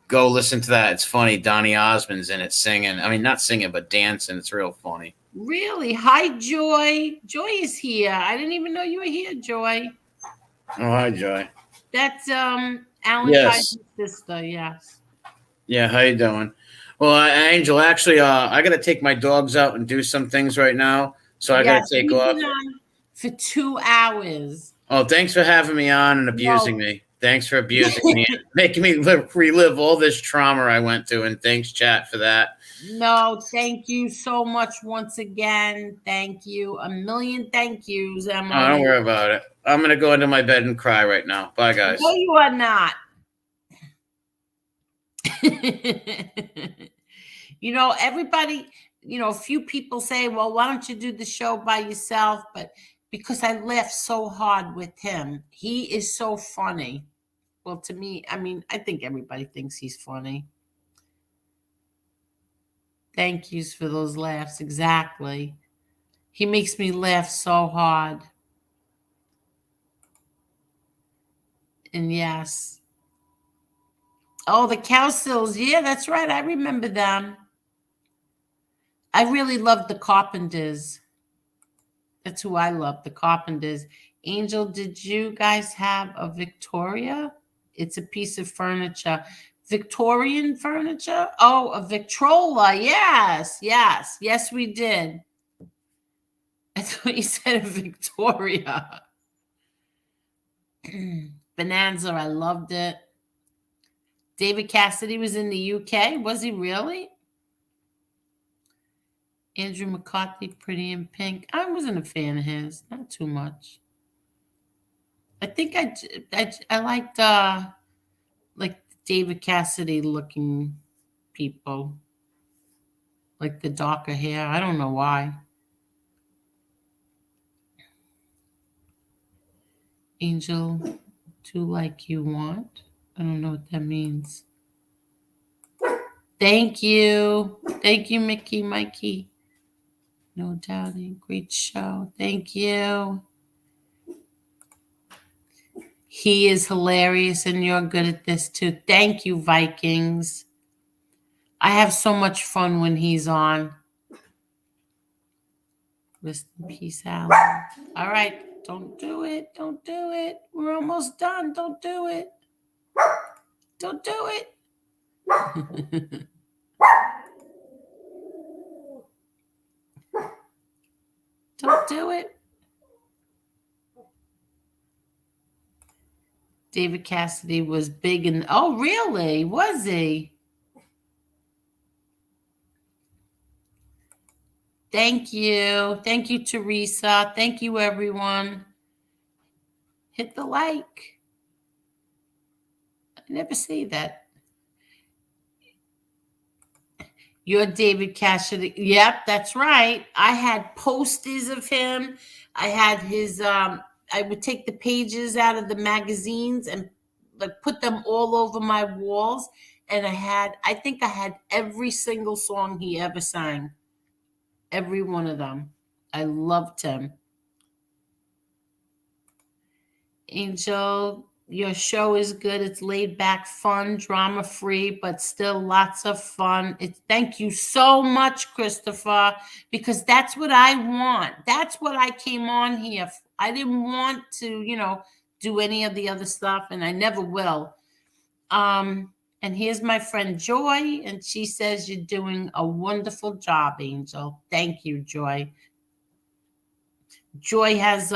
Go listen to that. It's funny. Donny Osmond's in it singing. I mean, not singing, but dancing. It's real funny. Really? Hi, Joy. Joy is here. I didn't even know you were here, Joy. Oh, hi, Joy. That's Alan Kaiser's sister, yes. Yeah, how you doing? Well, Angel, actually, I got to take my dogs out and do some things right now, so I got to take off. For 2 hours. Oh, thanks for having me on and abusing me. Thanks for abusing me, making me relive all this trauma I went through, and thanks, chat, for that. No, thank you so much once again. Thank you. A million thank yous, Emma. Oh, don't worry about it. I'm going to go into my bed and cry right now. Bye, guys. No, you are not. You know, everybody, a few people say, well, why don't you do the show by yourself? But because I laugh so hard with him. He is so funny. Well, to me, I mean, I think everybody thinks he's funny. Thank yous for those laughs. Exactly. He makes me laugh so hard. And yes. Oh, the Cowsills. Yeah, that's right. I remember them. I really love the Carpenters. That's who I love, the Carpenters. Angel, did you guys have a Victoria? It's a piece of furniture. Victorian furniture? Oh, a Victrola. Yes, yes, yes, we did. I thought you said a Victoria. Bonanza, I loved it. David Cassidy was in the UK. Was he really? Andrew McCarthy, Pretty in Pink. I wasn't a fan of his. Not too much. I think I liked like David Cassidy looking people, like the darker hair. I don't know why. Angel, do like you want. I don't know what that means. Thank you. Thank you, Mickey, Mikey. No doubting. Great show. Thank you. He is hilarious and you're good at this too. Thank you, Vikings. I have so much fun when he's on. Rest in peace, Alan. All right. Don't do it. Don't do it. We're almost done. Don't do it. Don't do it. Don't do it. David Cassidy was big and oh, really? Was he? Thank you. Thank you, Teresa. Thank you, everyone. Hit the like. I never say that. You're David Cassidy. Yep, that's right. I had posters of him. I had his I would take the pages out of the magazines and like put them all over my walls. And I think I had every single song he ever sang. Every one of them. I loved him. Angel, your show is good. It's laid back, fun, drama free, but still lots of fun. Thank you so much, Christopher, because that's what I want. That's what I came on here. I didn't want to, do any of the other stuff, and I never will. And here's my friend Joy, and she says you're doing a wonderful job, Angel. Thank you, Joy. Joy has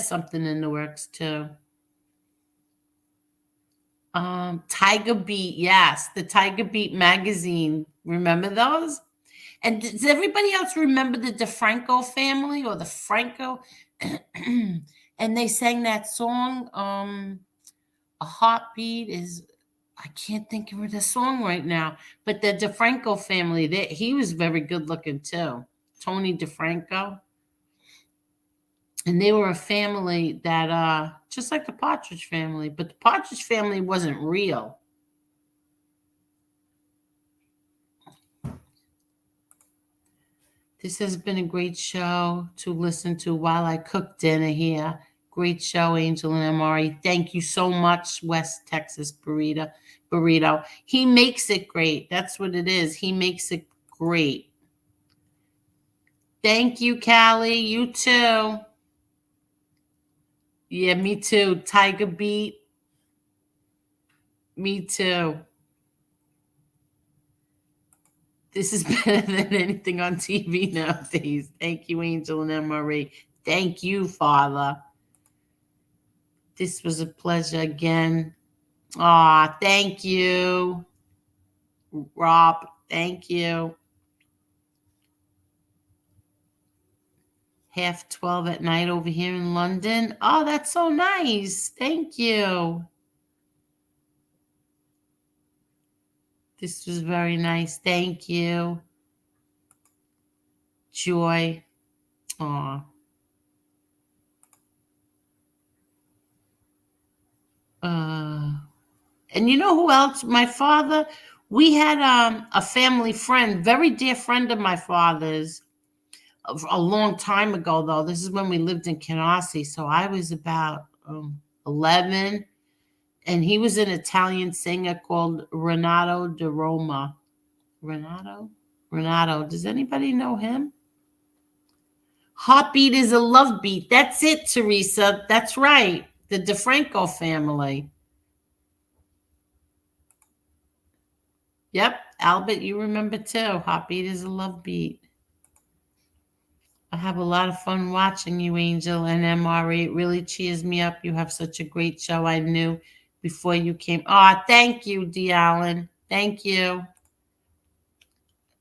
something in the works too. Tiger Beat, yes, the Tiger Beat magazine. Remember those? And does everybody else remember the DeFranco family or the Franco? And they sang that song, A Heartbeat is, I can't think of the song right now, but the DeFranco family, he was very good looking too. Tony DeFranco. And they were a family that, just like the Partridge family, but the Partridge family wasn't real. This has been a great show to listen to while I cook dinner here. Great show, Angel and Amari. Thank you so much, West Texas Burrito. He makes it great. That's what it is. He makes it great. Thank you, Callie. You too. Yeah, me too. Tiger Beat. Me too. This is better than anything on TV nowadays. Thank you, Angel and Emery. Thank you, Father. This was a pleasure again. Aw, thank you. Rob, thank you. 12:30 at night over here in London. Oh, that's so nice. Thank you. This was very nice. Thank you. Joy. Aw. And you know who else? My father, we had a family friend, very dear friend of my father's, a long time ago, though. This is when we lived in Canarsie. So I was about 11. And he was an Italian singer called Renato De Roma. Renato. Does anybody know him? Heartbeat is a love beat. That's it, Teresa. That's right. The DeFranco family. Yep. Albert, you remember too. Heartbeat is a love beat. I have a lot of fun watching you, Angel and MRE. It really cheers me up. You have such a great show. I knew before you came. Oh, thank you, D. Allen. Thank you.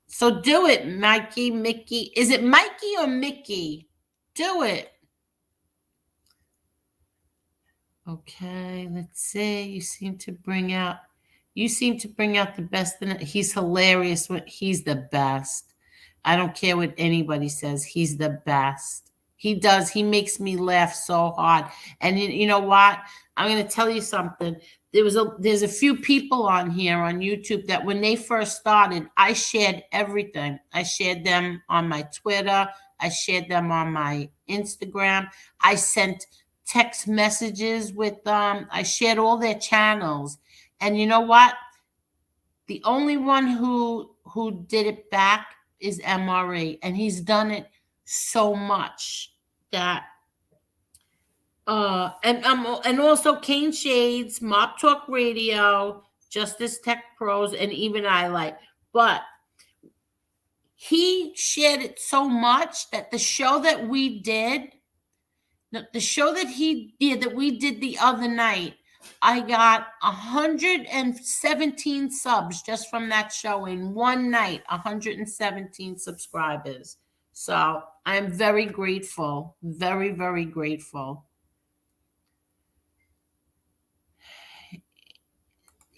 So do it, Mikey, Mickey. Is it Mikey or Mickey? Do it. Okay, let's see. You seem to bring out the best in it. He's hilarious. He's the best. I don't care what anybody says. He's the best. He does. He makes me laugh so hard. And you know what? I'm going to tell you something. There's a few people on here on YouTube that when they first started, I shared everything. I shared them on my Twitter. I shared them on my Instagram. I sent text messages with I shared all their channels. And you know what? The only one who did it back is MRE, and he's done it so much that and also Kane Shades, Mop Talk Radio, Justice Tech Pros, and even I like. But he shared it so much that the show that we did, that we did the other night, I got 117 subs just from that show in one night. 117 subscribers. So I'm very grateful. Very, very grateful.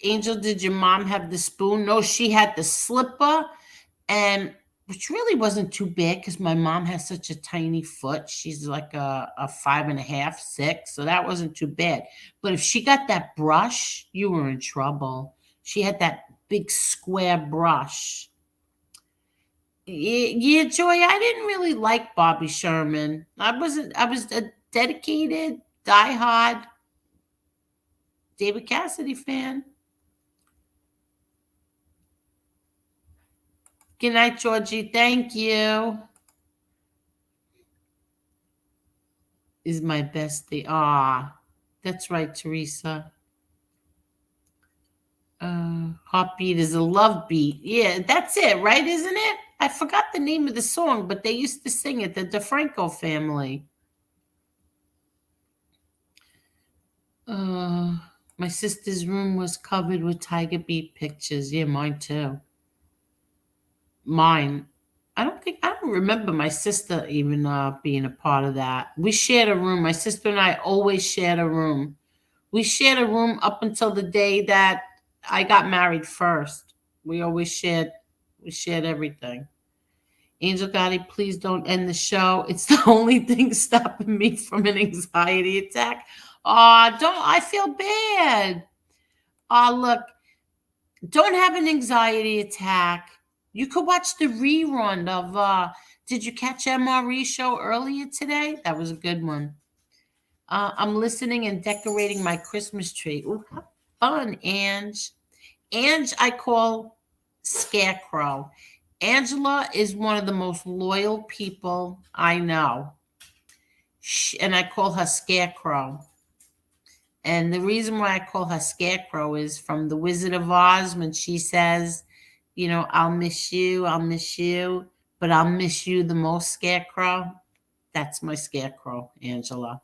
Angel, did your mom have the spoon? No, she had the slipper, and which really wasn't too bad because my mom has such a tiny foot. She's like a 5.5, 6, so that wasn't too bad. But if she got that brush, you were in trouble. She had that big square brush. Yeah, Joy, I didn't really like Bobby Sherman. I was a dedicated, diehard David Cassidy fan. Good night, Georgie. Thank you. Is my bestie. That's right, Teresa. Heartbeat is a love beat. Yeah, that's it, right? Isn't it? I forgot the name of the song, but they used to sing it, the DeFranco family. My sister's room was covered with Tiger Beat pictures. Yeah, mine too. Mine. I don't remember my sister even being a part of that. We shared a room. My sister and I always shared a room. We shared a room up until the day that I got married first. We shared everything. Angel Gotti, please don't end the show. It's the only thing stopping me from an anxiety attack. I feel bad. Look, don't have an anxiety attack. You could watch the rerun of did you catch MRE show earlier today? That was a good one. I'm listening and decorating my Christmas tree. Ooh, how fun, Ange. Ange, I call Scarecrow. Angela is one of the most loyal people I know. And I call her Scarecrow. And the reason why I call her Scarecrow is from The Wizard of Oz when she says, I'll miss you, but I'll miss you the most, Scarecrow. That's my Scarecrow, Angela.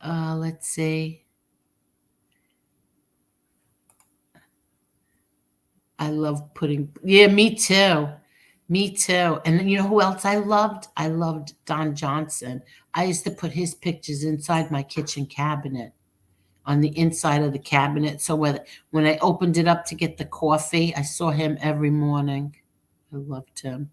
Let's see. I love me too. Me too. And you know who else I loved? I loved Don Johnson. I used to put his pictures inside my kitchen cabinet, on the inside of the cabinet. So when I opened it up to get the coffee, I saw him every morning. I loved him.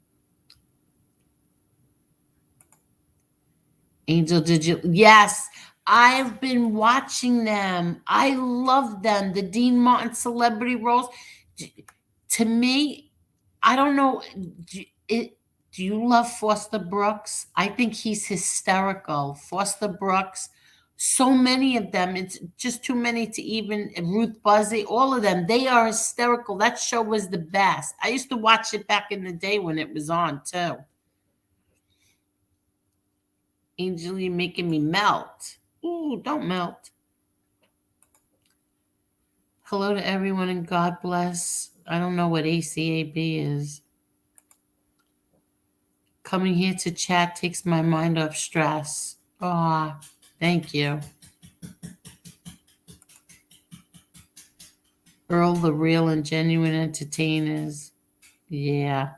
Angel, did you? Yes, I've been watching them. I love them. The Dean Martin celebrity roles. To me, I don't know. Do you love Foster Brooks? I think he's hysterical. Foster Brooks, So many of them. It's just too many to even. Ruth Buzzy, all of them. They are hysterical. That show was the best. I used to watch it back in the day when it was on too. Angel, you're making me melt. Ooh, don't melt. Hello to everyone and God bless. I don't know what ACAB is. Coming here to chat takes my mind off stress. Ah, thank you. Earl, the real and genuine entertainers. Yeah,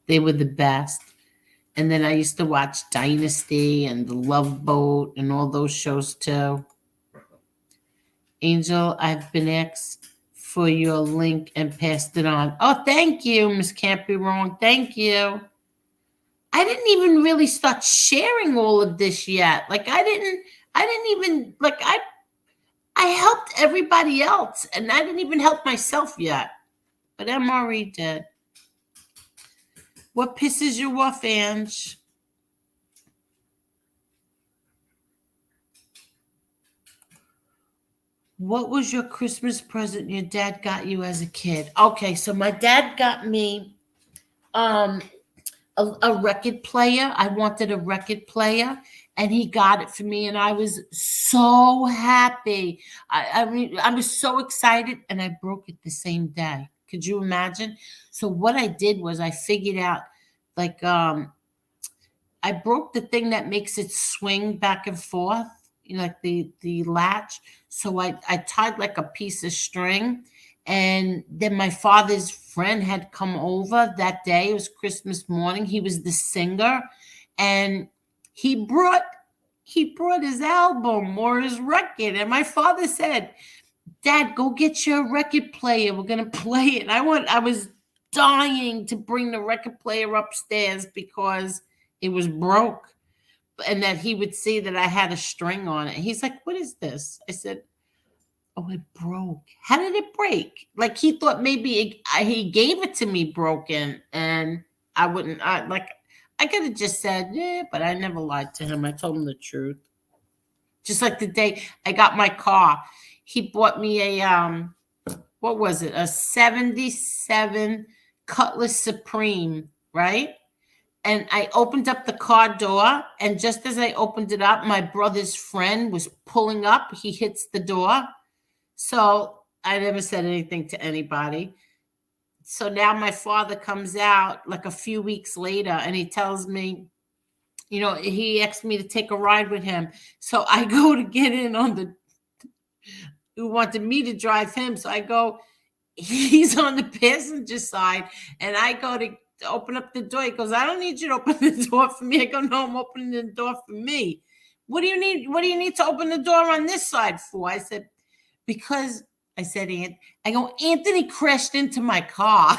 they were the best. And then I used to watch Dynasty and The Love Boat and all those shows too. Angel, I've been asked for your link and passed it on. Oh, thank you, Miss Can't Be Wrong. Thank you. I didn't even really start sharing all of this yet. Like I didn't even like I helped everybody else and I didn't even help myself yet. But MRE did. What pisses you off, Ange? What was your Christmas present your dad got you as a kid? Okay, so my dad got me a record player. I wanted a record player, and he got it for me, and I was so happy. I mean, I was so excited, and I broke it the same day. Could you imagine? So what I did was I figured out, like, I broke the thing that makes it swing back and forth, you know, like the latch. So I tied like a piece of string, and then my father's friend had come over that day. It was Christmas morning. He was the singer, and he brought his album or his record. And my father said, "Dad, go get your record player. We're gonna play it." And I was dying to bring the record player upstairs because it was broke, and that he would see that I had a string on it. He's like, "What is this?" I said, "Oh, it broke." How did it break? Like he thought maybe he gave it to me broken, and I wouldn't. I could have just said, "Yeah," but I never lied to him. I told him the truth. Just like the day I got my car, he bought me a what was it? A '77 Cutlass Supreme, right? And I opened up the car door, and just as I opened it up, my brother's friend was pulling up. He hits the door. So I never said anything to anybody. So now my father comes out like a few weeks later and he tells me, you know, he asked me to take a ride with him. So I go to get in on the, who wanted me to drive him. So I go, he's on the passenger side, and I go to open up the door. He goes, "I don't need you to open the door for me." I go, "No, I'm opening the door for me." What do you need? What do you need to open the door on this side for? I said, "Because," I said, I go, "Anthony crashed into my car."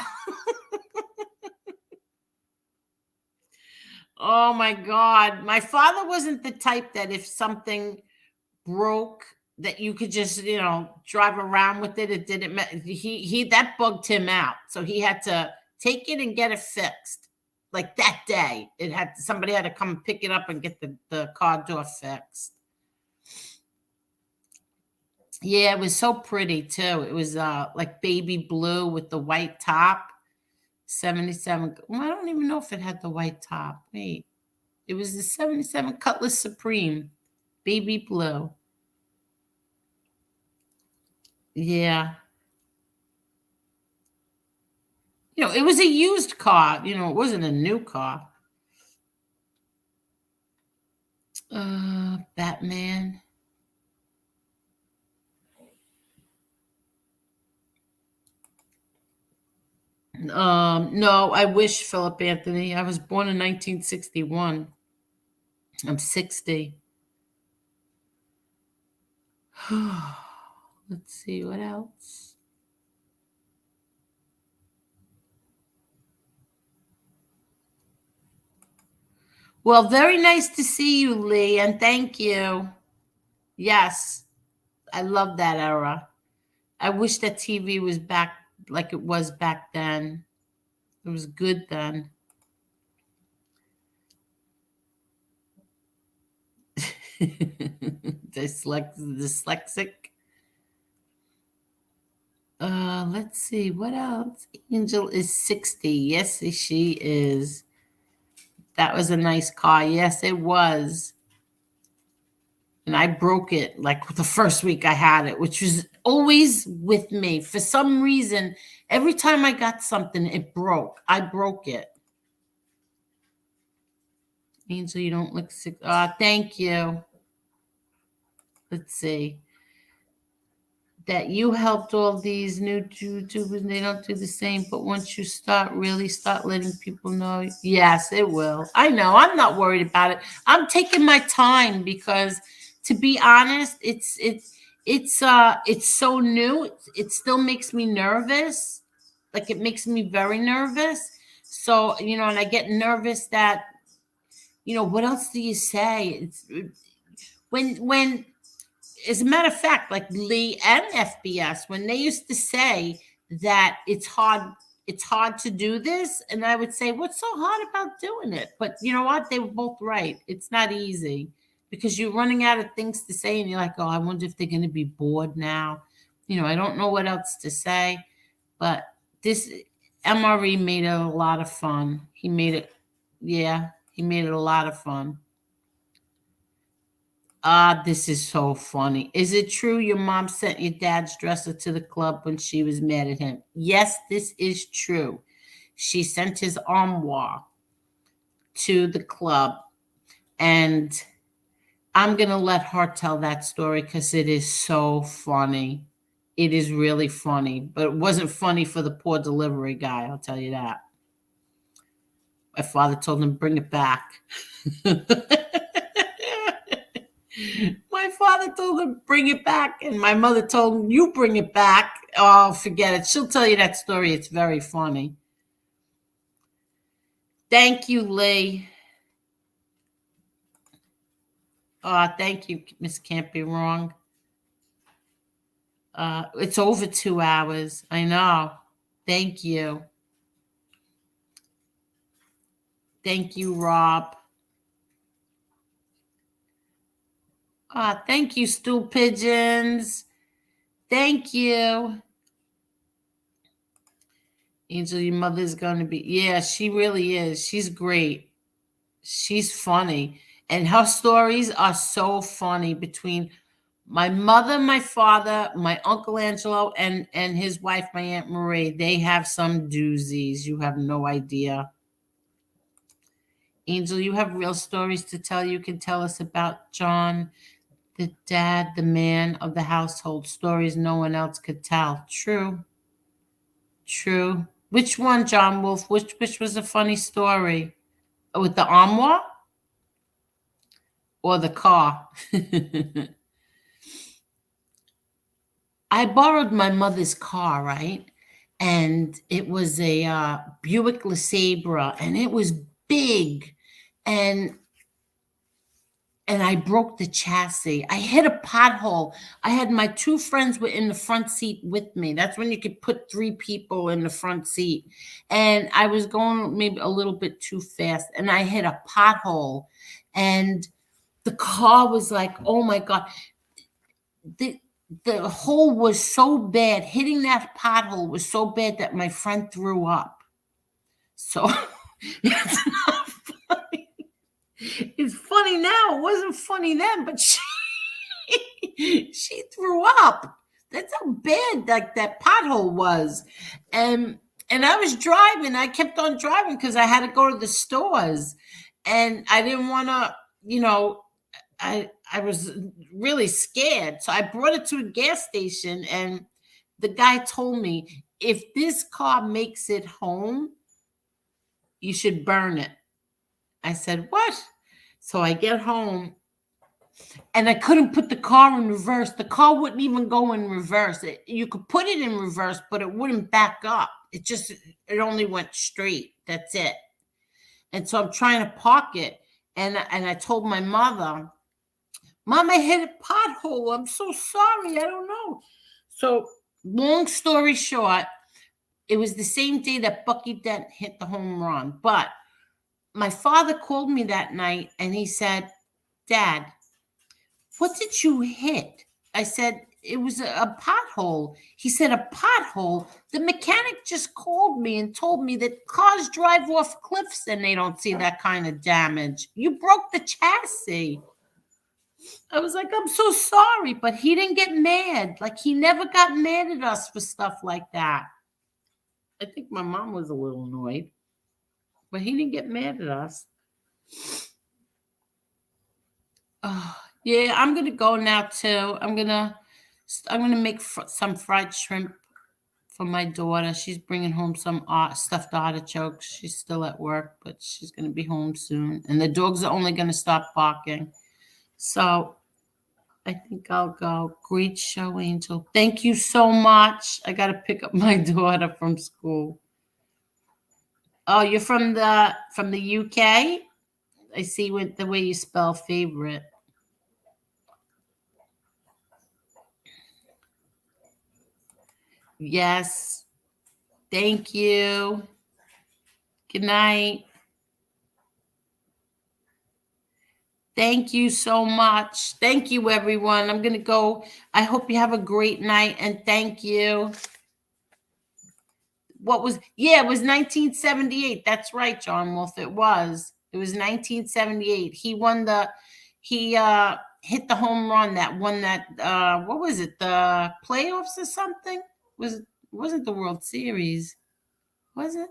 Oh my God. My father wasn't the type that if something broke that you could just, you know, drive around with it. It didn't matter. He that bugged him out. So he had to take it and get it fixed. Like that day, somebody had to come pick it up and get the car door fixed. Yeah, it was so pretty too. It was like baby blue with the white top. 77. Well, I don't even know if it had the white top. Wait. It was the 77 Cutlass Supreme. Baby blue. Yeah. You know, it was a used car. You know, it wasn't a new car. Batman. No, I wish, Philip Anthony. I was born in 1961. I'm 60. Let's see what else. Well, very nice to see you, Lee, and thank you. Yes, I love that era. I wish that TV was back like it was back then. It was good then. Dyslexic. Let's see what else. Angel is 60. Yes, she is. That was a nice car. Yes, it was. And I broke it like the first week I had it, which was always with me. For some reason, every time I got something, it broke. I broke it. Angel, you don't look sick. Thank you. Let's see. That you helped all these new YouTubers, and they don't do the same. But once you really start letting people know, yes, it will. I know. I'm not worried about it. I'm taking my time because, to be honest, it's so new. It still makes me nervous. Like it makes me very nervous. So and I get nervous that what else do you say? It's when as a matter of fact, like Lee and FBS, when they used to say that it's hard to do this, and I would say, what's so hard about doing it? But you know what? They were both right. It's not easy because you're running out of things to say, and you're like, oh, I wonder if they're going to be bored now. I don't know what else to say, but this MRE made it a lot of fun. He made it a lot of fun. This is so funny. Is it true your mom sent your dad's dresser to the club when she was mad at him? Yes, this is true. She sent his armoire to the club, and I'm going to let her tell that story because it is so funny. It is really funny, but it wasn't funny for the poor delivery guy, I'll tell you that. My father told him, bring it back. My father told him, bring it back. And my mother told him, you bring it back. Oh, forget it. She'll tell you that story. It's very funny. Thank you, Lee. Thank you, Miss Can't Be Wrong. It's over 2 hours. I know. Thank you. Thank you, Rob. Thank you, Stool Pigeons. Thank you. Angel, your mother's going to be. Yeah, she really is. She's great. She's funny. And her stories are so funny between my mother, my father, my Uncle Angelo, and his wife, my Aunt Marie. They have some doozies. You have no idea. Angel, you have real stories to tell. You can tell us about John, the dad, the man of the household, stories no one else could tell. True. True. Which one, John Wolf? Which was a funny story? With the armoire? Or the car? I borrowed my mother's car, right? And it was a Buick LeSabre, and it was big. And I broke the chassis. I hit a pothole. I had my 2 friends were in the front seat with me. That's when you could put 3 people in the front seat. And I was going maybe a little bit too fast, and I hit a pothole. And the car was like, oh my God. The hole was so bad. Hitting that pothole was so bad that my friend threw up. So it's not funny. It's funny now. It wasn't funny then, but she threw up. That's how bad that pothole was. And I was driving. I kept on driving because I had to go to the stores. And I didn't want to, I was really scared. So I brought it to a gas station, and the guy told me, if this car makes it home, you should burn it. I said, what? So I get home, and I couldn't put the car in reverse. The car wouldn't even go in reverse. You could put it in reverse, but it wouldn't back up. It only went straight. That's it. And so I'm trying to park it. And I told my mother, Mom, I hit a pothole. I'm so sorry. I don't know. So long story short, it was the same day that Bucky Dent hit the home run. But my father called me that night, and he said, Dad, what did you hit? I said, it was a pothole. He said, a pothole? The mechanic just called me and told me that cars drive off cliffs and they don't see that kind of damage. You broke the chassis. I was like, I'm so sorry, but he didn't get mad. Like, he never got mad at us for stuff like that. I think my mom was a little annoyed, but he didn't get mad at us. Oh, yeah, I'm gonna go now too. I'm gonna make some fried shrimp for my daughter. She's bringing home some stuffed artichokes. She's still at work, but she's gonna be home soon. And the dogs are only gonna stop barking. So I think I'll go. Great show, Angel. Thank you so much. I got to pick up my daughter from school. Oh, you're from the UK? I see the way you spell favorite. Yes. Thank you. Good night. Thank you so much. Thank you, everyone. I'm going to go. I hope you have a great night, and thank you. It was 1978. That's right, John Wolf. It was 1978. He hit the home run that won that, what was it? The playoffs or something? Wasn't the World Series? Was it?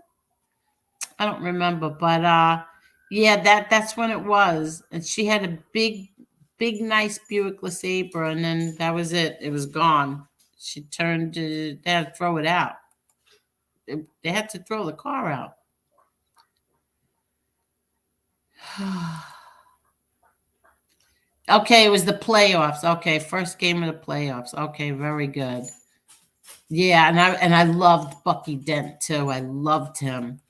I don't remember, but yeah, that's when it was. And she had a big, nice Buick LeSabre, and then that was it. It was gone. She they had to throw it out. They had to throw the car out. Okay, it was the playoffs. Okay, first game of the playoffs. Okay, very good. Yeah, and I loved Bucky Dent too. I loved him.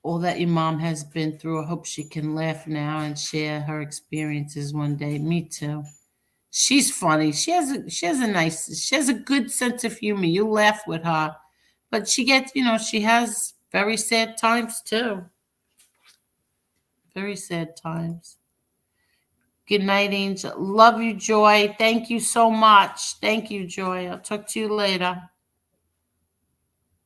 All that your mom has been through. I hope she can laugh now and share her experiences one day. Me too. She's funny. She has a good sense of humor. You laugh with her. But she has very sad times too. Very sad times. Good night, Angel. Love you, Joy. Thank you so much. Thank you, Joy. I'll talk to you later.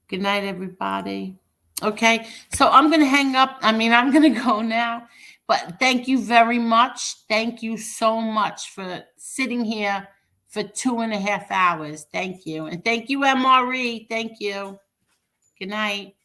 Good night, everybody. Okay, so I'm going to hang up. I'm going to go now. But thank you very much. Thank you so much for sitting here for 2.5 hours. Thank you. And thank you, MRE. Thank you. Good night.